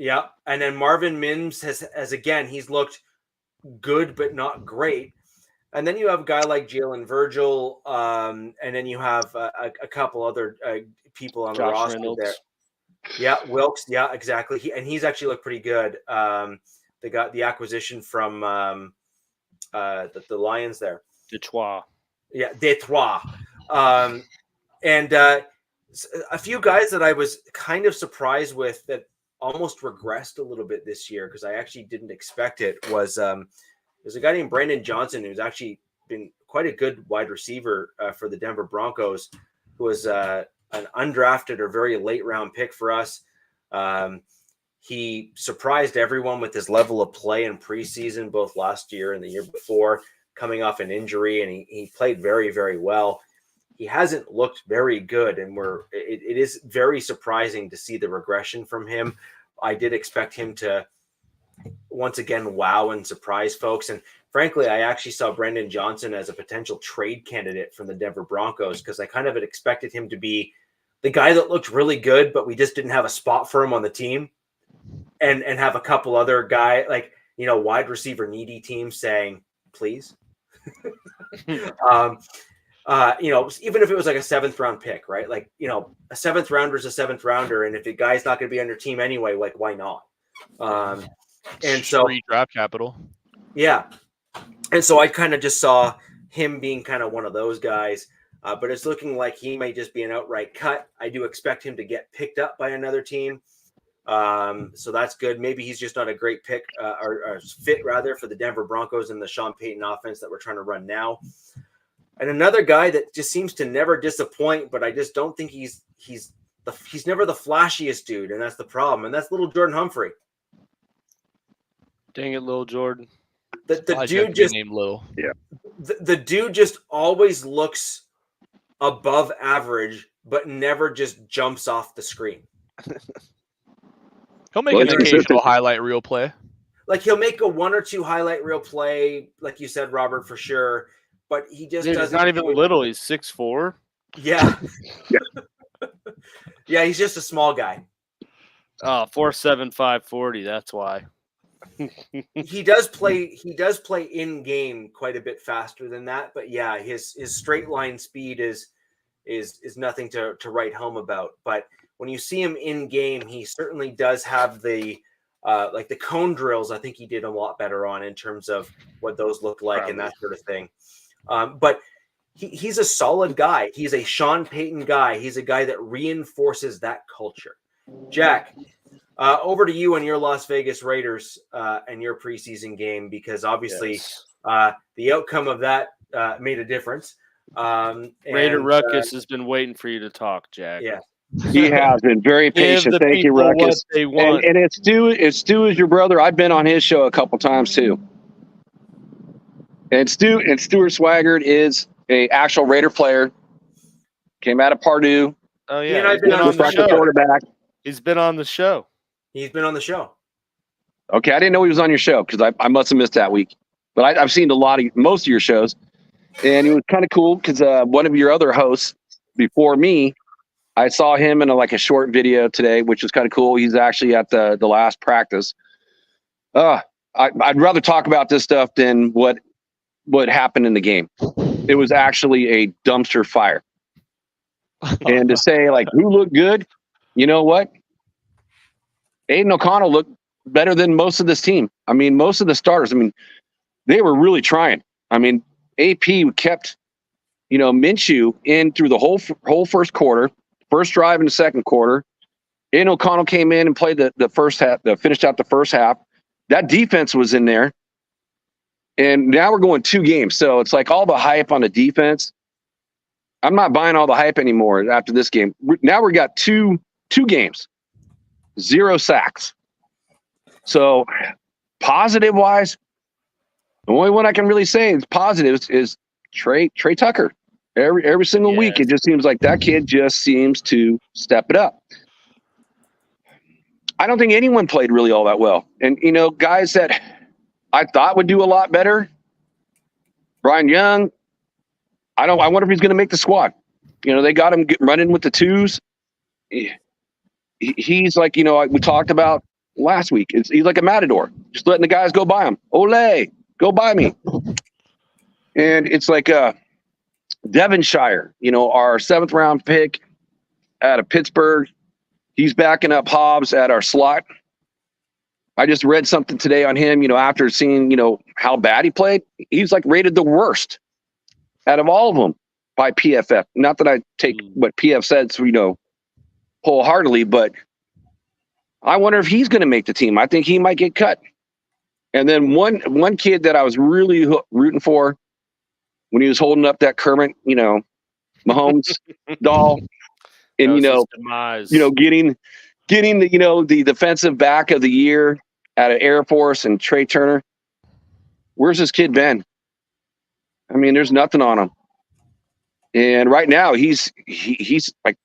Yeah, and then Marvin Mims has again, he's looked good but not great. And then you have a guy like Jalen Virgil, and then you have a couple other people on the Josh roster Reynolds. there. Yeah, Wilkes. Yeah, exactly. He's actually looked pretty good. They got the acquisition from the Lions there. Detroit. Yeah, Detroit. And a few guys that I was kind of surprised with that almost regressed a little bit this year because I actually didn't expect it was there's a guy named Brandon Johnson who's actually been quite a good wide receiver for the Denver Broncos, who was an undrafted or very late round pick for us. He surprised everyone with his level of play in preseason, both last year and the year before, coming off an injury, and he played very, very well. He hasn't looked very good, and it is very surprising to see the regression from him. I did expect him to once again wow and surprise folks. And frankly, I actually saw Brandon Johnson as a potential trade candidate from the Denver Broncos because I kind of had expected him to be the guy that looked really good, but we just didn't have a spot for him on the team, and have a couple other guy like, wide receiver needy teams saying, please. Even if it was like a 7th round pick, right? Like, a 7th rounder is a 7th rounder. And if the guy's not going to be on your team anyway, like, why not? And so free draft capital. Yeah. And so I kind of just saw him being kind of one of those guys, but it's looking like he may just be an outright cut. I do expect him to get picked up by another team. So that's good. Maybe he's just not a great pick or fit rather for the Denver Broncos and the Sean Payton offense that we're trying to run now. And another guy that just seems to never disappoint, but I just don't think he's never the flashiest dude, and that's the problem. And that's little Jordan Humphrey. Dang it, little Jordan. The dude just named Lil. Yeah. The dude just always looks above average, but never just jumps off the screen. He'll make an occasional highlight reel play. Like he'll make a 1 or 2 highlight reel play, like you said, Robert, for sure. But he just doesn't. He's not even little. He's 6'4". Yeah. Yeah, he's just a small guy. 4'7", 540. That's why. He does play in game quite a bit faster than that, but yeah, his straight line speed is nothing to write home about. But when you see him in game, he certainly does have the like the cone drills. I think he did a lot better on in terms of what those look like and that sort of thing. But he's a solid guy. He's a Sean Payton guy. He's a guy that reinforces that culture. Jack, over to you and your Las Vegas Raiders and your preseason game, because obviously the outcome of that made a difference. Raider Ruckus has been waiting for you to talk, Jack. Yeah. He has been very patient. Thank you, Ruckus. And it's Stu is your brother. I've been on his show a couple times too. And Stuart Swaggart is a actual Raider player. Came out of Purdue. Oh yeah, I've been on the show. Quarterback. He's been on the show. He's been on the show. Okay, I didn't know he was on your show because I must have missed that week. But I've seen most of your shows, and it was kind of cool because one of your other hosts before me, I saw him in a short video today, which was kind of cool. He's actually at the last practice. I'd rather talk about this stuff than what happened in the game. It was actually a dumpster fire. And to say who looked good, you know what? Aiden O'Connell looked better than most of this team. I mean, most of the starters, they were really trying. AP kept, Minshew in through the whole first quarter, first drive in the second quarter. Aiden O'Connell came in and played the first half, finished out the first half. That defense was in there. And now we're going 2 games. So it's all the hype on the defense. I'm not buying all the hype anymore after this game. Now we got two games, 0 sacks. So positive wise, the only one I can really say is positive is Trey Tucker. Every single week, it just seems like that kid just seems to step it up. I don't think anyone played really all that well. And, guys that I thought would do a lot better, Brian Young, I wonder if he's going to make the squad. They got him running with the 2s. He's we talked about last week. He's like a matador, just letting the guys go by him. Ole, go by me. And it's like Devonshire, our 7th round pick out of Pittsburgh. He's backing up Hobbs at our slot. I just read something today on him, after seeing, how bad he played. He's like rated the worst out of all of them by PFF. Not that I take what PF said, wholeheartedly, but I wonder if he's going to make the team. I think he might get cut. And then one kid that I was really rooting for when he was holding up that Kermit, Mahomes doll, and getting the defensive back of the year out of Air Force and Trey Turner. Where's this kid been? I mean, there's nothing on him. And right now he's like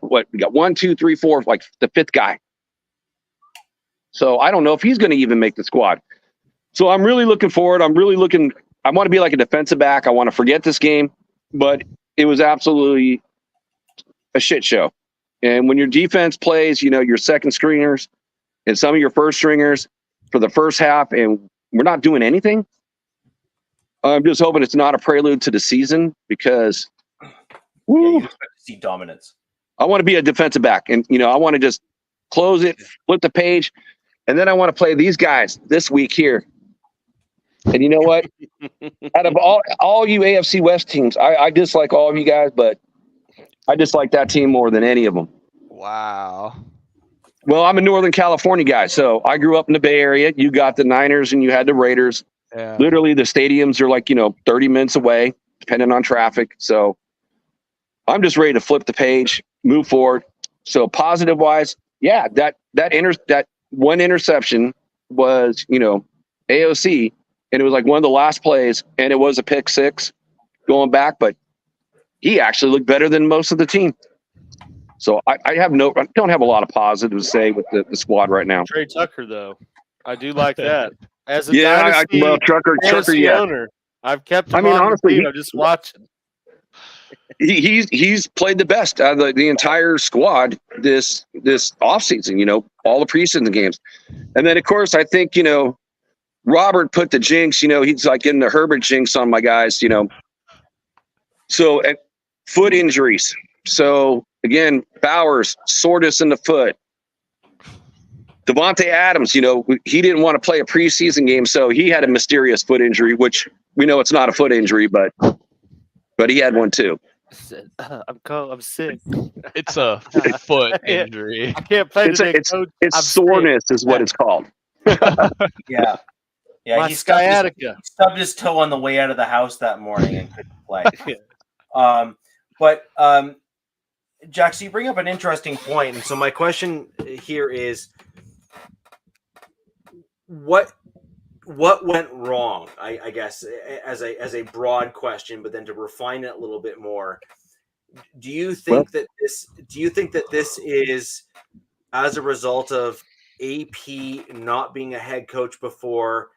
what? We got 1, 2, 3, 4, like the 5th guy. So I don't know if he's going to even make the squad. So I'm really looking forward. I want to be like a defensive back. I want to forget this game, but it was absolutely a shit show. And when your defense plays, your second stringers and some of your first stringers for the first half, and we're not doing anything, I'm just hoping it's not a prelude to the season because you expect to see dominance. I want to be a defensive back, and I want to just close it, flip the page, and then I want to play these guys this week here. And you know what? Out of all you AFC West teams, I dislike all of you guys, but I dislike that team more than any of them. Wow. Well, I'm a Northern California guy, so I grew up in the Bay Area. You got the Niners and you had the Raiders. Yeah. Literally, the stadiums are like, 30 minutes away, depending on traffic. So I'm just ready to flip the page, move forward. So positive-wise, yeah, that one interception was, AOC, and it was like one of the last plays, and it was a pick 6 going back, but he actually looked better than most of the team. So I don't have a lot of positives to say with the squad right now. Trey Tucker, though, I do like that. As a Trucker, owner, I've kept him honestly, I'm just watching. He's played the best out of the entire squad this offseason, all the preseason games. And then, of course, I think, Robert put the jinx, he's like getting the Herbert jinx on my guys, So foot injuries. So again, Bowers, soreness in the foot. Devontae Adams, he didn't want to play a preseason game, so he had a mysterious foot injury, which we know it's not a foot injury, but he had one too. I'm sick. It's a foot injury. I can't play today, Coach. It's soreness is what it's called. Yeah. Yeah, My he sciatica. stubbed his toe on the way out of the house that morning and couldn't play. But Jack, so you bring up an interesting point, and so my question here is, what went wrong? I guess as a broad question, but then to refine it a little bit more, do you think that this is as a result of AP not being a head coach before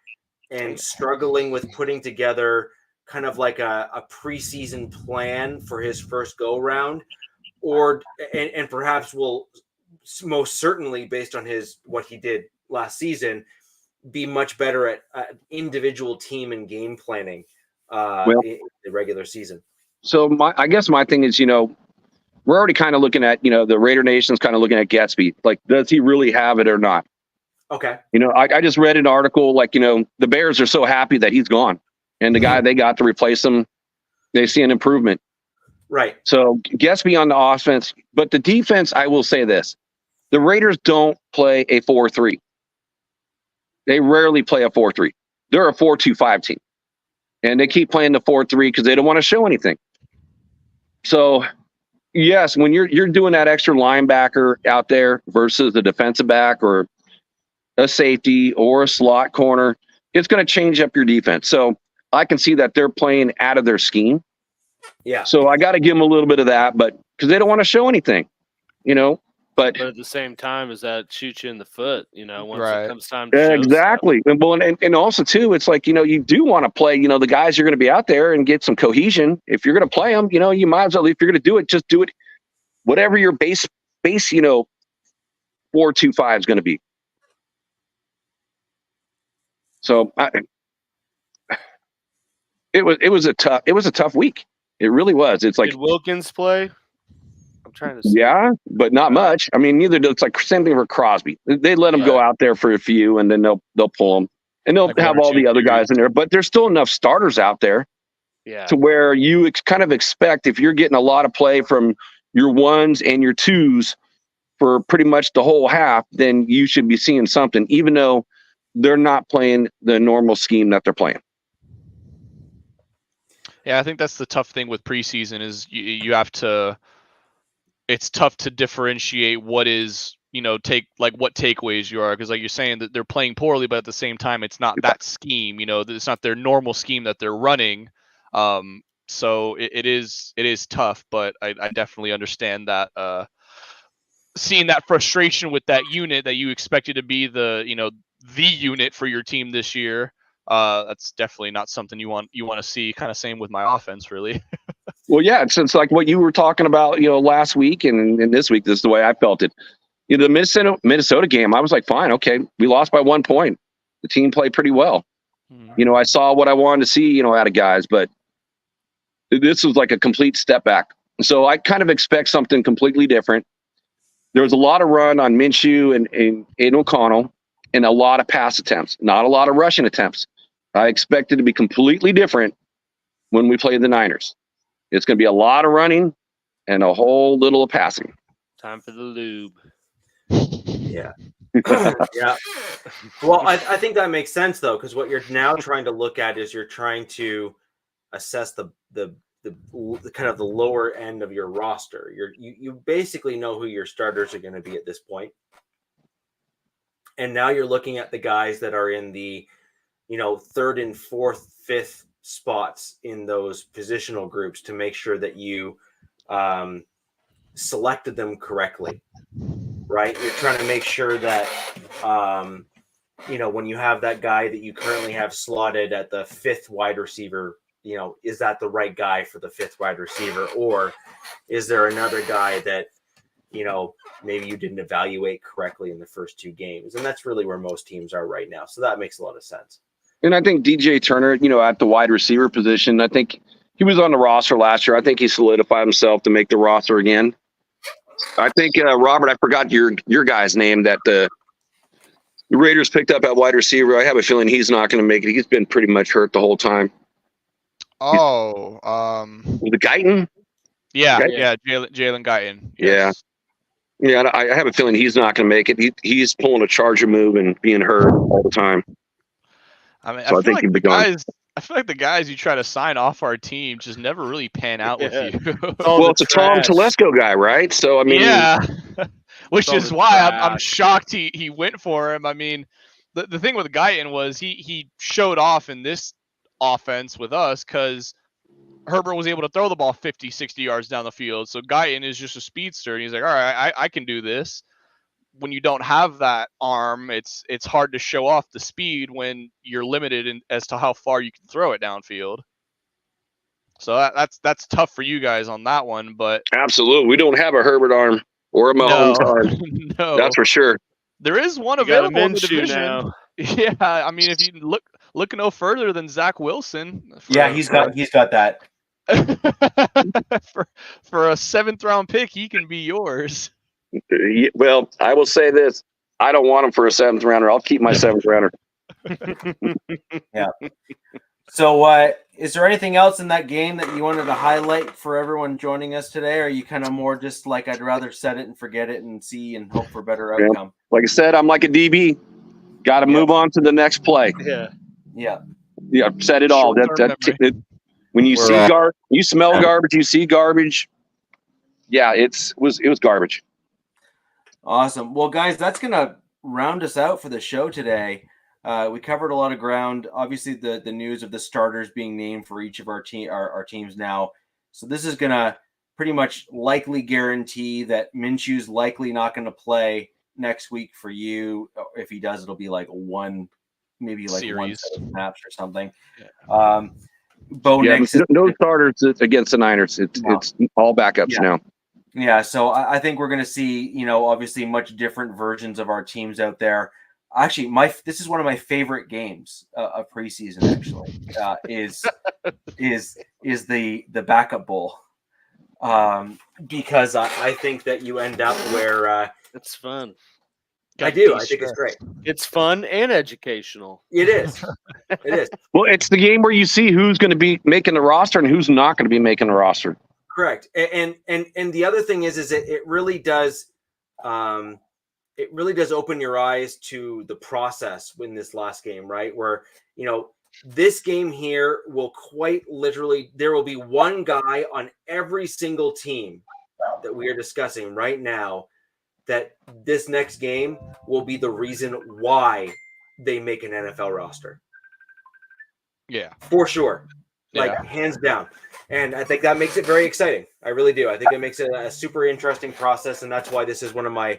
and struggling with putting together kind of like a preseason plan for his first go round, or and perhaps will most certainly, based on what he did last season, be much better at individual team and game planning in the regular season? So I guess my thing is, we're already kind of looking at, the Raider Nation's kind of looking at Gatsby. Like, does he really have it or not? Okay. I just read an article, like, the Bears are so happy that he's gone. And the guy they got to replace him, they see an improvement. Right. So Gatsby on the offense. But the defense, I will say this. The Raiders don't play a 4-3. They rarely play a 4-3. They're a 4-2-5 team. And they keep playing the 4-3 because they don't want to show anything. So, yes, when you're doing that extra linebacker out there versus the defensive back or a safety or a slot corner, it's going to change up your defense. So I can see that they're playing out of their scheme. Yeah. So I got to give them a little bit of that, but because they don't want to show anything, But at the same time, is that shoot you in the foot? Once Right. it comes time to show exactly. And also too, it's like you do want to play. The guys you're going to be out there and get some cohesion. If you're going to play them, you might as well. If you're going to do it, just do it. Whatever your base 4-2-5 is going to be. So it was a tough week. It really was. It's like, did Wilkins play? I'm trying to see. Yeah, but not much. I mean, neither. It's like same thing for Crosby. They let him go out there for a few, and then they'll pull him, and they'll have all the other guys in there. But there's still enough starters out there to where you kind of expect, if you're getting a lot of play from your ones and your twos for pretty much the whole half, then you should be seeing something, even though they're not playing the normal scheme that they're playing. Yeah, I think that's the tough thing with preseason is you have to. It's tough to differentiate what is, what takeaways you are, because like you're saying that they're playing poorly, but at the same time, it's not that scheme. It's not their normal scheme that they're running. So it is tough, but I definitely understand that. Seeing that frustration with that unit that you expected to be the unit for your team this year, that's definitely not something you want to see. Kind of same with my offense, really. Well, yeah, it's like what you were talking about, last week and this week. This is the way I felt it. The Minnesota game, I was like, fine, okay, we lost by 1 point. The team played pretty well. I saw what I wanted to see, out of guys, but this was like a complete step back. So I kind of expect something completely different. There was a lot of run on Minshew and O'Connell, and a lot of pass attempts, not a lot of rushing attempts. I expect it to be completely different when we play the Niners. It's going to be a lot of running and a whole little of passing. Time for the lube. Yeah. Yeah. Well, I think that makes sense, though, because what you're now trying to look at is you're trying to assess the kind of the lower end of your roster. You basically know who your starters are going to be at this point. And now you're looking at the guys that are in the, third and fourth, fifth spots in those positional groups to make sure that you selected them correctly, right? You're trying to make sure that, when you have that guy that you currently have slotted at the fifth wide receiver, is that the right guy for the fifth wide receiver? Or is there another guy that, maybe you didn't evaluate correctly in the first two games? And that's really where most teams are right now. So that makes a lot of sense. And I think DJ Turner, at the wide receiver position, I think he was on the roster last year. I think he solidified himself to make the roster again. I think, Robert, I forgot your guy's name that the Raiders picked up at wide receiver. I have a feeling he's not going to make it. He's been pretty much hurt the whole time. Oh, the Guyton? Yeah, Jalen Guyton. Yes. Yeah, I have a feeling he's not going to make it. He's pulling a Charger move and being hurt all the time. I mean, I feel like the guys you try to sign off our team just never really pan out with you. Well, it's a Tom Telesco guy, right? So, I mean... Yeah, which is why I'm shocked he went for him. I mean, the thing with Guyton was he showed off in this offense with us because Herbert was able to throw the ball 50, 60 yards down the field. So Guyton is just a speedster, and he's like, all right, I can do this. When you don't have that arm, it's hard to show off the speed when you're limited as to how far you can throw it downfield. So that's tough for you guys on that one, but absolutely, we don't have a Herbert arm or a Mahomes arm. No, that's for sure. There is one available in the division. Now. Yeah, I mean, if you look no further than Zach Wilson. He's got that. for a 7th round pick, he can be yours. Well, I will say this: I don't want him for a 7th rounder. I'll keep my 7th rounder. Yeah. So, is there anything else in that game that you wanted to highlight for everyone joining us today? Or are you kind of more just like, I'd rather set it and forget it and see and hope for better outcome? Like I said, I'm like a DB. Got to move on to the next play. Yeah. Said it all. When you see you smell garbage. You see garbage. Yeah, it was garbage. Awesome. Well, guys, that's gonna round us out for the show today. We covered a lot of ground. Obviously, the news of the starters being named for each of our teams now. So this is gonna pretty much likely guarantee that Minshew's likely not going to play next week for you. If he does, it'll be like one series. One snaps or something. Yeah. No starters against the Niners. It's all backups now. Yeah, so I think we're going to see, obviously much different versions of our teams out there. Actually, this is one of my favorite games of preseason. Actually, is the backup bowl, because I think that you end up where it's fun. I do. I think it's great. It's fun and educational. It is. It is. Well, it's the game where you see who's going to be making the roster and who's not going to be making the roster. Correct. And the other thing is it really does open your eyes to the process in this last game, right? Where, this game here will quite literally, there will be one guy on every single team that we are discussing right now that this next game will be the reason why they make an NFL roster. Yeah. For sure. Hands down. And I think that makes it very exciting. I really do. I think it makes it a super interesting process, and that's why this is one of my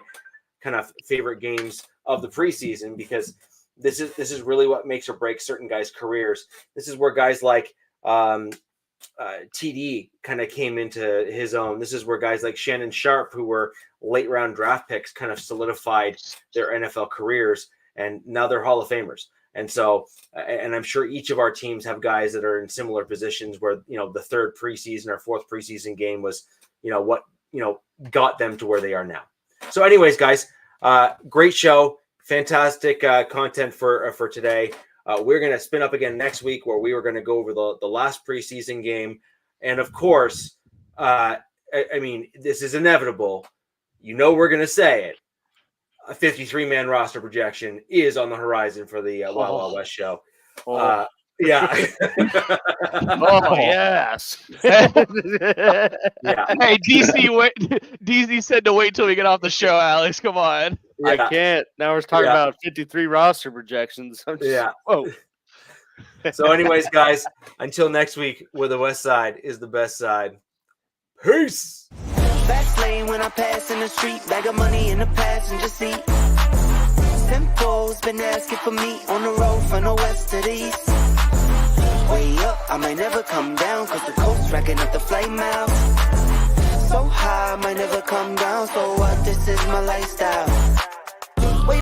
kind of favorite games of the preseason, because this is really what makes or breaks certain guys' careers. This is where guys like TD kind of came into his own. This is where guys like Shannon Sharp, who were late round draft picks, kind of solidified their NFL careers, and now they're Hall of Famers. And so, and I'm sure each of our teams have guys that are in similar positions where, the third preseason or fourth preseason game was, what got them to where they are now. So anyways, guys, great show. Fantastic content for today. We're going to spin up again next week, where we were going to go over the last preseason game. And of course, I mean, this is inevitable. We're going to say it. A 53-man roster projection is on the horizon for the Wild Wild West show. Yeah. Oh, yes. Yeah. Hey, DC said to wait till we get off the show, Alex. Come on. Yeah. I can't. Now we're talking about 53 roster projections. Whoa. So anyways, guys, until next week, where the West Side is the best side. Peace. Fast lane when I pass in the street, bag of money in the passenger seat. Simcoe's been asking for me on the road from the west to the east. Way up, I might never come down, cause the coast's racking up the flight miles. So high, I might never come down, so what, this is my lifestyle.